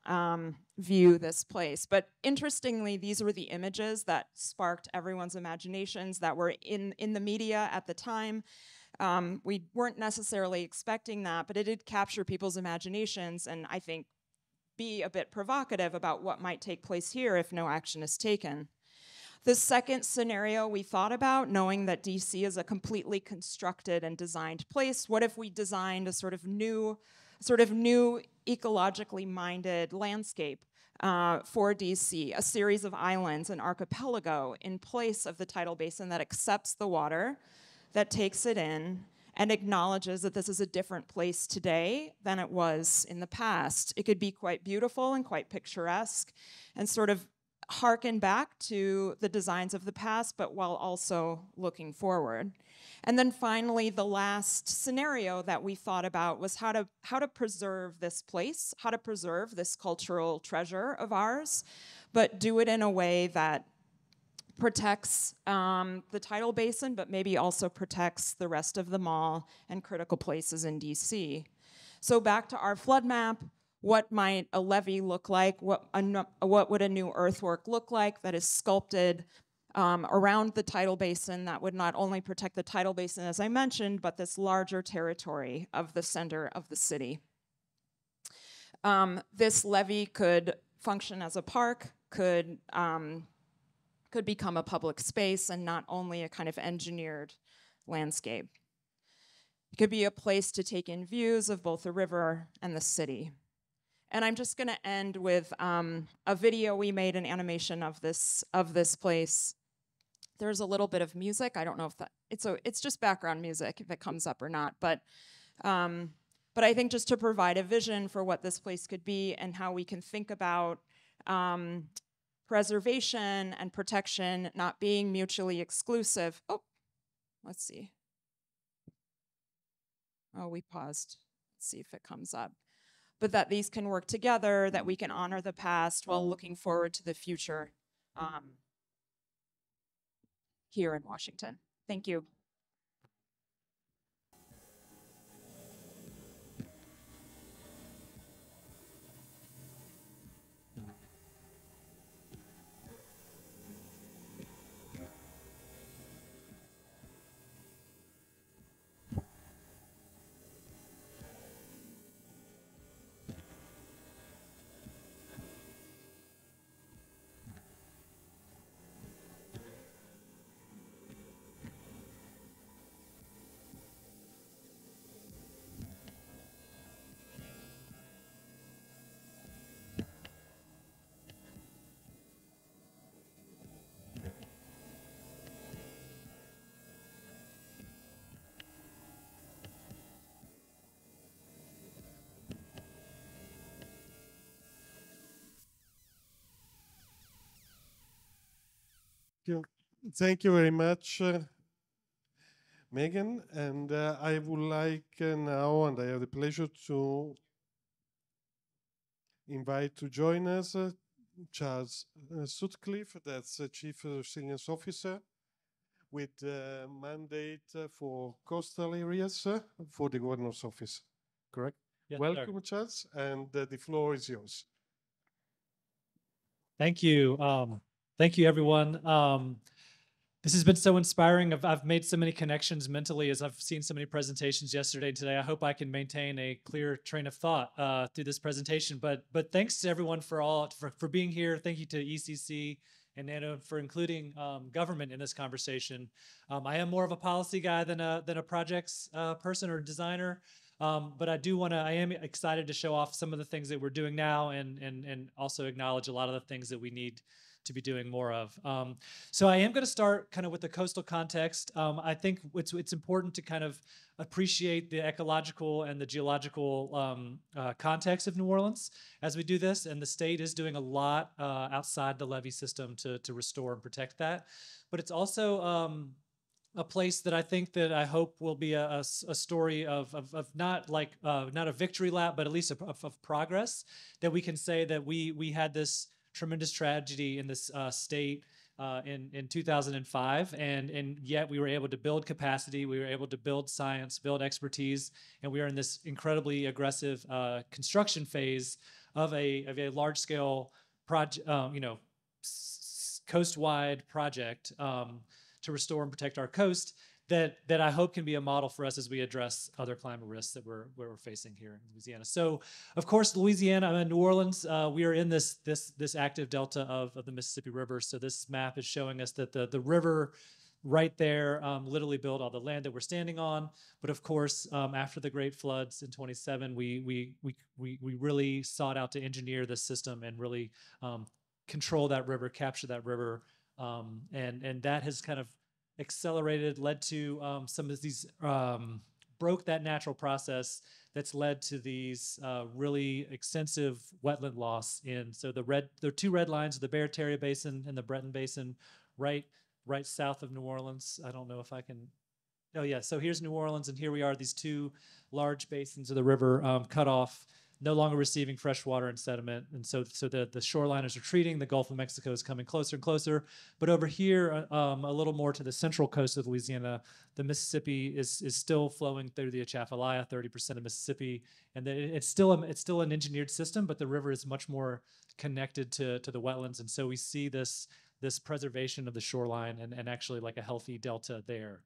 view this place. But interestingly, these were the images that sparked everyone's imaginations, that were in the media at the time. We weren't necessarily expecting that, but it did capture people's imaginations, and I think be a bit provocative about what might take place here if no action is taken. The second scenario we thought about, knowing that DC is a completely constructed and designed place, what if we designed a sort of new ecologically minded landscape for DC, a series of islands, an archipelago in place of the tidal basin that accepts the water, that takes it in, and acknowledges that this is a different place today than it was in the past. It could be quite beautiful and quite picturesque and sort of harken back to the designs of the past, but while also looking forward. And then finally, the last scenario that we thought about was how to preserve this place, how to preserve this cultural treasure of ours, but do it in a way that protects the tidal basin, but maybe also protects the rest of the mall and critical places in DC. So back to our flood map. What might a levee look like? What would a new earthwork look like that is sculpted around the tidal basin that would not only protect the tidal basin, as I mentioned, but this larger territory of the center of the city? This levee could function as a park, could become a public space, and not only a kind of engineered landscape. It could be a place to take in views of both the river and the city. And I'm just going to end with a video we made, an animation of this place. There's a little bit of music. I don't know if that it's just background music if it comes up or not. But I think just to provide a vision for what this place could be and how we can think about preservation and protection not being mutually exclusive. Oh, let's see. Oh, we paused. Let's see if it comes up. But that these can work together, that we can honor the past while looking forward to the future here in Washington. Thank you. you. Thank you very much, Megan. And I would like now, and I have the pleasure to invite to join us Charles Sutcliffe, that's Chief Resilience Officer with mandate for coastal areas for the Governor's Office. Correct? Yes, Welcome, sir. Charles, and the floor is yours. Thank you. Thank you, everyone. This has been so inspiring. I've made so many connections mentally as I've seen so many presentations yesterday and today. I hope I can maintain a clear train of thought through this presentation. But thanks to everyone for being here. Thank you to ECC and Nano for including government in this conversation. I am more of a policy guy than a projects person or designer. But I am excited to show off some of the things that we're doing now and also acknowledge a lot of the things that we need to be doing more of. So I am going to start kind of with the coastal context. I think it's important to kind of appreciate the ecological and the geological context of New Orleans as we do this. And the state is doing a lot outside the levee system to restore and protect that. But it's also a place that I hope will be a story of not a victory lap, but at least of progress, that we can say that we had this tremendous tragedy in this state in 2005, and yet we were able to build capacity, we were able to build science, build expertise, and we are in this incredibly aggressive construction phase of a large-scale project, coast-wide project to restore and protect our coast that I hope can be a model for us as we address other climate risks that we're facing here in Louisiana. So, of course, Louisiana and New Orleans, we are in this active delta of the Mississippi River. So this map is showing us that the river right there literally built all the land that we're standing on. But of course, after the Great Floods in 27, we really sought out to engineer this system and really control that river, capture that river, and that has kind of accelerated, led to some of these, broke that natural process that's led to these really extensive wetland loss so the two red lines are the Barataria Basin and the Breton Basin, right south of New Orleans. I don't know if I can, oh yeah, so here's New Orleans, and here we are, these two large basins of the river cut off, no longer receiving fresh water and sediment. And so the shoreline is retreating, the Gulf of Mexico is coming closer and closer. But over here, a little more to the central coast of Louisiana, the Mississippi is still flowing through the Atchafalaya, 30% of Mississippi. And it's still an engineered system, but the river is much more connected to the wetlands. And so we see this preservation of the shoreline and actually like a healthy delta there.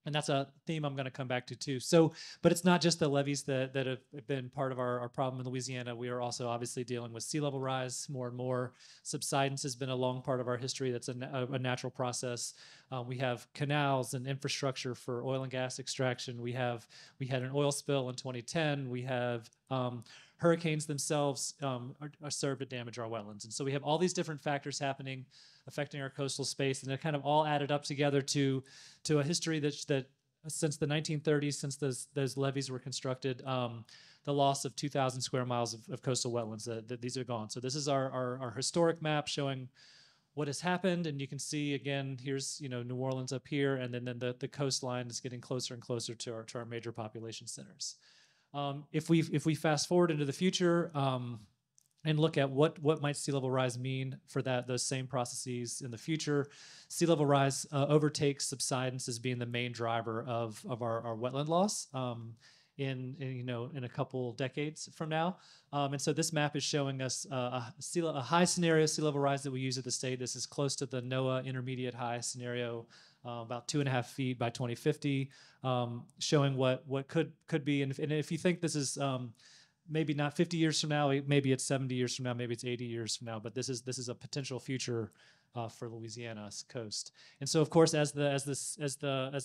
And that's a theme I'm going to come back to too. So, but it's not just the levees that have been part of our problem in Louisiana. We are also obviously dealing with sea level rise more and more. Subsidence has been a long part of our history. That's a natural process. We have canals and infrastructure for oil and gas extraction. We had an oil spill in 2010. We have hurricanes themselves are served to damage our wetlands. And so we have all these different factors happening, affecting our coastal space, and they're kind of all added up together to a history that since the 1930s, since those levees were constructed, the loss of 2,000 square miles of coastal wetlands, these are gone. So this is our historic map showing what has happened, and you can see again, here's New Orleans up here, and then the coastline is getting closer and closer to our major population centers. If we fast forward into the future and look at what might sea level rise mean for those same processes in the future, sea level rise overtakes subsidence as being the main driver of our wetland loss in a couple decades from now. And so this map is showing us a high scenario sea level rise that we use at the state. This is close to the NOAA intermediate high scenario, about 2.5 feet by 2050, showing what could be. And if you think this is maybe not 50 years from now, maybe it's 70 years from now, maybe it's 80 years from now, but this is a potential future for Louisiana's coast. And so, of course, as the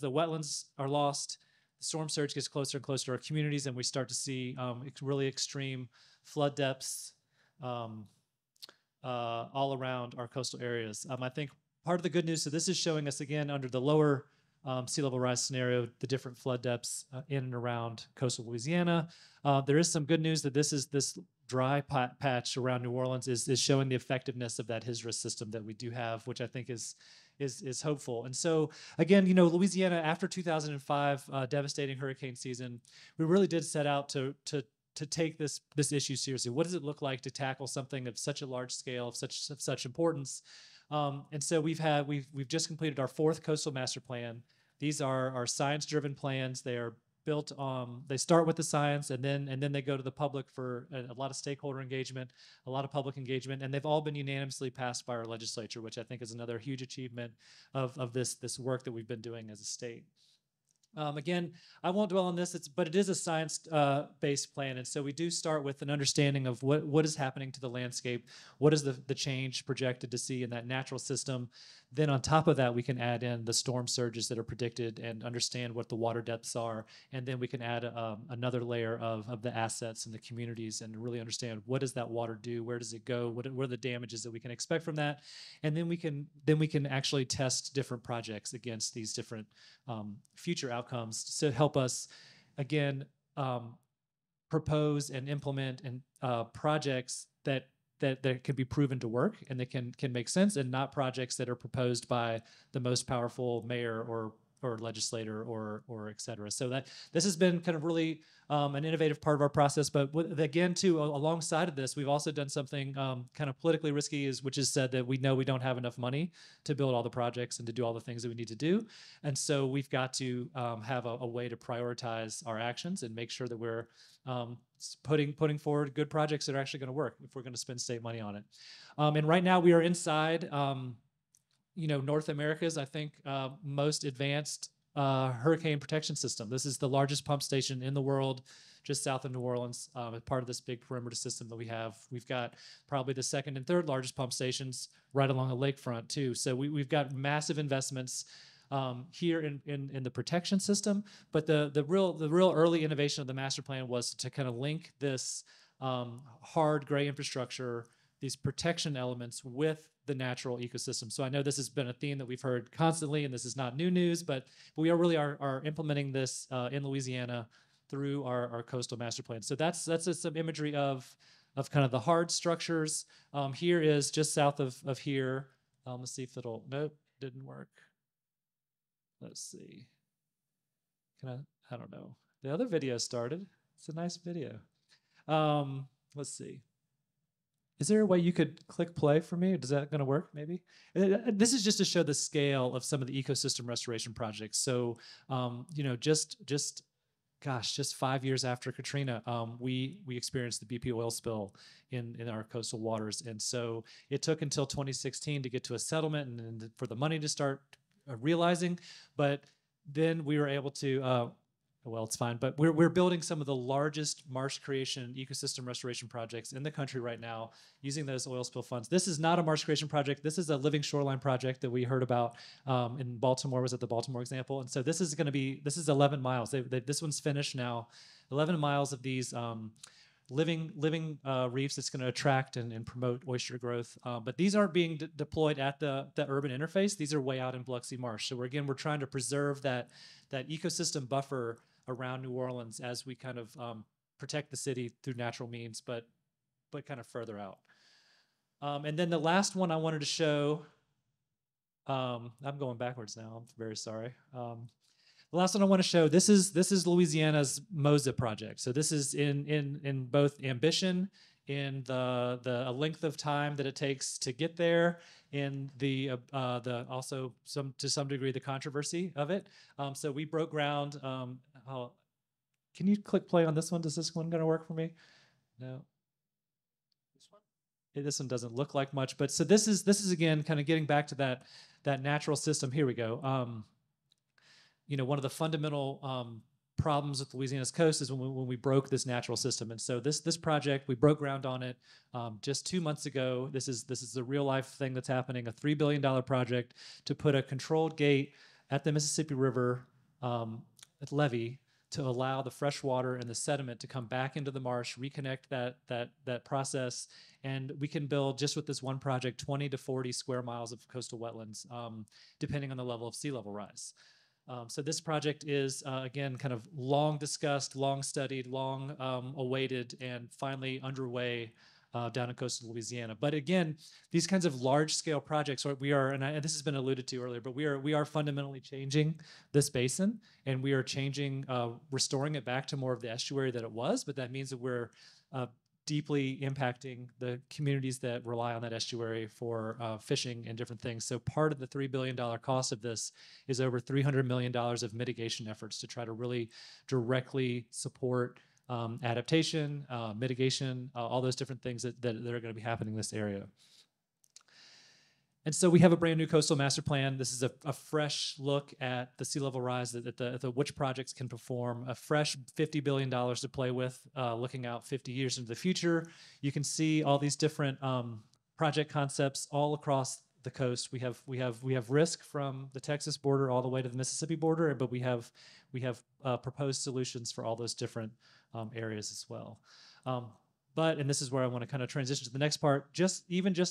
wetlands are lost, the storm surge gets closer and closer to our communities, and we start to see really extreme flood depths all around our coastal areas. I think part of the good news, so this is showing us again under the lower sea level rise scenario, the different flood depths in and around coastal Louisiana. There is some good news that this dry patch around New Orleans is showing the effectiveness of that HISRIS system that we do have, which I think is is hopeful. And so again, you know, Louisiana after 2005 devastating hurricane season, we really did set out to take this issue seriously. What does it look like to tackle something of such a large scale, of such importance? And so we've just completed our 4th coastal master plan. These are our science-driven plans. They are built they start with the science, and then they go to the public for a lot of stakeholder engagement, a lot of public engagement, and they've all been unanimously passed by our legislature, which I think is another huge achievement of this work that we've been doing as a state. Again, I won't dwell on this, but it is a science-based plan, and so we do start with an understanding of what is happening to the landscape, what is the change projected to see in that natural system. Then on top of that, we can add in the storm surges that are predicted and understand what the water depths are, and then we can add another layer of the assets and the communities and really understand what does that water do, where does it go, what are the damages that we can expect from that, and then we can actually test different projects against these different future outcomes to help us, again, propose and implement projects that can be proven to work and that can make sense, and not projects that are proposed by the most powerful mayor or legislator or et cetera. So that this has been kind of really an innovative part of our process. But again, too, alongside of this, we've also done something kind of politically risky, which is said that we know we don't have enough money to build all the projects and to do all the things that we need to do. And so we've got to have a way to prioritize our actions and make sure that we're putting forward good projects that are actually going to work if we're going to spend state money on it. And right now we are inside North America's, I think, most advanced hurricane protection system. This is the largest pump station in the world, just south of New Orleans, part of this big perimeter system that we have. We've got probably the 2nd and 3rd largest pump stations right along the lakefront too. So we've got massive investments here in the protection system. But the real early innovation of the master plan was to kind of link this hard gray infrastructure, these protection elements, with the natural ecosystem. So I know this has been a theme that we've heard constantly, and this is not new news, but we are implementing this in Louisiana through our coastal master plan. So that's just some imagery of kind of the hard structures. Here is just south of here. Let's see if nope, didn't work. Let's see. I don't know. The other video started. It's a nice video. Let's see. Is there a way you could click play for me? Is that going to work, maybe? This is just to show the scale of some of the ecosystem restoration projects. So, just 5 years after Katrina, we experienced the BP oil spill in our coastal waters. And so it took until 2016 to get to a settlement and for the money to start realizing. But then we were able to... well, it's fine, but we're building some of the largest marsh creation ecosystem restoration projects in the country right now using those oil spill funds. This is not a marsh creation project. This is a living shoreline project that we heard about in Baltimore, was at the Baltimore example. And so this is 11 miles. This one's finished now. 11 miles of these living reefs that's going to attract and promote oyster growth. But these aren't being deployed at the urban interface. These are way out in Biloxi Marsh. So we're trying to preserve that ecosystem buffer around New Orleans as we kind of protect the city through natural means, but kind of further out. And then the last one I wanted to show, I'm going backwards now, I'm very sorry. The last one I want to show, this is Louisiana's MOSA project. So this is in both ambition, in the length of time that it takes to get there, in the also to some degree the controversy of it. So we broke ground. Can you click play on this one? Is this one going to work for me? No. This one? Yeah, this one doesn't look like much, but so this is again kind of getting back to that natural system. Here we go. One of the fundamental problems with Louisiana's coast is when we broke this natural system. And so this project, we broke ground on it just 2 months ago. This is a real life thing that's happening, a $3 billion project to put a controlled gate at the Mississippi River at levee to allow the fresh water and the sediment to come back into the marsh, reconnect that process. And we can build, just with this one project, 20 to 40 square miles of coastal wetlands, depending on the level of sea level rise. So this project is, again, kind of long discussed, long studied, long awaited, and finally underway down in coastal Louisiana. But again, these kinds of large-scale projects, we are, and this has been alluded to earlier, but we are fundamentally changing this basin, and we are changing, restoring it back to more of the estuary that it was. But that means that we're deeply impacting the communities that rely on that estuary for fishing and different things. So part of the $3 billion cost of this is over $300 million of mitigation efforts to try to really directly support adaptation, mitigation, all those different things that are going to be happening in this area. And so we have a brand new coastal master plan. This is a fresh look at the sea level rise, at which projects can perform, a fresh $50 billion to play with, looking out 50 years into the future. You can see all these different project concepts all across the coast. We have risk from the Texas border all the way to the Mississippi border, but we have proposed solutions for all those different areas as well. But, and this is where I want to kind of transition to the next part, just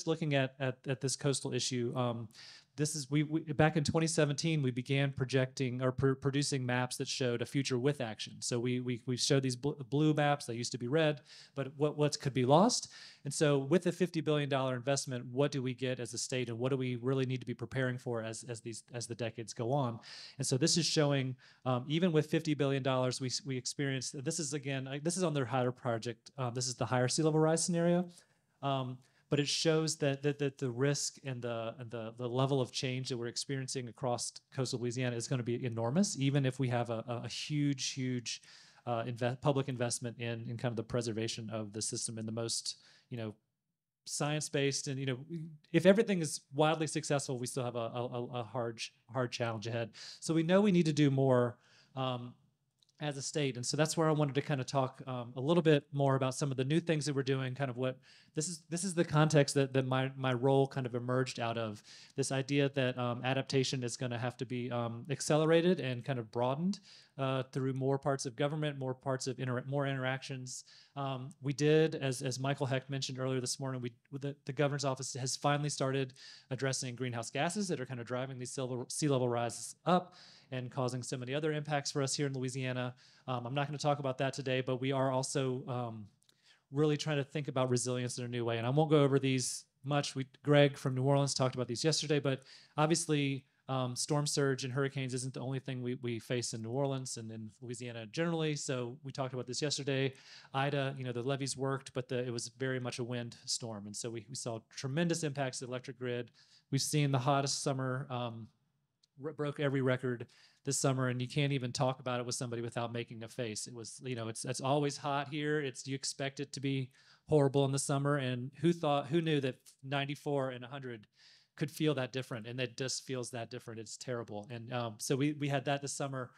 looking at this coastal issue, this is, back in 2017, we began projecting or producing maps that showed a future with action. So we showed these blue maps that used to be red, but what could be lost. And so with the $50 billion investment, what do we get as a state, and what do we really need to be preparing for as the decades go on? And so this is showing, even with $50 billion, we experienced, this is again, this is on their higher project, this is the higher sea level rise scenario. But it shows that the risk and the level of change that we're experiencing across coastal Louisiana is going to be enormous, even if we have a huge public investment in kind of the preservation of the system in the most, science-based. And, if everything is wildly successful, we still have a hard challenge ahead. So we know we need to do more as a state. And so that's where I wanted to kind of talk a little bit more about some of the new things that we're doing, kind of what, this is the context that my role kind of emerged out of, this idea that adaptation is going to have to be accelerated and kind of broadened through more parts of government, more parts of more interactions. We did, as Michael Hecht mentioned earlier this morning, the governor's office has finally started addressing greenhouse gases that are kind of driving these sea level rises up and causing so many other impacts for us here in Louisiana. I'm not going to talk about that today, but we are also really trying to think about resilience in a new way. And I won't go over these much. Greg from New Orleans talked about these yesterday, but obviously storm surge and hurricanes isn't the only thing we face in New Orleans and in Louisiana generally. So we talked about this yesterday. Ida, the levees worked, but it was very much a wind storm. And so we saw tremendous impacts to the electric grid. We've seen the hottest summer, broke every record this summer, and you can't even talk about it with somebody without making a face. It was, it's always hot here. You expect it to be horrible in the summer, and who knew that 94 and 100 could feel that different, and it just feels that different. It's terrible. And so we had that this summer.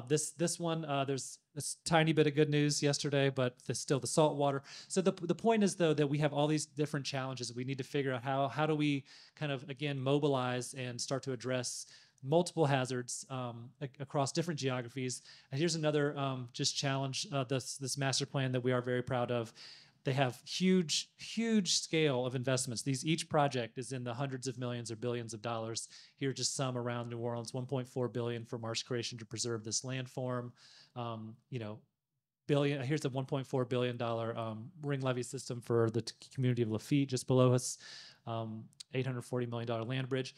This one, there's a tiny bit of good news yesterday, but still the salt water. So the point is, though, that we have all these different challenges. We need to figure out how do we kind of, again, mobilize and start to address multiple hazards across different geographies. And here's another just challenge, this master plan that we are very proud of. They have huge scale of investments. Each project is in the hundreds of millions or billions of dollars. Here are just some around New Orleans: $1.4 billion for marsh creation to preserve this landform. Here's a $1.4 billion ring levee system for the community of Lafitte just below us. $840 million land bridge.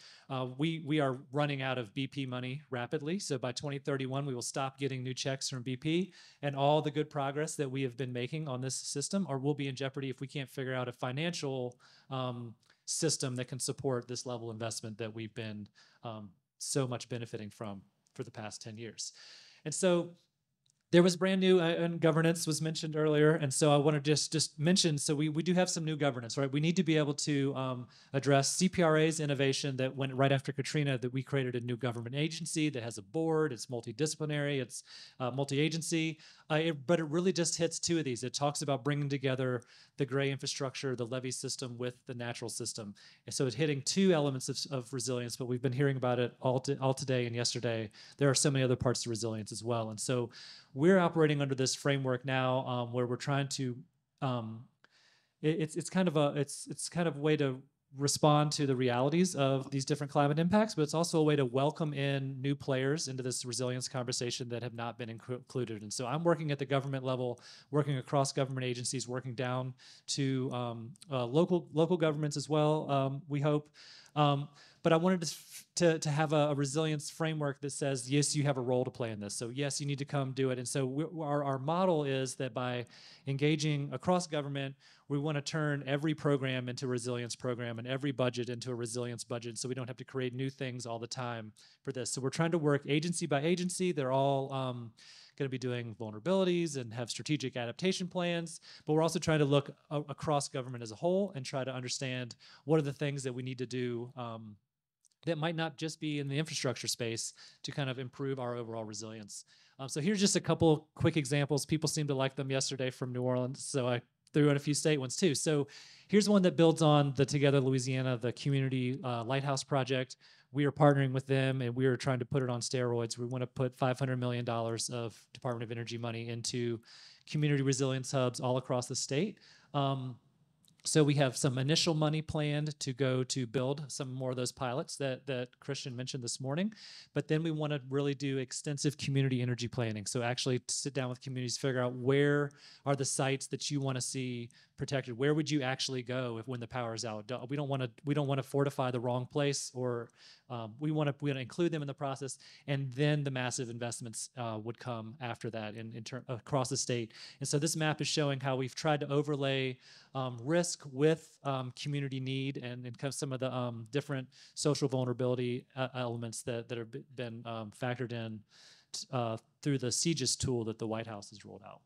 We are running out of BP money rapidly. So by 2031, we will stop getting new checks from BP, and all the good progress that we have been making on this system will be in jeopardy if we can't figure out a financial system that can support this level of investment that we've been so much benefiting from for the past 10 years. And so there was brand new, and governance was mentioned earlier, and so I want to just mention, so we do have some new governance, right? We need to be able to address CPRA's innovation that went right after Katrina, that we created a new government agency that has a board, it's multidisciplinary, it's multi-agency, but it really just hits two of these. It talks about bringing together the gray infrastructure, the levee system with the natural system. And so it's hitting two elements of resilience, but we've been hearing about it all today and yesterday. There are so many other parts to resilience as well. And so we're operating under this framework now where we're trying to, it's kind of a way to respond to the realities of these different climate impacts, but it's also a way to welcome in new players into this resilience conversation that have not been included. And so I'm working at the government level, working across government agencies, working down to local governments as well, we hope. But I wanted to have a resilience framework that says, yes, you have a role to play in this. So yes, you need to come do it. And so our model is that by engaging across government, we want to turn every program into a resilience program and every budget into a resilience budget, so we don't have to create new things all the time for this. So we're trying to work agency by agency. They're all going to be doing vulnerabilities and have strategic adaptation plans, but we're also trying to look across government as a whole and try to understand what are the things that we need to do that might not just be in the infrastructure space to kind of improve our overall resilience. So here's just a couple quick examples. People seemed to like them yesterday from New Orleans, so I threw in a few state ones too. So here's one that builds on the Together Louisiana, the community lighthouse project. We are partnering with them, and we are trying to put it on steroids. We want to put $500 million of Department of Energy money into community resilience hubs all across the state. So we have some initial money planned to go to build some more of those pilots that Christian mentioned this morning. But then we want to really do extensive community energy planning. So actually sit down with communities, figure out where are the sites that you want to see protected. Where would you actually go when the power is out? We don't want to fortify the wrong place, or we want to include them in the process, and then the massive investments would come after that across the state. And so this map is showing how we've tried to overlay risk with community need and kind of some of the different social vulnerability elements that have been factored in through the CGIS tool that the White House has rolled out.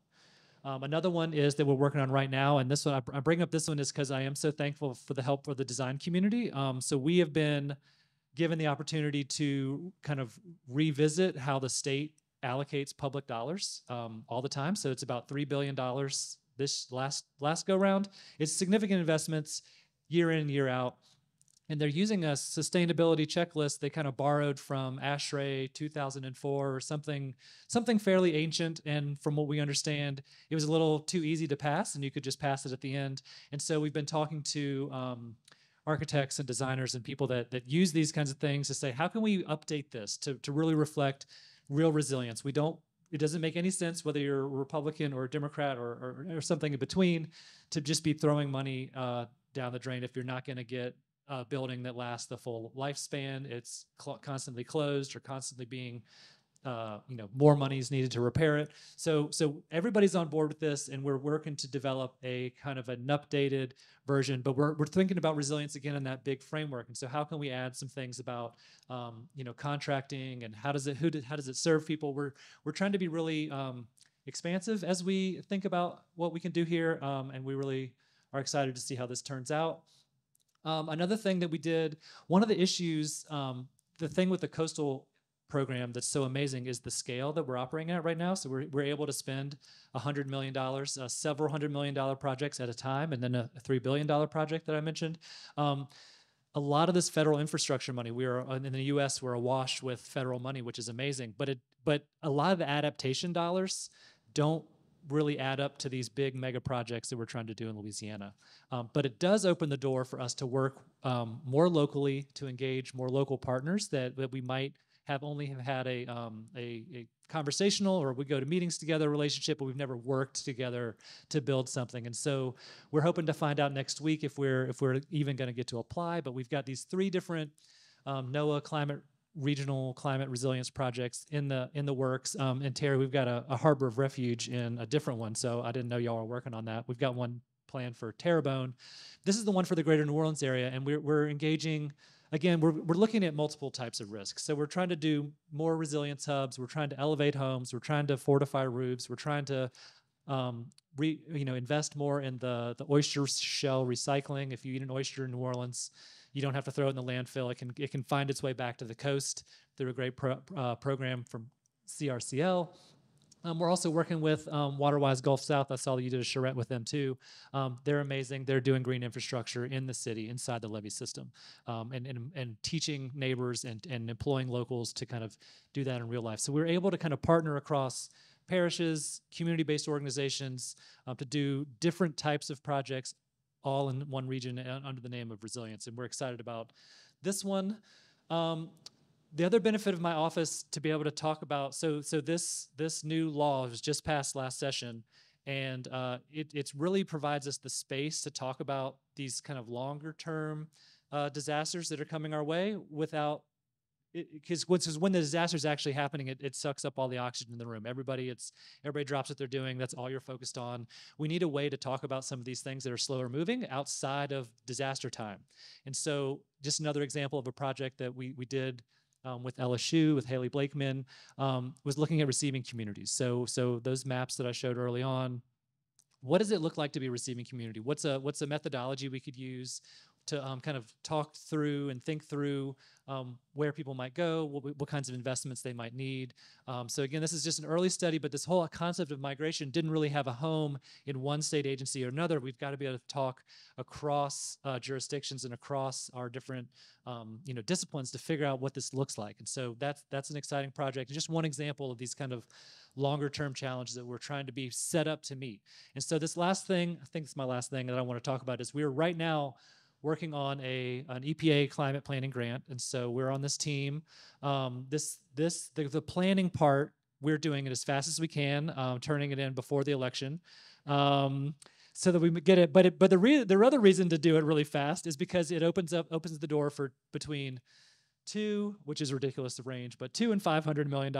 Another one is that we're working on right now, and this one, I bring up this one is because I am so thankful for the help for the design community. So we have been given the opportunity to kind of revisit how the state allocates public dollars all the time. So it's about $3 billion this last go round. It's significant investments year in, year out. And they're using a sustainability checklist they kind of borrowed from ASHRAE 2004 or something fairly ancient. And from what we understand, it was a little too easy to pass, and you could just pass it at the end. And so we've been talking to architects and designers and people that use these kinds of things to say, how can we update this to really reflect real resilience? It doesn't make any sense whether you're a Republican or a Democrat or something in between to just be throwing money down the drain if you're not going to get a building that lasts the full lifespan. It's constantly closed or constantly being, more money is needed to repair it. So everybody's on board with this, and we're working to develop a kind of an updated version, but we're thinking about resilience again in that big framework. And so how can we add some things about, contracting, and how does it serve people? We're trying to be really expansive as we think about what we can do here, and we really are excited to see how this turns out. Another thing that we did, one of the issues, the thing with the coastal program that's so amazing is the scale that we're operating at right now. So we're able to spend $100 million, several $100 million projects at a time, and then a $3 billion project that I mentioned. A lot of this federal infrastructure money, in the U.S., we're awash with federal money, which is amazing. But a lot of the adaptation dollars don't really add up to these big mega projects that we're trying to do in Louisiana. But it does open the door for us to work more locally, to engage more local partners that we might have only had a conversational, or we go to meetings together relationship, but we've never worked together to build something. And so we're hoping to find out next week if we're even going to get to apply. But we've got these 3 different NOAA regional climate resilience projects in the works. And Terry, we've got a harbor of refuge in a different one, so I didn't know y'all were working on that. We've got one planned for Terrebonne. This is the one for the greater New Orleans area, and we're engaging. Again, we're looking at multiple types of risks. So we're trying to do more resilience hubs. We're trying to elevate homes. We're trying to fortify roofs. We're trying to invest more in the oyster shell recycling. If you eat an oyster in New Orleans, you don't have to throw it in the landfill. It can find its way back to the coast through a great program from CRCL. We're also working with WaterWise Gulf South. I saw that you did a charrette with them too. They're amazing. They're doing green infrastructure in the city, inside the levee system, and teaching neighbors and employing locals to kind of do that in real life. So we're able to kind of partner across parishes, community-based organizations to do different types of projects, all in one region under the name of resilience. And we're excited about this one. The other benefit of my office to be able to talk about, so this new law was just passed last session, and it really provides us the space to talk about these kind of longer term disasters that are coming our way without, because when the disaster is actually happening, it sucks up all the oxygen in the room. Everybody drops what they're doing. That's all you're focused on. We need a way to talk about some of these things that are slower moving outside of disaster time. And so just another example of a project that we did with LSU, with Haley Blakeman, was looking at receiving communities. So those maps that I showed early on, what does it look like to be a receiving community? What's a methodology we could use to kind of talk through and think through where people might go, what kinds of investments they might need. So again, this is just an early study, but this whole concept of migration didn't really have a home in one state agency or another. We've got to be able to talk across jurisdictions and across our different disciplines to figure out what this looks like. And so that's an exciting project. Just one example of these kind of longer term challenges that we're trying to be set up to meet. And so this last thing, I think it's my last thing that I want to talk about, is we're right now working on an EPA climate planning grant, and so we're on this team. The planning part, we're doing it as fast as we can, turning it in before the election, so that we get it. But the other reason to do it really fast is because it opens the door for between $2, which is ridiculous of range, but $200 and $500 million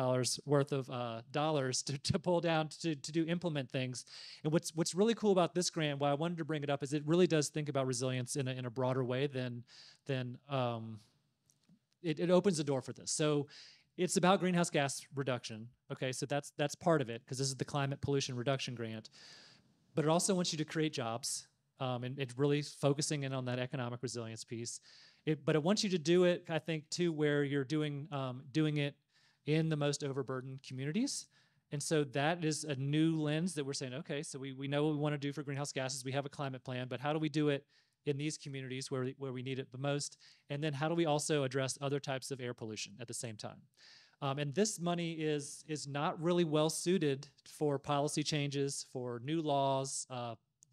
worth of dollars to pull down to implement things. And what's really cool about this grant, why I wanted to bring it up, is it really does think about resilience in a broader way than it opens the door for this. So it's about greenhouse gas reduction. Okay, so that's part of it, because this is the climate pollution reduction grant. But it also wants you to create jobs, and it's really focusing in on that economic resilience piece. But it wants you to do it, I think, too, where you're doing it in the most overburdened communities. And so that is a new lens that we're saying, okay, so we know what we want to do for greenhouse gases. We have a climate plan, but how do we do it in these communities where we need it the most? And then how do we also address other types of air pollution at the same time? And this money is not really well suited for policy changes, for new laws,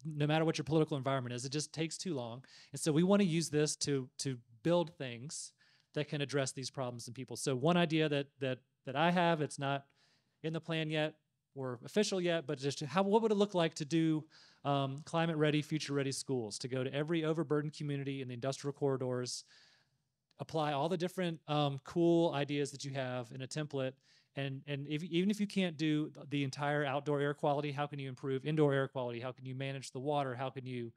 no matter what your political environment is. It just takes too long. And so we want to use this to build things that can address these problems in people. So one idea that I have, it's not in the plan yet or official yet, but just what would it look like to do climate-ready, future-ready schools, to go to every overburdened community in the industrial corridors, apply all the different cool ideas that you have in a template. And even if you can't do the entire outdoor air quality, how can you improve indoor air quality? How can you manage the water? How can you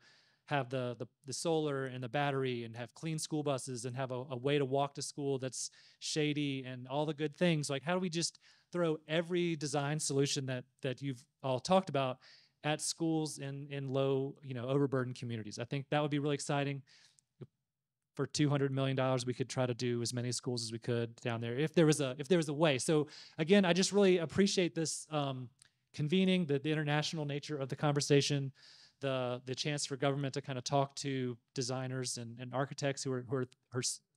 have the solar and the battery, and have clean school buses, and have a way to walk to school that's shady, and all the good things? Like, how do we just throw every design solution that you've all talked about at schools in low, overburdened communities? I think that would be really exciting. For $200 million, we could try to do as many schools as we could down there, if there was a way. So again, I just really appreciate this convening, the international nature of the conversation, the chance for government to kind of talk to designers and architects who are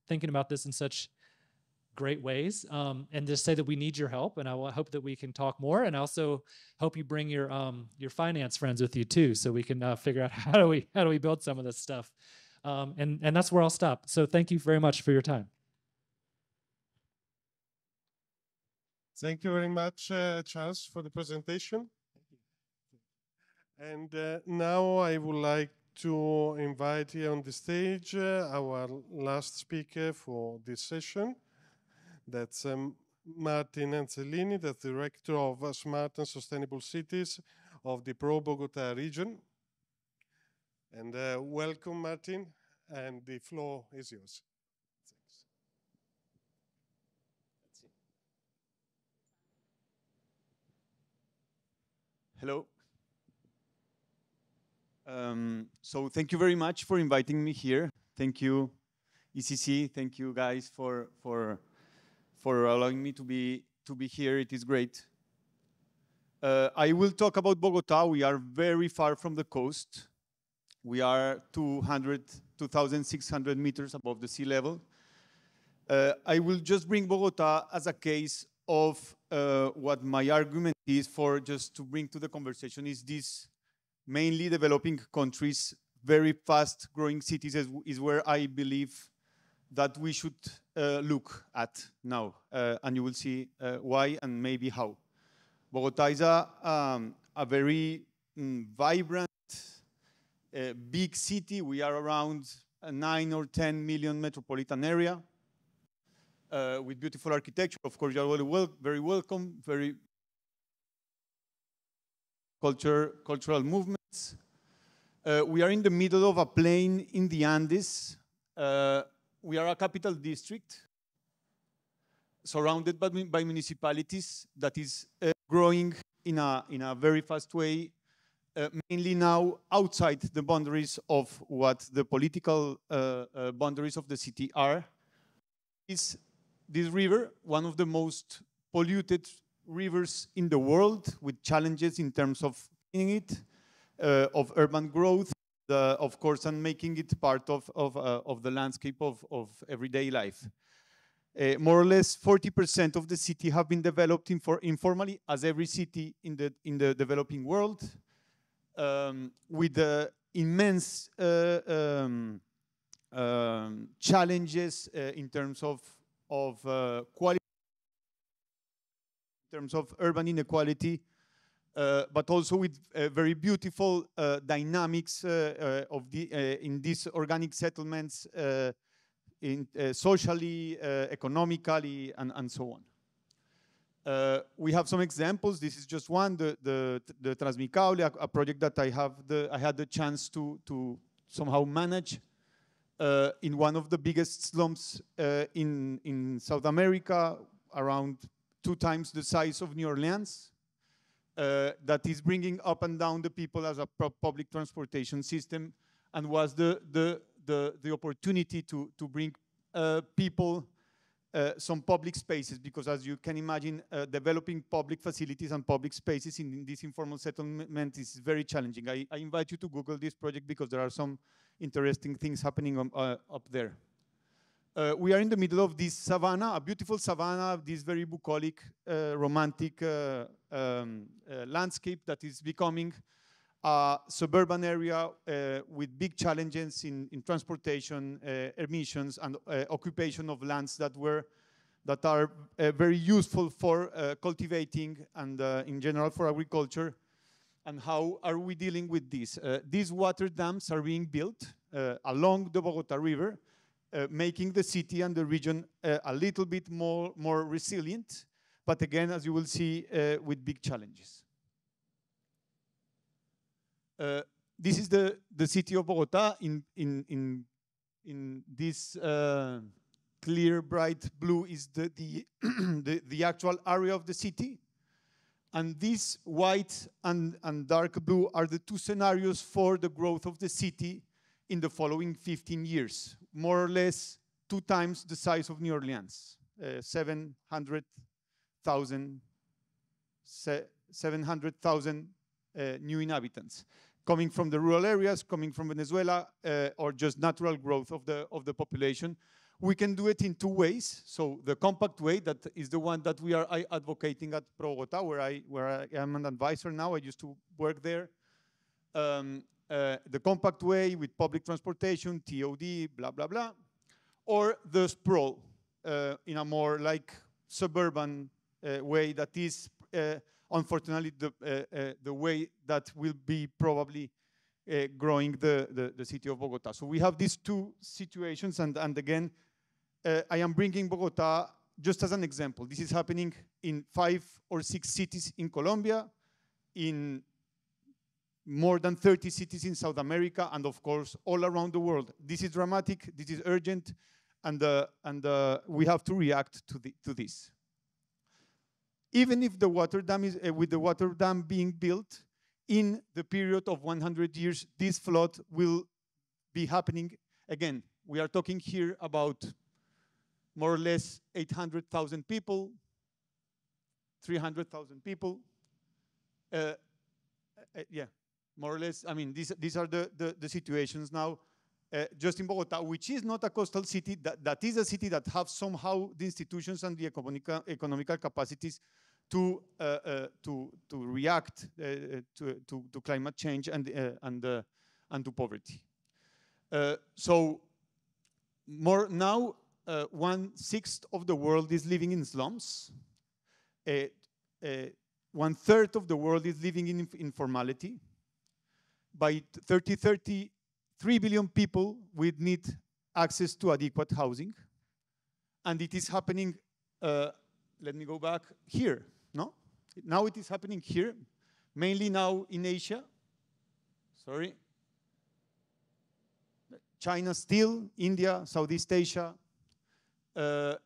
thinking about this in such great ways, and just say that we need your help. And I hope that we can talk more, and I also hope you bring your finance friends with you too, so we can figure out how do we build some of this stuff. And that's where I'll stop. So thank you very much for your time. Thank you very much, Charles, for the presentation. And now I would like to invite here on the stage our last speaker for this session. That's Martin Anzellini, the Director of Smart and Sustainable Cities of the ProBogotà region. And welcome, Martin, and the floor is yours. Thanks. Hello. So thank you very much for inviting me here. Thank you, ECC. Thank you guys for allowing me to be here. It is great. I will talk about Bogotá. We are very far from the coast. We are 2,600 meters above the sea level. I will just bring Bogotá as a case of what my argument is for, just to bring to the conversation, is these mainly developing countries very fast growing cities is where I believe that we should look at now. And you will see why and maybe how. Bogotá is a very vibrant, big city. We are around a 9 or 10 million metropolitan area with beautiful architecture. Of course, you are very welcome, very cultural movements. We are in the middle of a plain in the Andes. We are a capital district surrounded by municipalities that is growing in a very fast way, mainly now outside the boundaries of what the political boundaries of the city are. Is this river one of the most polluted rivers in the world, with challenges in terms of cleaning it, of urban growth, of course, and making it part of the landscape of everyday life. More or less 40% of the city have been developed informally, as every city in the developing world, with immense challenges in terms of quality, in terms of urban inequality, but also with very beautiful dynamics in these organic settlements, socially, economically, and so on. We have some examples. This is just one, the Kuzniecow, a project that I had the chance to somehow manage in one of the biggest slums in South America, around 2 times the size of New Orleans, that is bringing up and down the people as a public transportation system, and was the opportunity to bring people some public spaces, because as you can imagine, developing public facilities and public spaces in this informal settlement is very challenging. I invite you to Google this project because there are some interesting things happening up there. We are in the middle of this savanna, a beautiful savanna, this very bucolic, romantic landscape that is becoming a suburban area with big challenges in transportation, emissions, and occupation of lands that are very useful for cultivating and in general for agriculture. And how are we dealing with this? These water dams are being built along the Bogotá River, making the city and the region a little bit more resilient, but again, as you will see, with big challenges. This is the city of Bogotá in this clear, bright blue is the actual area of the city. And this white and dark blue are the 2 scenarios for the growth of the city in the following 15 years, more or less 2 times the size of New Orleans, 700,000 new inhabitants, coming from the rural areas, coming from Venezuela, or just natural growth of the population. We can do it in 2 ways. So the compact way, that is the one that we are advocating at ProBogotà, where I am an advisor now. I used to work there. The compact way with public transportation, TOD, blah, blah, blah. Or the sprawl in a more like suburban way that is, unfortunately, the way that will be probably growing the city of Bogotá. So we have these 2 situations, and again, I am bringing Bogotá just as an example. This is happening in 5 or 6 cities in Colombia, in more than 30 cities in South America, and of course, all around the world. This is dramatic, this is urgent, and we have to react to this. Even if the water dam is, with the water dam being built, in the period of 100 years, this flood will be happening again. We are talking here about more or less 800,000 people, 300,000 people. Yeah, more or less. I mean, these are the situations now. Just in Bogotá, which is not a coastal city, that is a city that have somehow the institutions and the economical capacities to react to climate change and to poverty. So more now, 1/6 of the world is living in slums. 1/3 of the world is living in informality. By 2030, 3 billion people will need access to adequate housing. And it is happening, let me go back here, no? Now it is happening here, mainly now in Asia. Sorry. China still, India, Southeast Asia.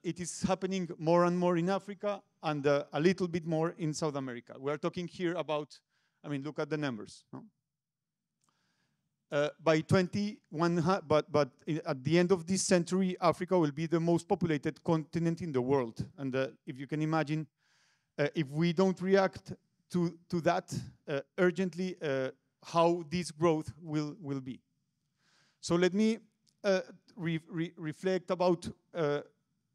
It is happening more and more in Africa and a little bit more in South America. We are talking here about, I mean, look at the numbers. No? By 21, but at the end of this century, Africa will be the most populated continent in the world. And if you can imagine, if we don't react to that urgently, how this growth will be. So let me reflect about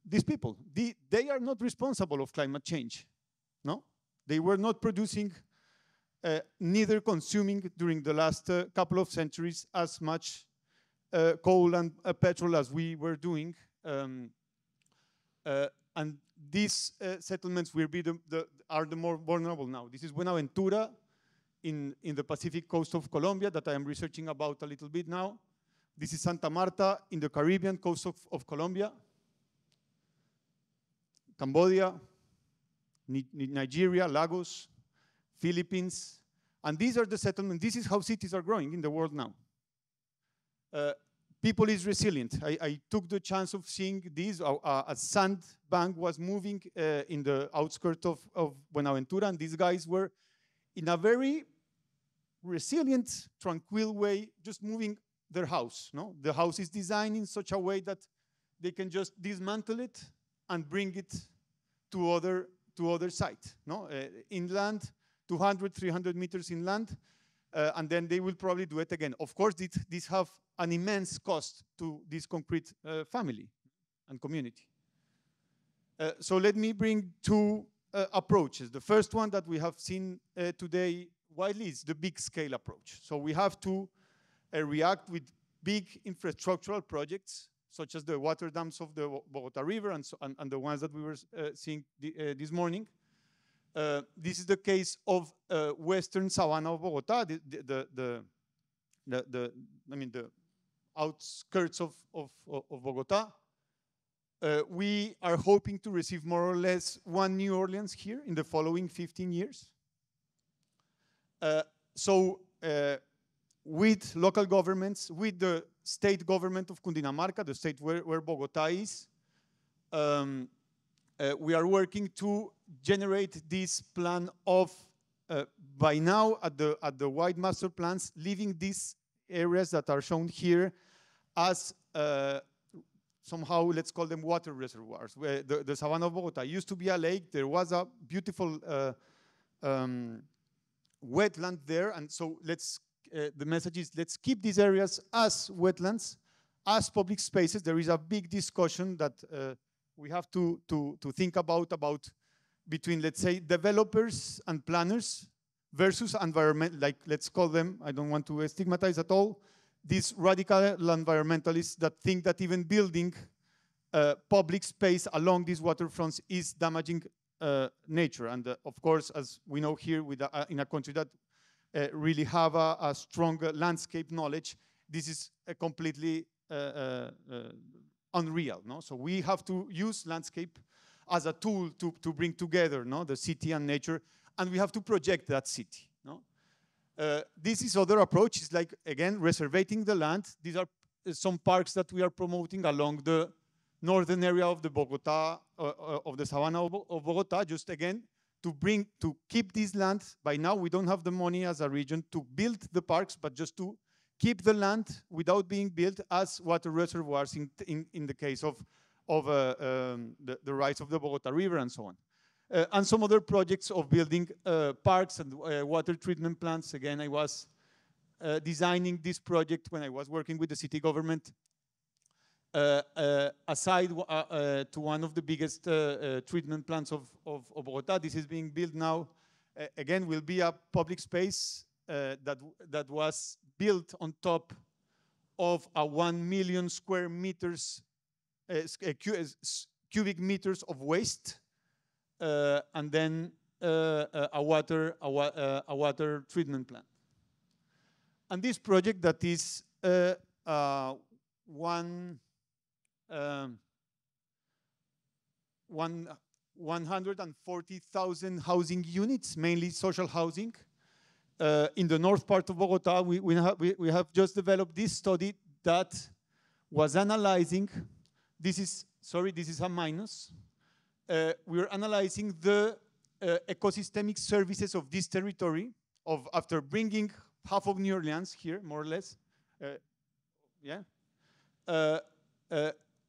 these people. They are not responsible of climate change, no? They were not producing, neither consuming during the last couple of centuries as much coal and petrol as we were doing. And these settlements will be are the more vulnerable now. This is Buenaventura in the Pacific coast of Colombia that I am researching about a little bit now. This is Santa Marta in the Caribbean coast of Colombia. Cambodia, Nigeria, Lagos, Philippines. And these are the settlements. This is how cities are growing in the world now. People is resilient. I took the chance of seeing this. A sand bank was moving in the outskirts of Buenaventura, and these guys were in a very resilient, tranquil way, just moving their house. No? The house is designed in such a way that they can just dismantle it and bring it to other site. No? Inland, 200, 300 meters inland, and then they will probably do it again. Of course, this have an immense cost to this concrete family and community. So let me bring two approaches. The first one that we have seen today widely is the big scale approach. So we have to react with big infrastructural projects, such as the water dams of the Bogotá River and the ones that we were seeing this morning. This is the case of western savanna of Bogotá, the outskirts of Bogotá. We are hoping to receive more or less 1 New Orleans here in the following 15 years. With local governments, with the state government of Cundinamarca, the state where Bogotá is, we are working to generate this plan of, by now at the wide master plans, leaving these areas that are shown here as somehow, let's call them water reservoirs. Where the savanna of Bogotá used to be a lake. There was a beautiful wetland there, and so the message is let's keep these areas as wetlands, as public spaces. There is a big discussion that we have to think about between, let's say, developers and planners versus environment, like let's call them, I don't want to stigmatize at all, these radical environmentalists that think that even building public space along these waterfronts is damaging nature. And of course, as we know here, in a country that really have a strong landscape knowledge, this is completely unreal. No? So we have to use landscape as a tool to bring together, no, the city and nature, and we have to project that city. No? This is other approach. It's like, again, reservating the land. These are some parks that we are promoting along the northern area of the Bogotá, of the savanna of Bogotá, just again, to keep this land. By now, we don't have the money as a region to build the parks, but just to keep the land without being built as water reservoirs in the case of the rise of the Bogotá River and so on. And some other projects of building parks and water treatment plants. Again, I was designing this project when I was working with the city government aside to one of the biggest treatment plants of Bogotá. This is being built now. Again, will be a public space that was built on top of a 1 million square meters, cubic meters of waste, and then a water treatment plant. And this project that is 140,000 housing units, mainly social housing. In the north part of Bogotá, we have just developed this study that was analyzing, this is a minus. We're analyzing the ecosystemic services of this territory after bringing half of New Orleans here, more or less.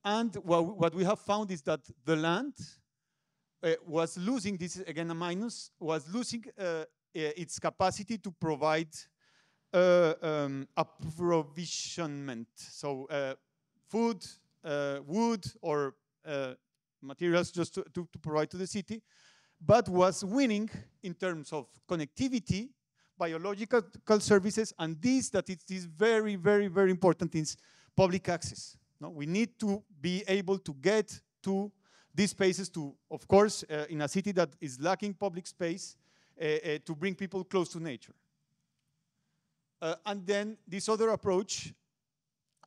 And what we have found is that the land was losing, this is again a minus, was losing its capacity to provide approvisionment. So food, wood, or materials just to provide to the city, but was winning in terms of connectivity, biological services, and this that it is very, very, very important is public access. No? We need to be able to get to these spaces to, of course, in a city that is lacking public space, to bring people close to nature. And then this other approach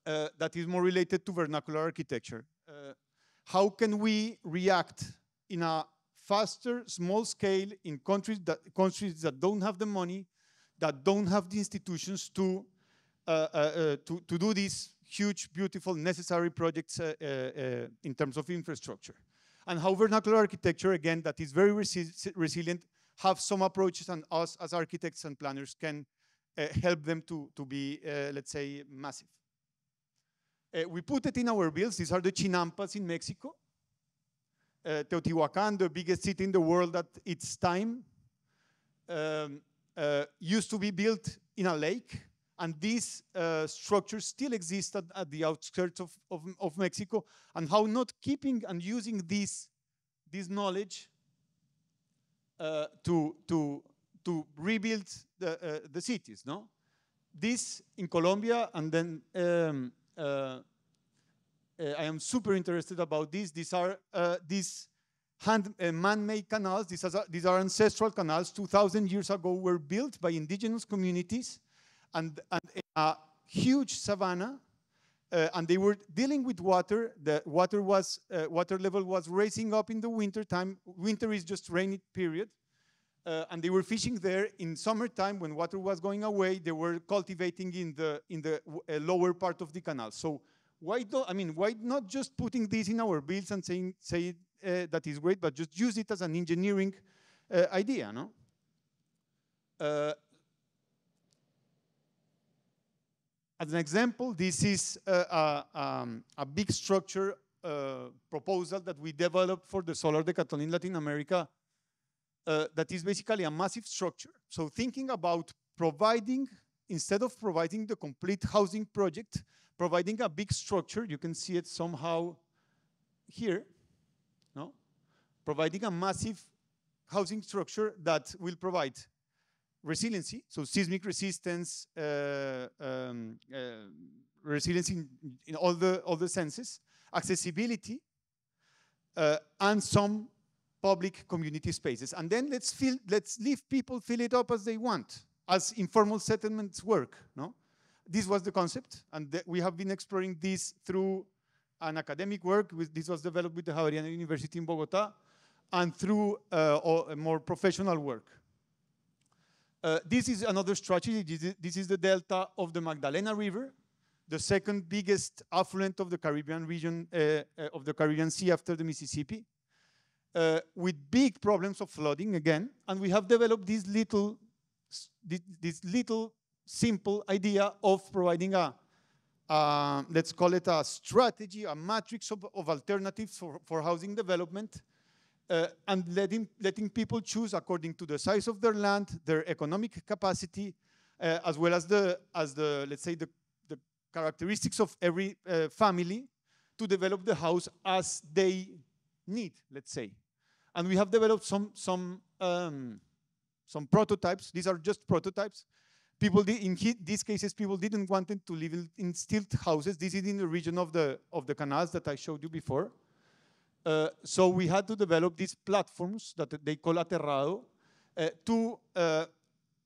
that is more related to vernacular architecture. How can we react in a faster, small scale in countries that don't have the money, that don't have the institutions to do these huge, beautiful, necessary projects in terms of infrastructure? And how vernacular architecture, again, that is very resilient, have some approaches, and us as architects and planners can help them to be, let's say, massive. We put it in our bills. These are the chinampas in Mexico. Teotihuacan, the biggest city in the world at its time, used to be built in a lake, and these structures still exist at the outskirts of Mexico, and how not keeping and using this knowledge to rebuild the cities, no? This in Colombia, and then I am super interested about this. These are these man-made canals. These are ancestral canals. 2,000 years ago, were built by indigenous communities, and in a huge savanna, and they were dealing with water. The water level was rising up in the winter time. Winter is just rainy period. And they were fishing there in summertime when water was going away. They were cultivating in the lower part of the canal. So why not just putting this in our bills and say that is great, but just use it as an engineering idea, no? As an example, this is a big structure proposal that we developed for the Solar Decathlon in Latin America. That is basically a massive structure. So thinking about providing, instead of providing the complete housing project, providing a big structure, you can see it somehow here, no? Providing a massive housing structure that will provide resiliency, so seismic resistance, resiliency in all the senses, accessibility, and some public community spaces. And then let's leave people fill it up as they want, as informal settlements work, no? This was the concept, and we have been exploring this through an academic work. This was developed with the Javeriana University in Bogotá, and through a more professional work. This is another strategy. This is the delta of the Magdalena River, the second biggest affluent of the Caribbean region, of the Caribbean Sea after the Mississippi. With big problems of flooding again, and we have developed this little simple idea of providing let's call it a strategy, a matrix of alternatives for housing development, and letting people choose according to the size of their land, their economic capacity, as well as the let's say the characteristics of every family, to develop the house as they need, let's say. And we have developed some prototypes. These are just prototypes People in these cases, people didn't want to live in stilt houses. This is in the region of the canals that I showed you before. So we had to develop these platforms that they call aterrado to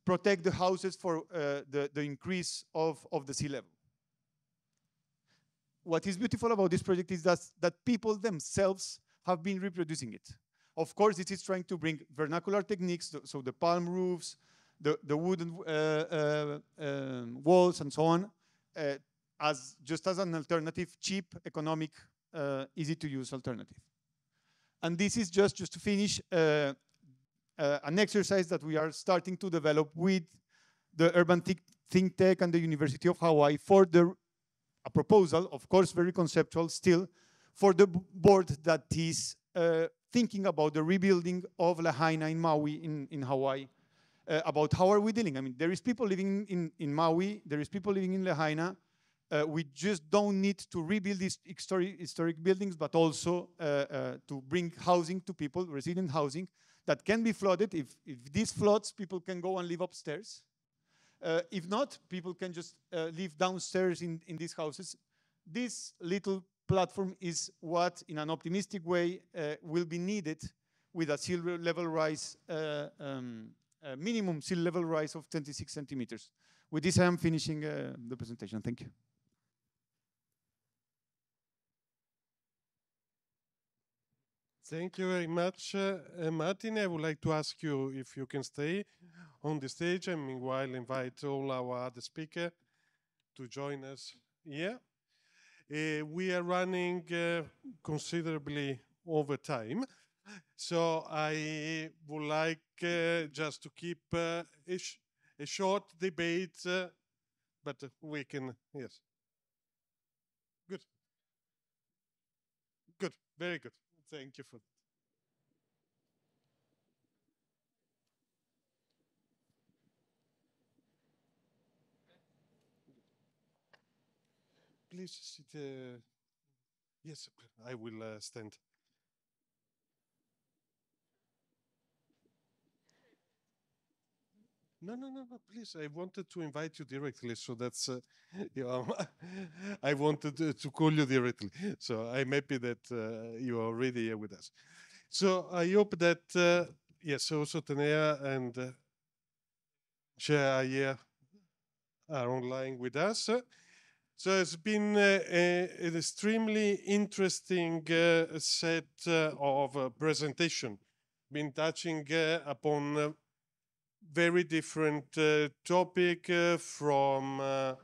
protect the houses for the increase of the sea level. What is beautiful about this project is that people themselves have been reproducing it. Of course, it is trying to bring vernacular techniques, so the palm roofs, the wooden walls, and so on, just as an alternative, cheap, economic, easy-to-use alternative. And this is just to finish an exercise that we are starting to develop with the Urban Think Tank and the University of Hawaii for a proposal, of course, very conceptual still, for the board that is thinking about the rebuilding of Lahaina in Maui in Hawaii, about how are we dealing. I mean, there is people living in Maui, there is people living in Lahaina. We just don't need to rebuild these historic buildings, but also to bring housing to people, resilient housing, that can be flooded. If this floods, people can go and live upstairs. If not, people can just live downstairs in these houses. This little platform is what, in an optimistic way, will be needed with a sea level rise, minimum sea level rise of 26 centimeters. With this, I am finishing the presentation. Thank you. Thank you very much, Martin. I would like to ask you if you can stay on the stage and meanwhile invite all our other speakers to join us here. We are running considerably over time, so I would like just to keep a short debate, but we can, yes. Good. Good, very good. Thank you for that. Please sit. Yes, I will stand. No, please. I wanted to invite you directly, so that's, you know, I wanted to call you directly. So I'm happy that you are already here with us. So I hope that, yes, also Taneha and Chair here are online with us. So it's been an extremely interesting set of presentation, been touching upon very different topic from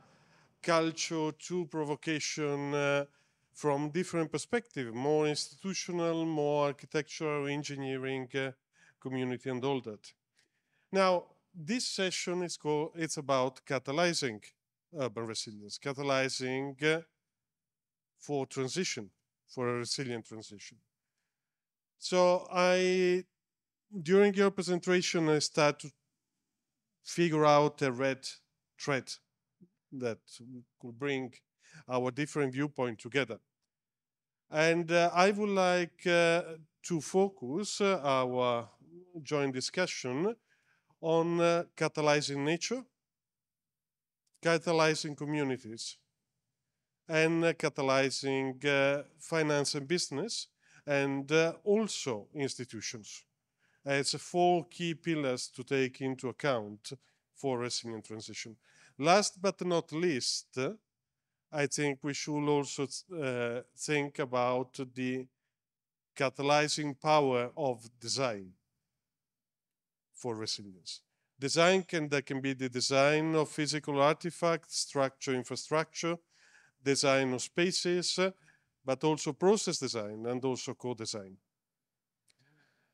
culture to provocation from different perspective, more institutional, more architectural, engineering, community, and all that. Now, this session is it's about catalyzing urban resilience, catalyzing for transition, for a resilient transition. So during your presentation, I start to figure out a red thread that could bring our different viewpoint together. And I would like to focus our joint discussion on catalyzing nature, catalyzing communities, and catalyzing finance and business, and also institutions. It's 4 key pillars to take into account for resilient transition. Last but not least, I think we should also think about the catalyzing power of design for resilience. Design can be the design of physical artifacts, structure, infrastructure, design of spaces, but also process design and also co-design.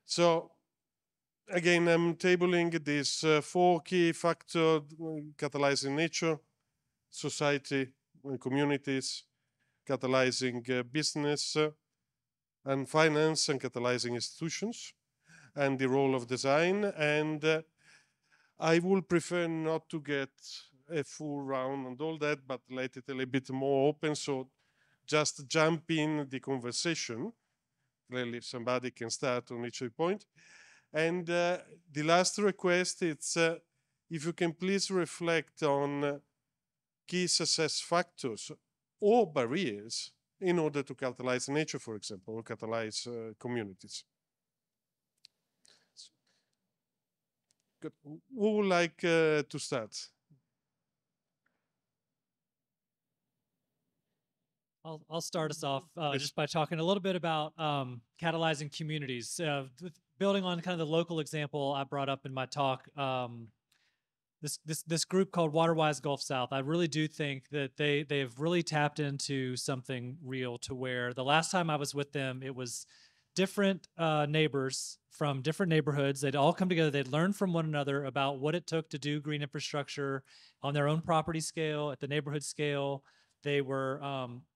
So again, I'm tabling these 4 key factors: catalyzing nature, society and communities, catalyzing business and finance, and catalyzing institutions, and the role of design. And I would prefer not to get a full round and all that, but let it a little bit more open, so just jump in the conversation. Clearly, if somebody can start on each point. And the last request is if you can please reflect on key success factors or barriers in order to catalyze nature, for example, or catalyze communities. Good. Who would like to start? I'll start us off just by talking a little bit about catalyzing communities. Building on kind of the local example I brought up in my talk, this group called Waterwise Gulf South, I really do think that they've really tapped into something real, to where the last time I was with them, it was different neighbors from different neighborhoods. They'd all come together. They'd learn from one another about what it took to do green infrastructure on their own property scale, at the neighborhood scale. They were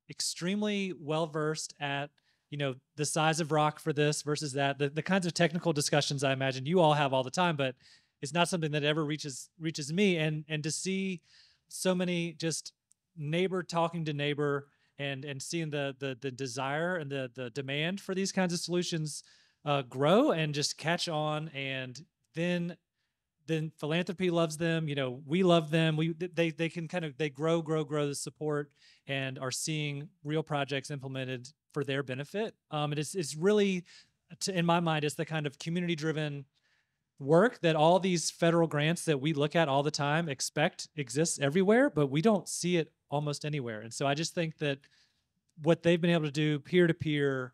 extremely well-versed at, you know, the size of rock for this versus that, the kinds of technical discussions I imagine you all have all the time, but it's not something that ever reaches me. And to see so many just neighbor talking to neighbor and seeing the desire and the demand for these kinds of solutions grow and just catch on, and then philanthropy loves them. You know, we love them. They can kind of, they grow the support and are seeing real projects implemented for their benefit. And it's really, in my mind, it's the kind of community-driven work that all these federal grants that we look at all the time expect exists everywhere, but we don't see it almost anywhere. And so I just think that what they've been able to do peer-to-peer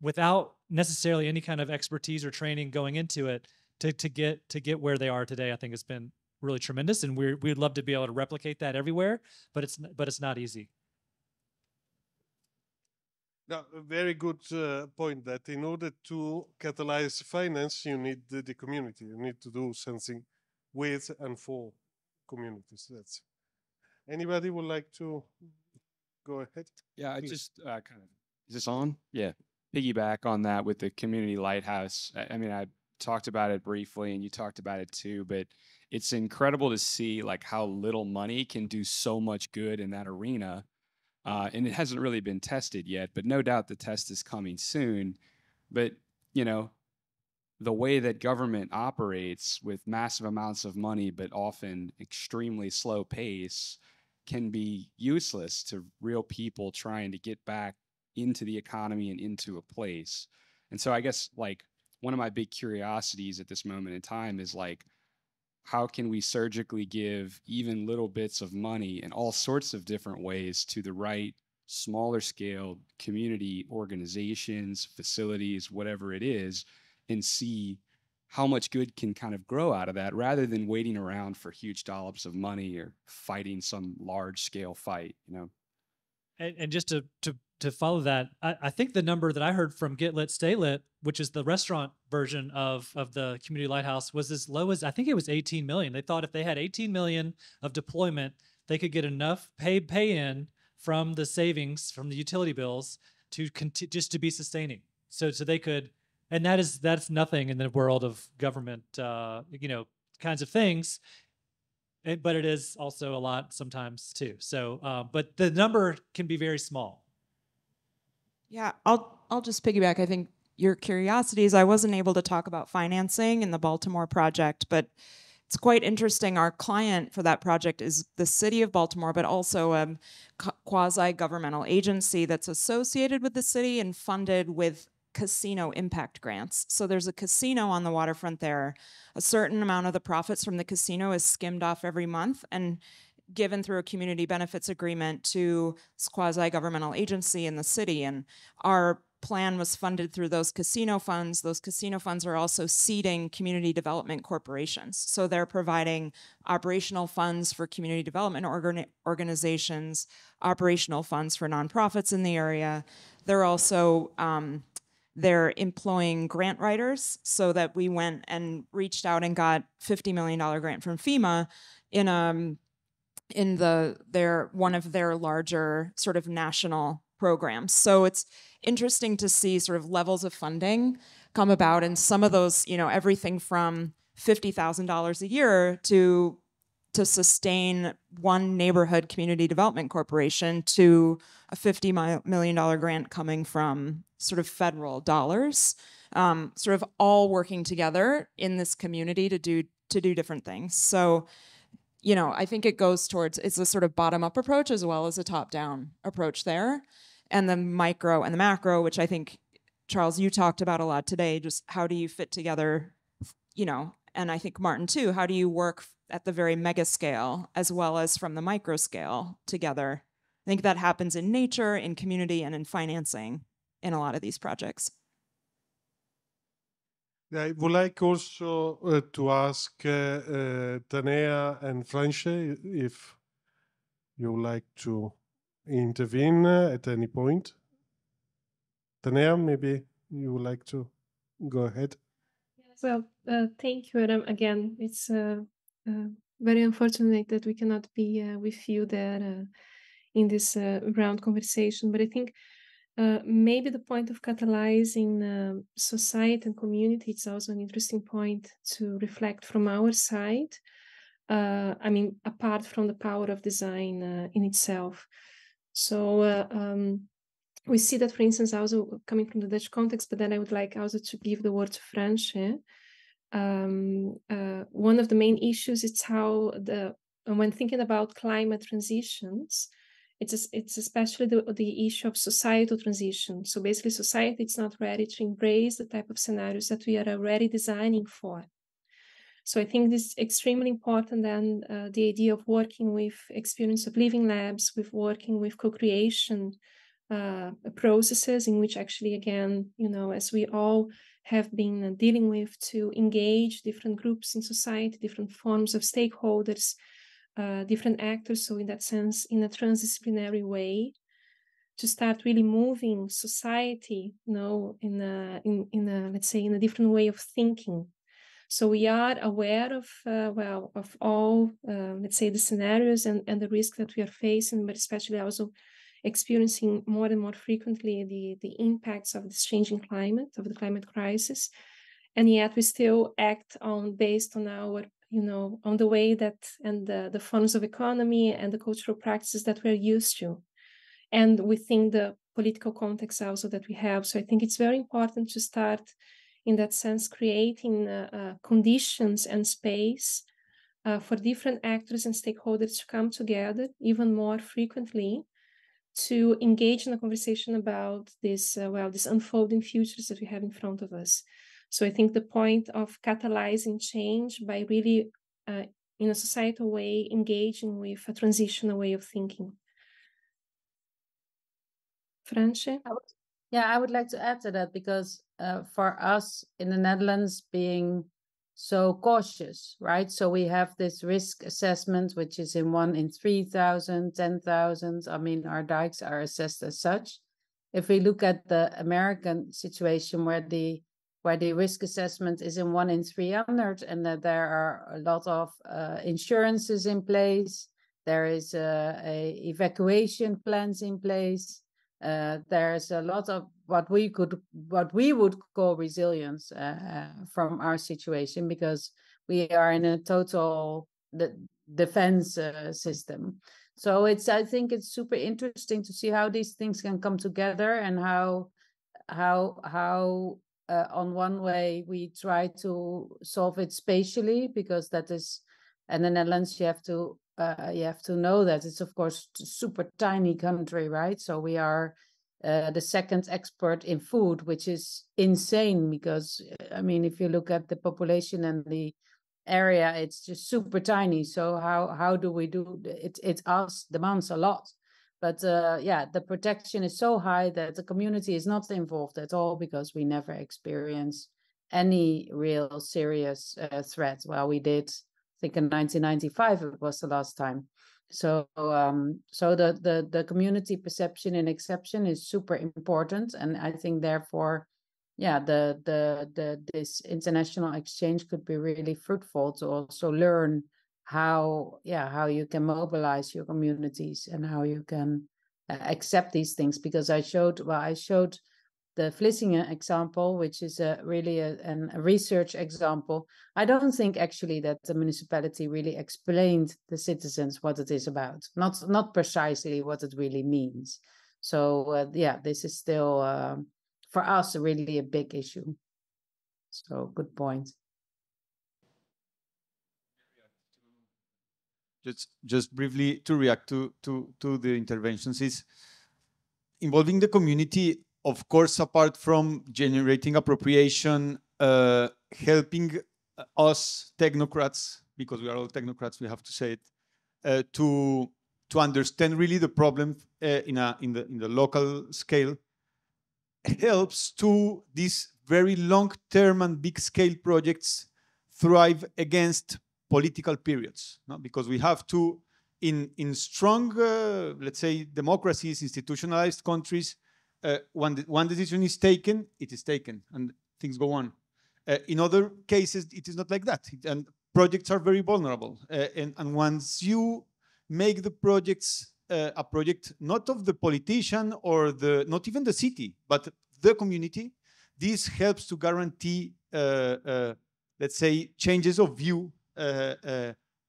without necessarily any kind of expertise or training going into it, to get where they are today, I think has been really tremendous, and we'd love to be able to replicate that everywhere, but it's not easy. Now, a very good point, that in order to catalyze finance, you need the community. You need to do something with and for communities. That's. Anybody would like to go ahead? Yeah, I just kind of, is this on? Yeah, piggyback on that with the community lighthouse. I mean, I talked about it briefly and you talked about it too, but it's incredible to see like how little money can do so much good in that arena. And it hasn't really been tested yet, but no doubt the test is coming soon. But, you know, the way that government operates with massive amounts of money, but often extremely slow pace, can be useless to real people trying to get back into the economy and into a place. And so I guess like one of my big curiosities at this moment in time is like, how can we surgically give even little bits of money in all sorts of different ways to the right smaller scale community organizations, facilities, whatever it is, and see how much good can kind of grow out of that, rather than waiting around for huge dollops of money or fighting some large scale fight, you know? And just to follow that, I think the number that I heard from Get Lit, Stay Lit, which is the restaurant version of the community lighthouse, was as low as, I think it was 18 million. They thought if they had 18 million of deployment, they could get enough pay in from the savings from the utility bills to just to be sustaining. So they could, and that's nothing in the world of government, you know, kinds of things. But it is also a lot sometimes too. So, but the number can be very small. Yeah, I'll just piggyback. I think your curiosity is I wasn't able to talk about financing in the Baltimore project, but it's quite interesting. Our client for that project is the city of Baltimore, but also a quasi-governmental agency that's associated with the city and funded with casino impact grants. So there's a casino on the waterfront there. A certain amount of the profits from the casino is skimmed off every month and given through a community benefits agreement to this quasi-governmental agency in the city. And our plan was funded through those casino funds. Those casino funds are also seeding community development corporations. So they're providing operational funds for community development organizations, operational funds for nonprofits in the area. They're also they're employing grant writers, so that we went and reached out and got $50 million grant from FEMA in one of their larger sort of national programs. So it's interesting to see sort of levels of funding come about, and some of those, you know, everything from $50,000 a year to sustain one neighborhood community development corporation to a $50 million grant coming from sort of federal dollars, sort of all working together in this community to do to do different things. So, you know, I think it goes towards, it's a sort of bottom-up approach as well as a top-down approach there. And the micro and the macro, which I think, Charles, you talked about a lot today, just how do you fit together, you know, and I think Martin too, how do you work at the very mega scale as well as from the micro scale together? I think that happens in nature, in community, and in financing in a lot of these projects. I would like also to ask Taneha and Fransje if you would like to intervene at any point. Taneha, maybe you would like to go ahead. Well, thank you. And again, it's very unfortunate that we cannot be with you there in this round conversation. But I think maybe the point of catalyzing society and community, it's also an interesting point to reflect from our side. I mean, apart from the power of design in itself. So we see that, for instance, also coming from the Dutch context, but then I would like also to give the word to Fransje. One of the main issues is how when thinking about climate transitions, it's especially the issue of societal transition. So basically, society is not ready to embrace the type of scenarios that we are already designing for. So I think this is extremely important, and the idea of working with experience of living labs, with working with co-creation processes in which actually, again, you know, as we all have been dealing with, to engage different groups in society, different forms of stakeholders, different actors. So in that sense, in a transdisciplinary way, to start really moving society, you know, in a let's say in a different way of thinking. So we are aware of of all let's say the scenarios and the risk that we are facing, but especially also experiencing more and more frequently the impacts of this changing climate, of the climate crisis, and yet we still act based on our, you know, on the way that and the forms of economy and the cultural practices that we're used to, and within the political context also that we have. So I think it's very important to start, in that sense, creating conditions and space for different actors and stakeholders to come together even more frequently, to engage in a conversation about this, this unfolding futures that we have in front of us. So I think the point of catalyzing change by really, in a societal way, engaging with a transitional way of thinking. Fransje? Yeah, I would like to add to that, because for us in the Netherlands, being so cautious, right? So we have this risk assessment, which is in 1 in 3,000, 10,000. I mean, our dikes are assessed as such. If we look at the American situation, where the risk assessment is in 1 in 300, and that there are a lot of insurances in place, there is evacuation plans in place. There's a lot of what we would call resilience from our situation, because we are in a total defense system. So I think it's super interesting to see how these things can come together, and how on one way we try to solve it spatially, because that is, in the Netherlands you have to know that it's, of course, a super tiny country, right? So we are the second export in food, which is insane, because I mean, if you look at the population and the area, it's just super tiny. So how do we do it? It demands a lot. But the protection is so high that the community is not involved at all, because we never experience any real serious threat. Well, we did, I think in 1995 it was the last time. So the community perception and exception is super important, and I think therefore, this international exchange could be really fruitful to also learn how you can mobilize your communities and how you can accept these things. Because I showed the Vlissingen example, which is really a research example. I don't think actually that the municipality really explained the citizens what it is about, not precisely what it really means. So this is still for us really a big issue. So good point. just briefly to react to the interventions is involving the community, of course, apart from generating appropriation, helping us technocrats, because we are all technocrats, we have to say it, to understand really the problem in the local scale, helps to these very long-term and big-scale projects thrive against political periods, no? Because we have to, in strong, let's say, democracies, institutionalized countries, one decision is taken, it is taken, and things go on. In other cases, it is not like that, and projects are very vulnerable. And once you make the projects a project not of the politician or not even the city, but the community, this helps to guarantee, let's say, changes of view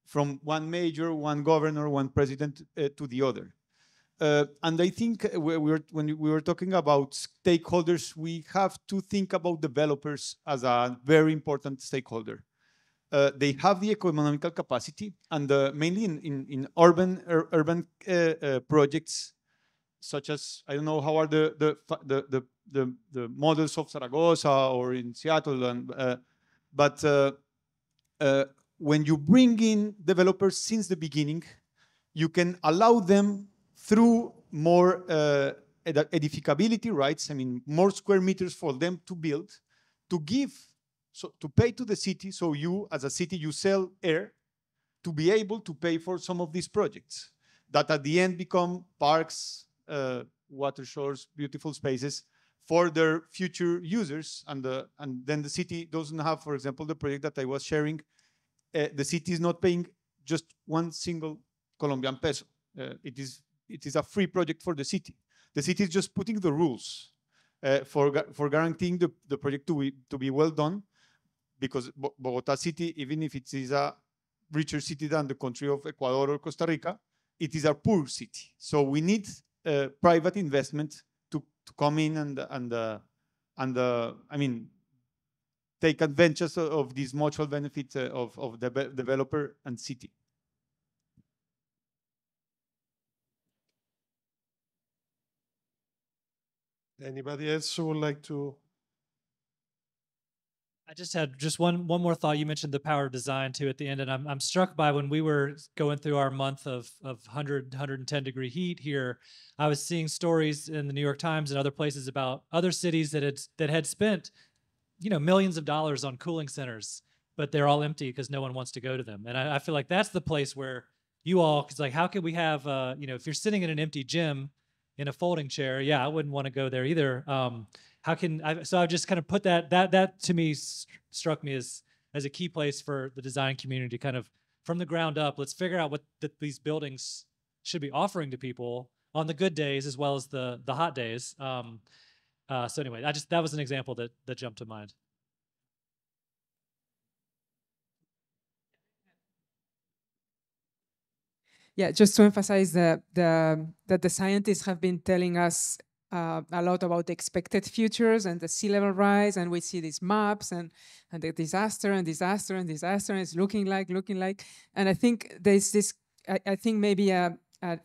from one major, one governor, one president to the other. And I think when we were talking about stakeholders, we have to think about developers as a very important stakeholder. They have the economical capacity, and mainly in urban projects, such as, I don't know how are the models of Zaragoza or in Seattle, but when you bring in developers since the beginning, you can allow them through more edificability rights, I mean, more square meters for them to build, to give, so to pay to the city, so you, as a city, you sell air to be able to pay for some of these projects that at the end become parks, water shores, beautiful spaces for their future users. And then the city doesn't have, for example, the project that I was sharing, the city is not paying just one single Colombian peso. It is a free project for the city. The city is just putting the rules for guaranteeing the project to be well done, because Bogotá city, even if it is a richer city than the country of Ecuador or Costa Rica, it is a poor city. So we need private investment to come in and I mean, take advantage of these mutual benefits of the developer and city. Anybody else who would like to? I just had one more thought. You mentioned the power of design too at the end, and I'm struck by when we were going through our month of 110 degree heat here, I was seeing stories in the New York Times and other places about other cities that had spent, you know, millions of dollars on cooling centers, but they're all empty because no one wants to go to them. And I feel like that's the place where you all, because like, how can we have, you know, if you're sitting in an empty gym in a folding chair, yeah, I wouldn't want to go there either. How can I? So I just kind of put that to me struck me as a key place for the design community, kind of from the ground up. Let's figure out what these buildings should be offering to people on the good days as well as the hot days. So anyway, that was an example that jumped to mind. Yeah, just to emphasize that the scientists have been telling us a lot about the expected futures and the sea level rise, and we see these maps and the disaster and disaster and disaster, and it's looking like, and I think there's this, I think maybe a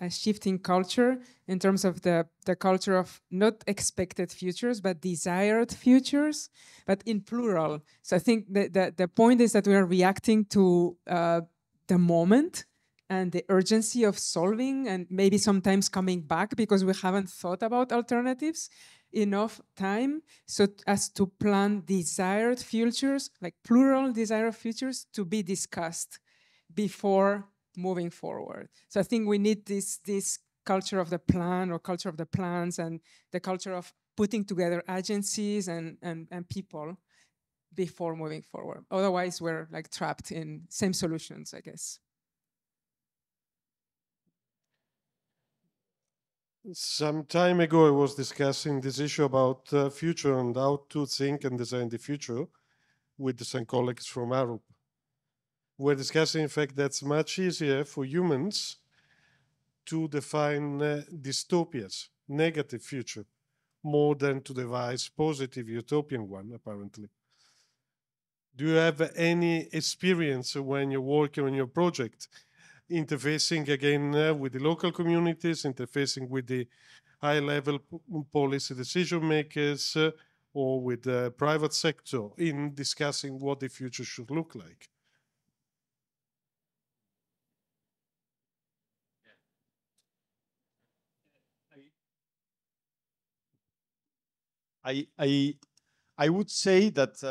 shifting culture in terms of the culture of not expected futures, but desired futures, but in plural. So I think the point is that we are reacting to the moment and the urgency of solving, and maybe sometimes coming back because we haven't thought about alternatives enough time, so as to plan desired futures, like plural desired futures, to be discussed before moving forward. So I think we need this culture of the plan, or culture of the plans, and the culture of putting together agencies and people before moving forward. Otherwise, we're like trapped in same solutions, I guess. Some time ago, I was discussing this issue about future and how to think and design the future with some colleagues from Europe. We're discussing, in fact, that's much easier for humans to define dystopias, negative future, more than to devise positive utopian one, apparently. Do you have any experience when you're working on your project interfacing again with the local communities, interfacing with the high-level policy decision makers or with the private sector in discussing what the future should look like. I would say that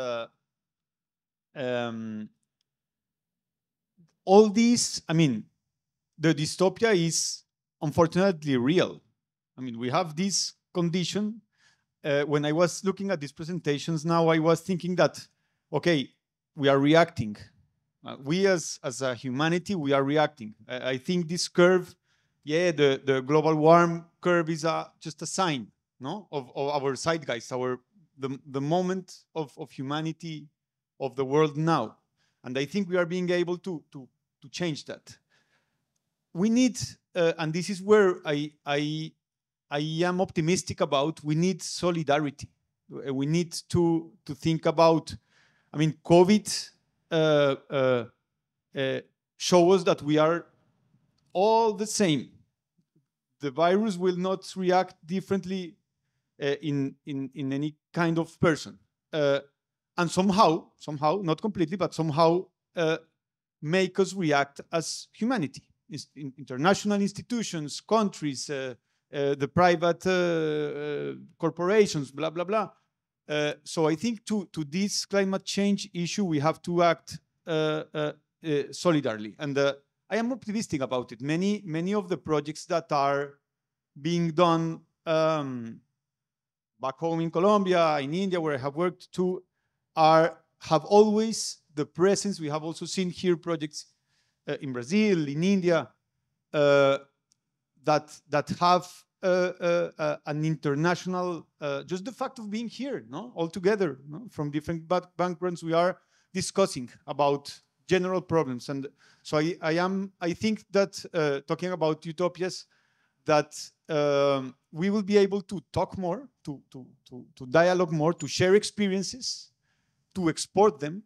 all these, I mean, the dystopia is unfortunately real. I mean, we have this condition. When I was looking at these presentations now, I was thinking that, okay, we are reacting. We as a humanity, we are reacting. I think this curve, yeah, the global warm curve is just a sign, no, of our zeitgeist, the moment of humanity, of the world now. And I think we are being able to change that. We need, and this is where I am optimistic about, we need solidarity. We need to think about, I mean, COVID shows us that we are all the same. The virus will not react differently in any kind of person. And somehow, not completely, but somehow make us react as humanity. International institutions, countries, the private corporations, blah, blah, blah. So I think to this climate change issue, we have to act solidarily. And I am optimistic about it. Many of the projects that are being done back home in Colombia, in India, where I have worked too, have always the presence. We have also seen here projects in Brazil, in India, that have an international, just the fact of being here, no, all together, no? From different backgrounds, we are discussing about general problems. And so I think that talking about utopias, that we will be able to talk more, to dialogue more, to share experiences, to export them,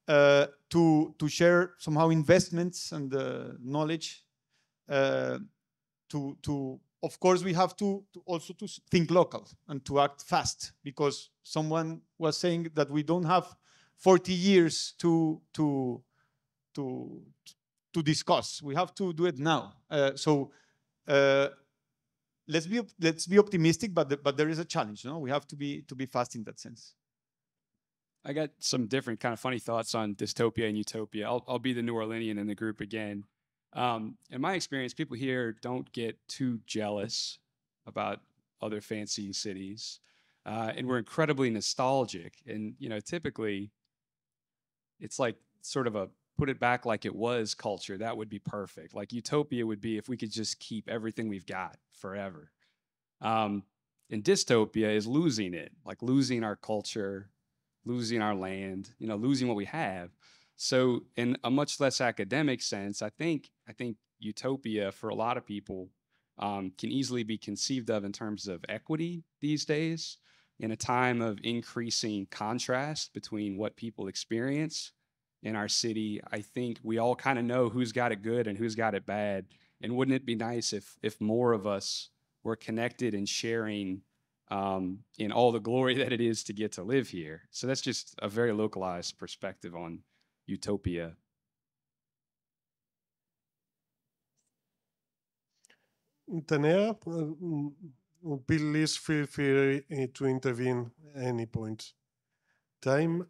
to share somehow investments and knowledge. Of course, we have to also think local and to act fast, because someone was saying that we don't have 40 years to discuss. We have to do it now. Let's be optimistic, but there is a challenge. No, we have to be fast in that sense. I got some different kind of funny thoughts on dystopia and utopia. I'll be the New Orleanian in the group again. In my experience, people here don't get too jealous about other fancy cities, and we're incredibly nostalgic. And typically, it's like sort of a put it back like it was culture. That would be perfect. Like utopia would be if we could just keep everything we've got forever. And dystopia is losing it, like losing our culture, losing our land, losing what we have. So in a much less academic sense, I think utopia for a lot of people can easily be conceived of in terms of equity these days, in a time of increasing contrast between what people experience in our city. I think we all kind of know who's got it good and who's got it bad. And wouldn't it be nice if more of us were connected and sharing in all the glory that it is to get to live here? So that's just a very localized perspective on utopia. Taneha, please feel free to intervene at any point. Time.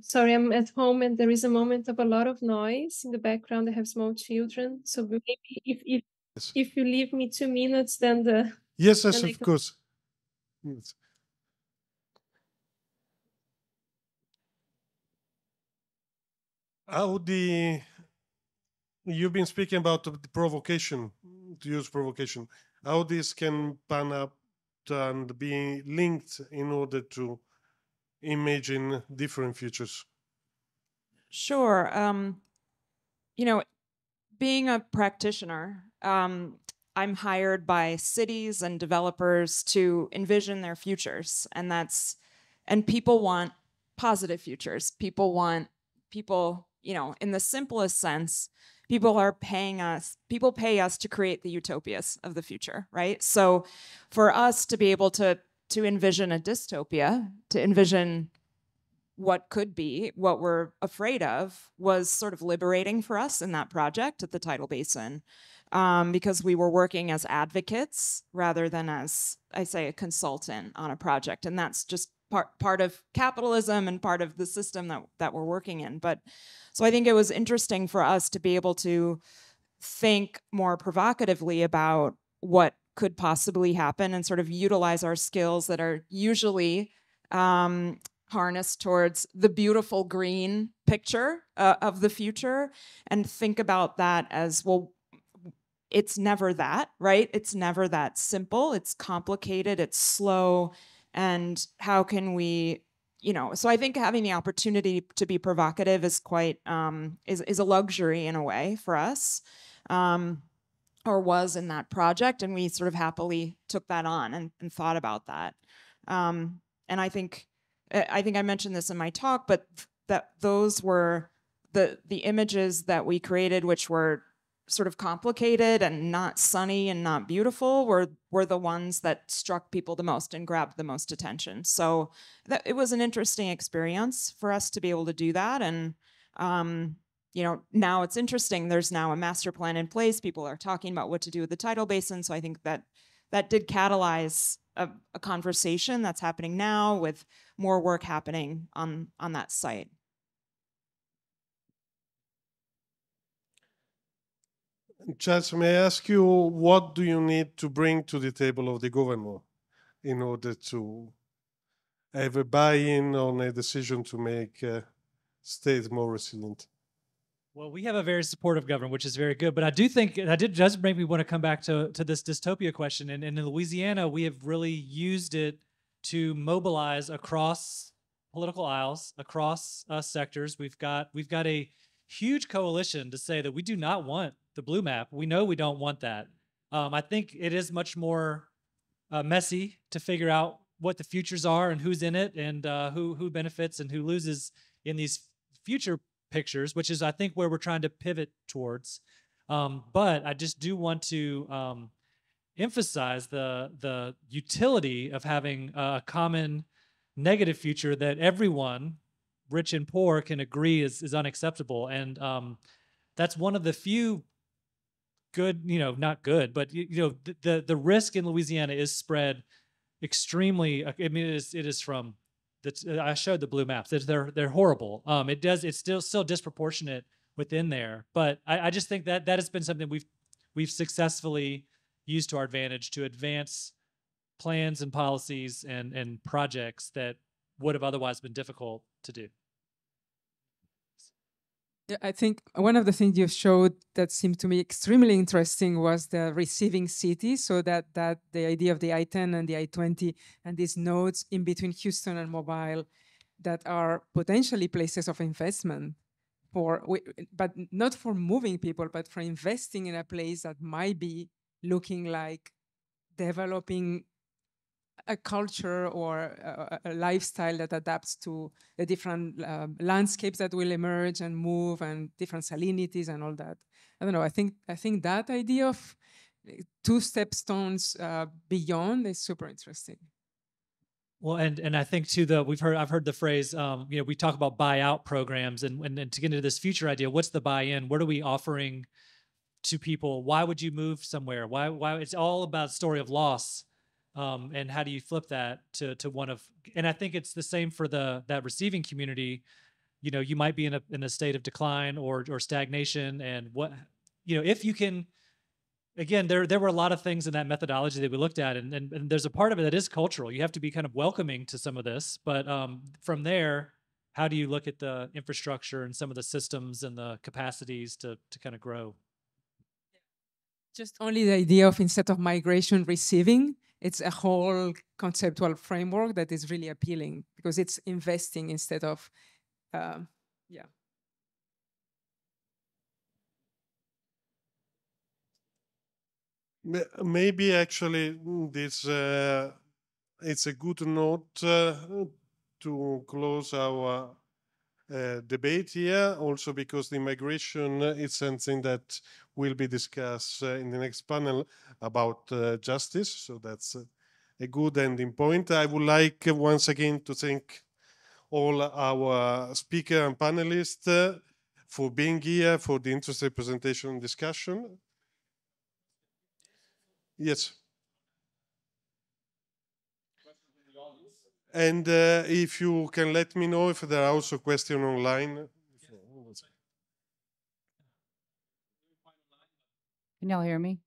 Sorry, I'm at home and there is a moment of a lot of noise in the background. I have small children, so maybe if you leave me 2 minutes, then the yes, of course. Yes. You've been speaking about the provocation, to use provocation, how this can pan up and be linked in order to imagine different futures. Sure. Being a practitioner, I'm hired by cities and developers to envision their futures, and people want positive futures. People want people, you know, in the simplest sense, people pay us to create the utopias of the future, right? So for us to be able to envision a dystopia, to envision what could be, what we're afraid of, was sort of liberating for us in that project at the tidal basin, because we were working as advocates rather than as, I say, a consultant on a project. And that's just part of capitalism and part of the system that we're working in. But so I think it was interesting for us to be able to think more provocatively about what could possibly happen and sort of utilize our skills that are usually harnessed towards the beautiful green picture of the future, and think about that as, well, it's never that, right? It's never that simple. It's complicated, it's slow, and how can we, you know, so I think having the opportunity to be provocative is quite, is a luxury in a way for us, or was in that project, and we sort of happily took that on and thought about that. And I think I mentioned this in my talk, but that those were the images that we created, which were sort of complicated and not sunny and not beautiful, were the ones that struck people the most and grabbed the most attention. So it was an interesting experience for us to be able to do that. And you know, now it's interesting. There's now a master plan in place. People are talking about what to do with the tidal basin. So I think that did catalyze a conversation that's happening now, with more work happening on that site. Charles, may I ask you, what do you need to bring to the table of the governor in order to have a buy-in on a decision to make states more resilient? Well, we have a very supportive government, which is very good. But I do think, it does make me want to come back to this dystopia question. And in Louisiana, we have really used it to mobilize across political aisles, across sectors. We've got a huge coalition to say that we do not want the blue map. We know we don't want that. I think it is much more messy to figure out what the futures are and who's in it, and who benefits and who loses in these future pictures, which is, I think, where we're trying to pivot towards. But I just do want to emphasize the utility of having a common negative future that everyone, rich and poor, can agree is unacceptable. And that's one of the few good, you know, not good, but you know, the risk in Louisiana is spread extremely. I mean, it is from. I showed the blue maps. They're horrible. It's still disproportionate within there. But I just think that has been something we've successfully used to our advantage to advance plans and policies and projects that would have otherwise been difficult to do. Yeah, I think one of the things you showed that seemed to me extremely interesting was the receiving city. So that the idea of the I-10 and the I-20 and these nodes in between Houston and Mobile that are potentially places of investment but not for moving people, but for investing in a place that might be looking like developing a culture or a lifestyle that adapts to the different landscapes that will emerge and move, and different salinities and all that. I don't know. I think that idea of two stepstones beyond is super interesting. Well, and I think too, I've heard the phrase, you know, we talk about buyout programs, and to get into this future idea, what's the buy-in? What are we offering to people? Why would you move somewhere? Why? It's all about story of loss. And how do you flip that to one of, and I think it's the same for that receiving community. You know, you might be in a state of decline or stagnation, and what, you know, if you can, again, there were a lot of things in that methodology that we looked at, and there's a part of it that is cultural. You have to be kind of welcoming to some of this, but from there, how do you look at the infrastructure and some of the systems and the capacities to kind of grow? Just only the idea of, instead of migration, receiving. It's a whole conceptual framework that is really appealing, because it's investing instead of, yeah. Maybe actually this it's a good note to close our debate here, also because the migration is something that will be discussed in the next panel about justice. So that's a good ending point. I would like once again to thank all our speakers and panelists for being here, for the interesting presentation and discussion. Yes. And if you can let me know if there are also questions online. Can y'all hear me?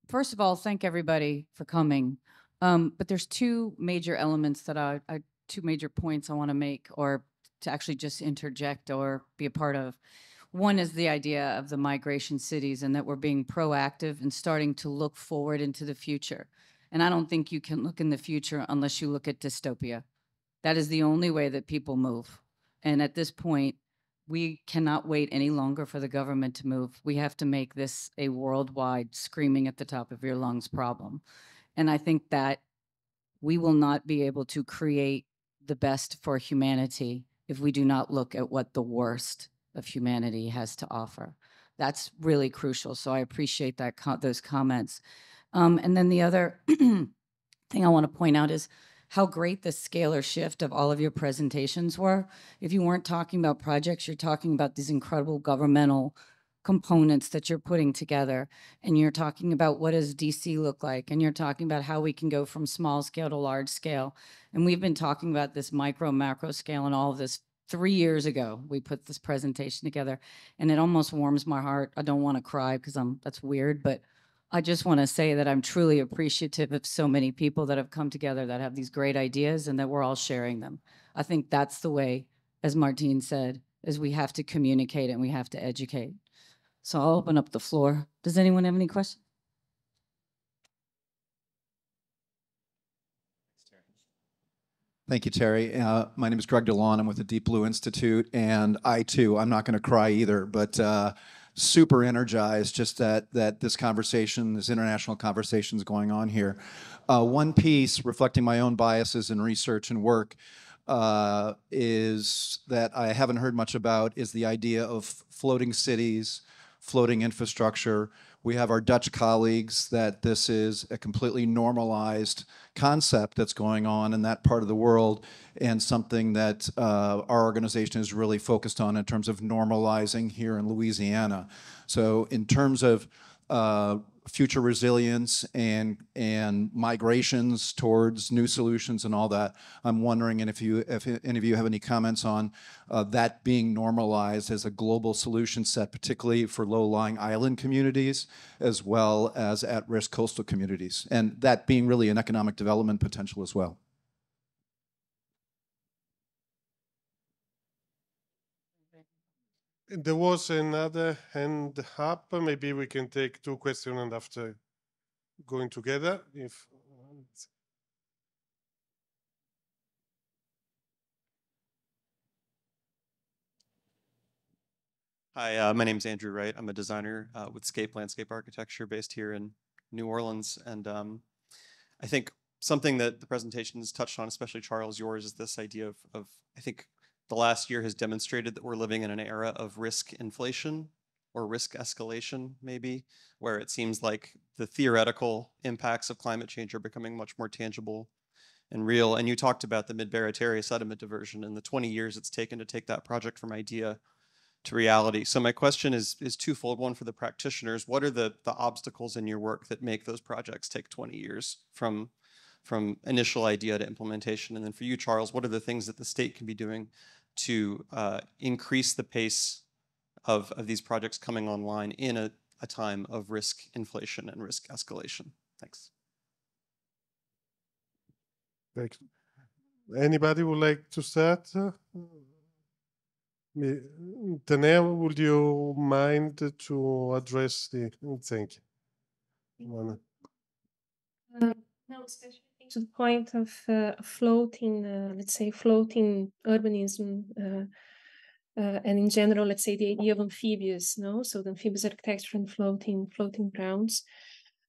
First of all, thank everybody for coming. But there's two major elements that two major points I want to make, or to actually just interject or be a part of. One is the idea of the migration cities and that we're being proactive and starting to look forward into the future. And I don't think you can look in the future unless you look at dystopia. That is the only way that people move. And at this point, we cannot wait any longer for the government to move. We have to make this a worldwide, screaming at the top of your lungs problem. And I think that we will not be able to create the best for humanity if we do not look at what the worst of humanity has to offer. That's really crucial. So I appreciate that those comments. And then the other thing I want to point out is how great the scalar shift of all of your presentations were. If you weren't talking about projects, you're talking about these incredible governmental components that you're putting together. And you're talking about what does DC look like? And you're talking about how we can go from small scale to large scale. And we've been talking about this micro, macro scale and all of this 3 years ago. We put this presentation together and it almost warms my heart. I don't want to cry because that's weird, but I just want to say that I'm truly appreciative of so many people that have come together that have these great ideas and that we're all sharing them. I think that's the way, as Martine said, is we have to communicate and we have to educate. So I'll open up the floor. Does anyone have any questions? Thank you, Terry. My name is Greg DeLon. I'm with the Deep Blue Institute, and I too, I'm not going to cry either, but super energized just that this conversation, this international conversation is going on here. One piece reflecting my own biases in research and work is that I haven't heard much about is the idea of floating cities, floating infrastructure. We have our Dutch colleagues that this is a completely normalized concept that's going on in that part of the world, and something that our organization is really focused on in terms of normalizing here in Louisiana. So in terms of future resilience and migrations towards new solutions and all that, I'm wondering if any of you have any comments on that being normalized as a global solution set, particularly for low-lying island communities as well as at-risk coastal communities, and that being really an economic development potential as well. There was another hand up. Maybe we can take two questions and after going together. If Hi, my name is Andrew Wright. I'm a designer with Scape Landscape Architecture based here in New Orleans. And I think something that the presentation has touched on, especially Charles, yours, is this idea of I think, the last year has demonstrated that we're living in an era of risk inflation or risk escalation, maybe, where it seems like the theoretical impacts of climate change are becoming much more tangible and real. And you talked about the Mid-Barataria sediment diversion and the 20 years it's taken to take that project from idea to reality. So my question is twofold. One, for the practitioners, what are the obstacles in your work that make those projects take 20 years from initial idea to implementation? And then for you, Charles, what are the things that the state can be doing to increase the pace of these projects coming online in a time of risk inflation and risk escalation? Thanks. Thanks. Anybody would like to start? Taneha, would you mind to address the thank you? No, especially to the point of floating, let's say, floating urbanism, and in general, let's say, the idea of amphibious, no? So the amphibious architecture and floating grounds.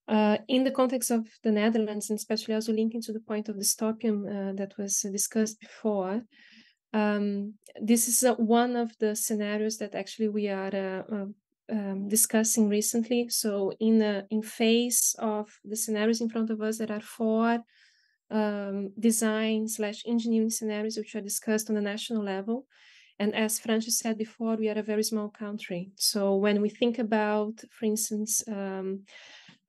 In the context of the Netherlands, and especially also linking to the point of dystopian that was discussed before, This is one of the scenarios that actually we are discussing recently. So in face of the scenarios in front of us, there are four design/engineering scenarios which are discussed on the national level. And as Fransje said before, we are a very small country. So when we think about, for instance,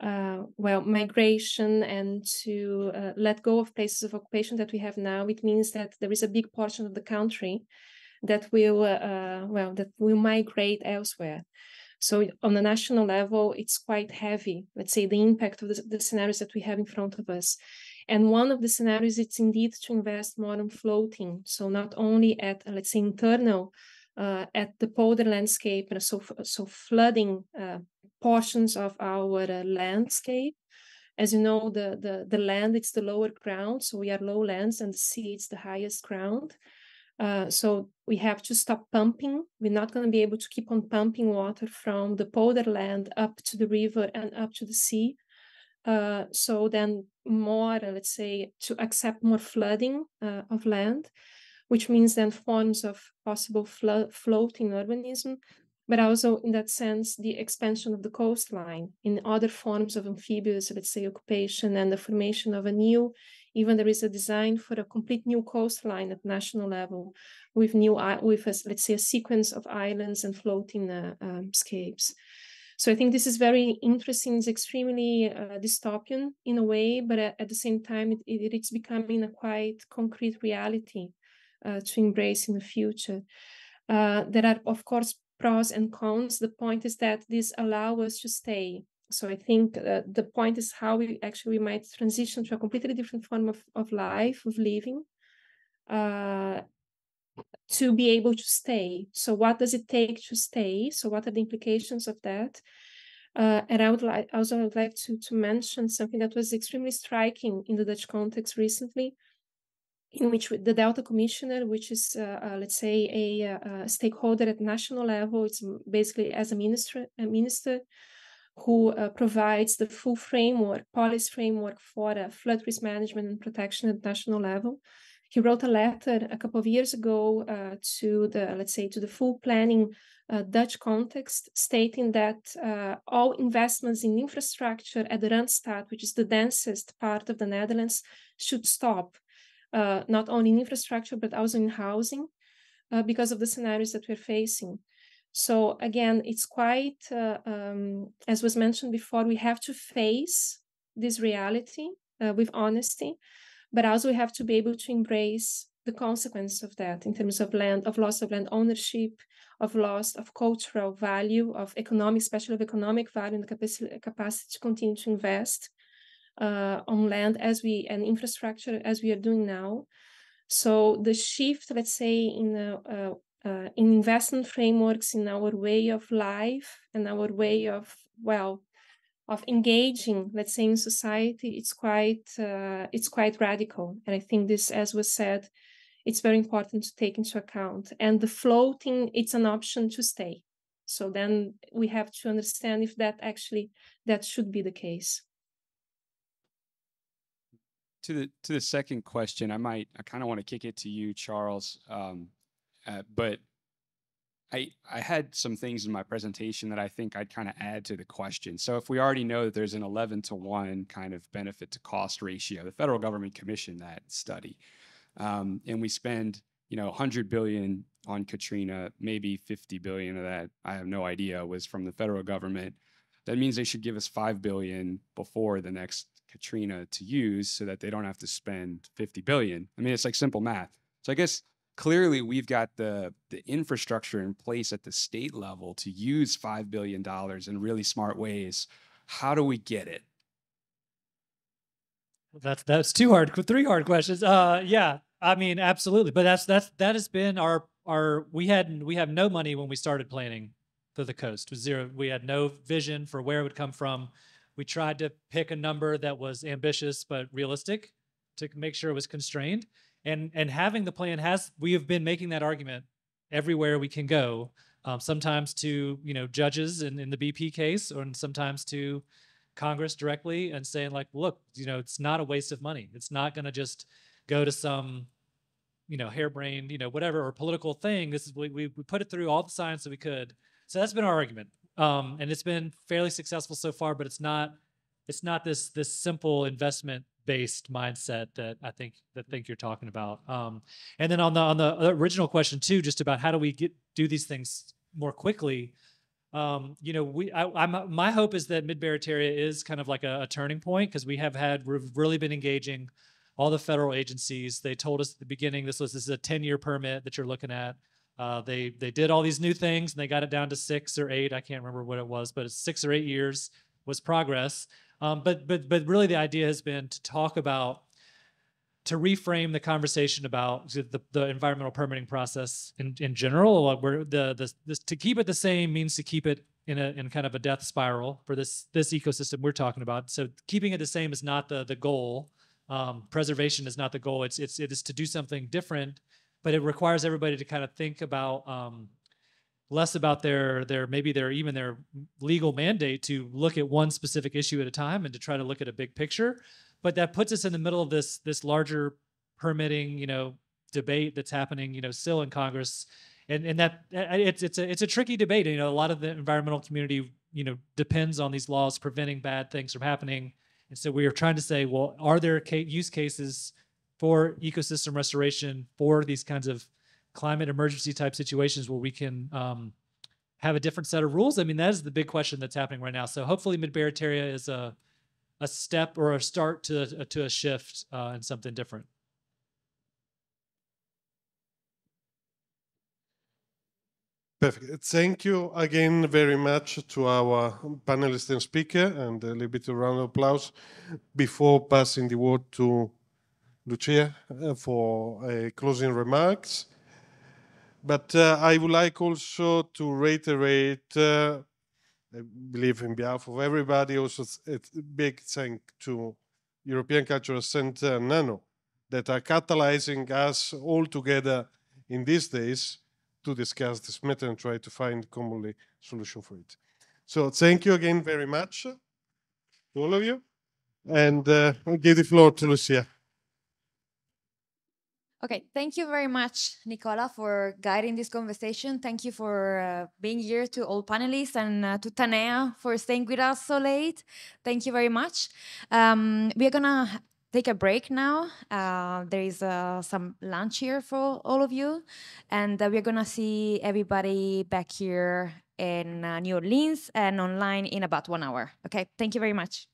migration and to let go of places of occupation that we have now, it means that there is a big portion of the country that will migrate elsewhere. So on the national level, it's quite heavy, let's say, the impact of the scenarios that we have in front of us. And one of the scenarios, it's indeed to invest more on floating. So not only at, let's say, internal, at the polder landscape, and so flooding portions of our landscape. As you know, the land, it's the lower ground. So we are lowlands and the sea, it's the highest ground. So we have to stop pumping. We're not going to be able to keep on pumping water from the polder land up to the river and up to the sea. So then more, let's say, to accept more flooding of land, which means then forms of possible floating urbanism, but also in that sense, the expansion of the coastline in other forms of amphibious, let's say, occupation and the formation of a new, even there is a design for a complete new coastline at national level with let's say, a sequence of islands and floating scapes. So I think this is very interesting. It's extremely dystopian in a way, but at the same time, it's becoming a quite concrete reality to embrace in the future. There are, of course, pros and cons. The point is that this allows us to stay. So I think the point is how we might transition to a completely different form of life, of living, to be able to stay. So what does it take to stay? So what are the implications of that? And I would like to mention something that was extremely striking in the Dutch context recently, in which the Delta Commissioner, which is, let's say, a stakeholder at national level, it's basically as a minister who provides the full policy framework for flood risk management and protection at national level. He wrote a letter a couple of years ago to the full planning Dutch context, stating that all investments in infrastructure at the Randstad, which is the densest part of the Netherlands, should stop, not only in infrastructure, but also in housing, because of the scenarios that we're facing. So again, it's quite, as was mentioned before, we have to face this reality with honesty, but also we have to be able to embrace the consequence of that in terms of land, of loss of land ownership, of loss of cultural value, of economic, especially of economic value, and the capacity to continue to invest on land and infrastructure as we are doing now. So the shift, let's say, in investment frameworks, in our way of life and our way of engaging, let's say, in society, it's quite radical. And I think this, as was said, it's very important to take into account. And the floating, it's an option to stay. So then we have to understand if that should be the case. To the second question, I kind of want to kick it to you, Charles. But I had some things in my presentation that I think I'd kind of add to the question. So if we already know that there's an 11-to-1 kind of benefit to cost ratio, the federal government commissioned that study, and we spend 100 billion on Katrina, maybe 50 billion of that, I have no idea, was from the federal government. That means they should give us 5 billion before the next Katrina to use, so that they don't have to spend 50 billion. I mean, it's like simple math. So I guess clearly we've got the infrastructure in place at the state level to use $5 billion in really smart ways. How do we get it? That's three hard questions. Yeah, I mean, absolutely. But that has been we have no money when we started planning for the coast. It was zero. We had no vision for where it would come from. We tried to pick a number that was ambitious but realistic to make sure it was constrained. And having the plan we have been making that argument everywhere we can go, sometimes to judges in the BP case, or sometimes to Congress directly, and saying like, look, it's not a waste of money. It's not going to just go to some harebrained, whatever, or political thing. This is we put it through all the science that we could. So that's been our argument, and it's been fairly successful so far. But it's not this simple investment-based mindset that I think you're talking about. And then on the original question too, just about how do we do these things more quickly. My hope is that Mid-Barataria is kind of like a turning point, because we've really been engaging all the federal agencies. They told us at the beginning this is a 10-year permit that you're looking at. They did all these new things and they got it down to 6 or 8. I can't remember what it was, but it's 6 or 8 years was progress. But really the idea has been to talk about, to reframe the conversation about the environmental permitting process in general. Where to keep it the same means to keep it in kind of a death spiral for this ecosystem we're talking about. So keeping it the same is not the goal. Preservation is not the goal. It is to do something different, but it requires everybody to kind of think about less about their legal mandate to look at one specific issue at a time and to try to look at a big picture. But that puts us in the middle of this larger permitting, debate that's happening, still in Congress, and that it's a tricky debate. A lot of the environmental community, depends on these laws preventing bad things from happening, and so we are trying to say, well, are there use cases for ecosystem restoration for these kinds of climate emergency type situations where we can have a different set of rules? I mean, that is the big question that's happening right now. So hopefully Mid-Barataria is a step or a start to a shift and something different. Perfect. Thank you again very much to our panelists and speaker, and a little bit of round of applause before passing the word to Lucia for closing remarks. But I would like also to reiterate, I believe in behalf of everybody, also a big thank to European Cultural Center and Nano that are catalyzing us all together in these days to discuss this matter and try to find commonly solution for it. So thank you again very much to all of you, and I'll give the floor to Lucia. Okay, thank you very much, Nicola, for guiding this conversation. Thank you for being here, to all panelists, and to Taneha for staying with us so late. Thank you very much. We are gonna take a break now. There is some lunch here for all of you, and we're gonna see everybody back here in New Orleans and online in about 1 hour. Okay, thank you very much.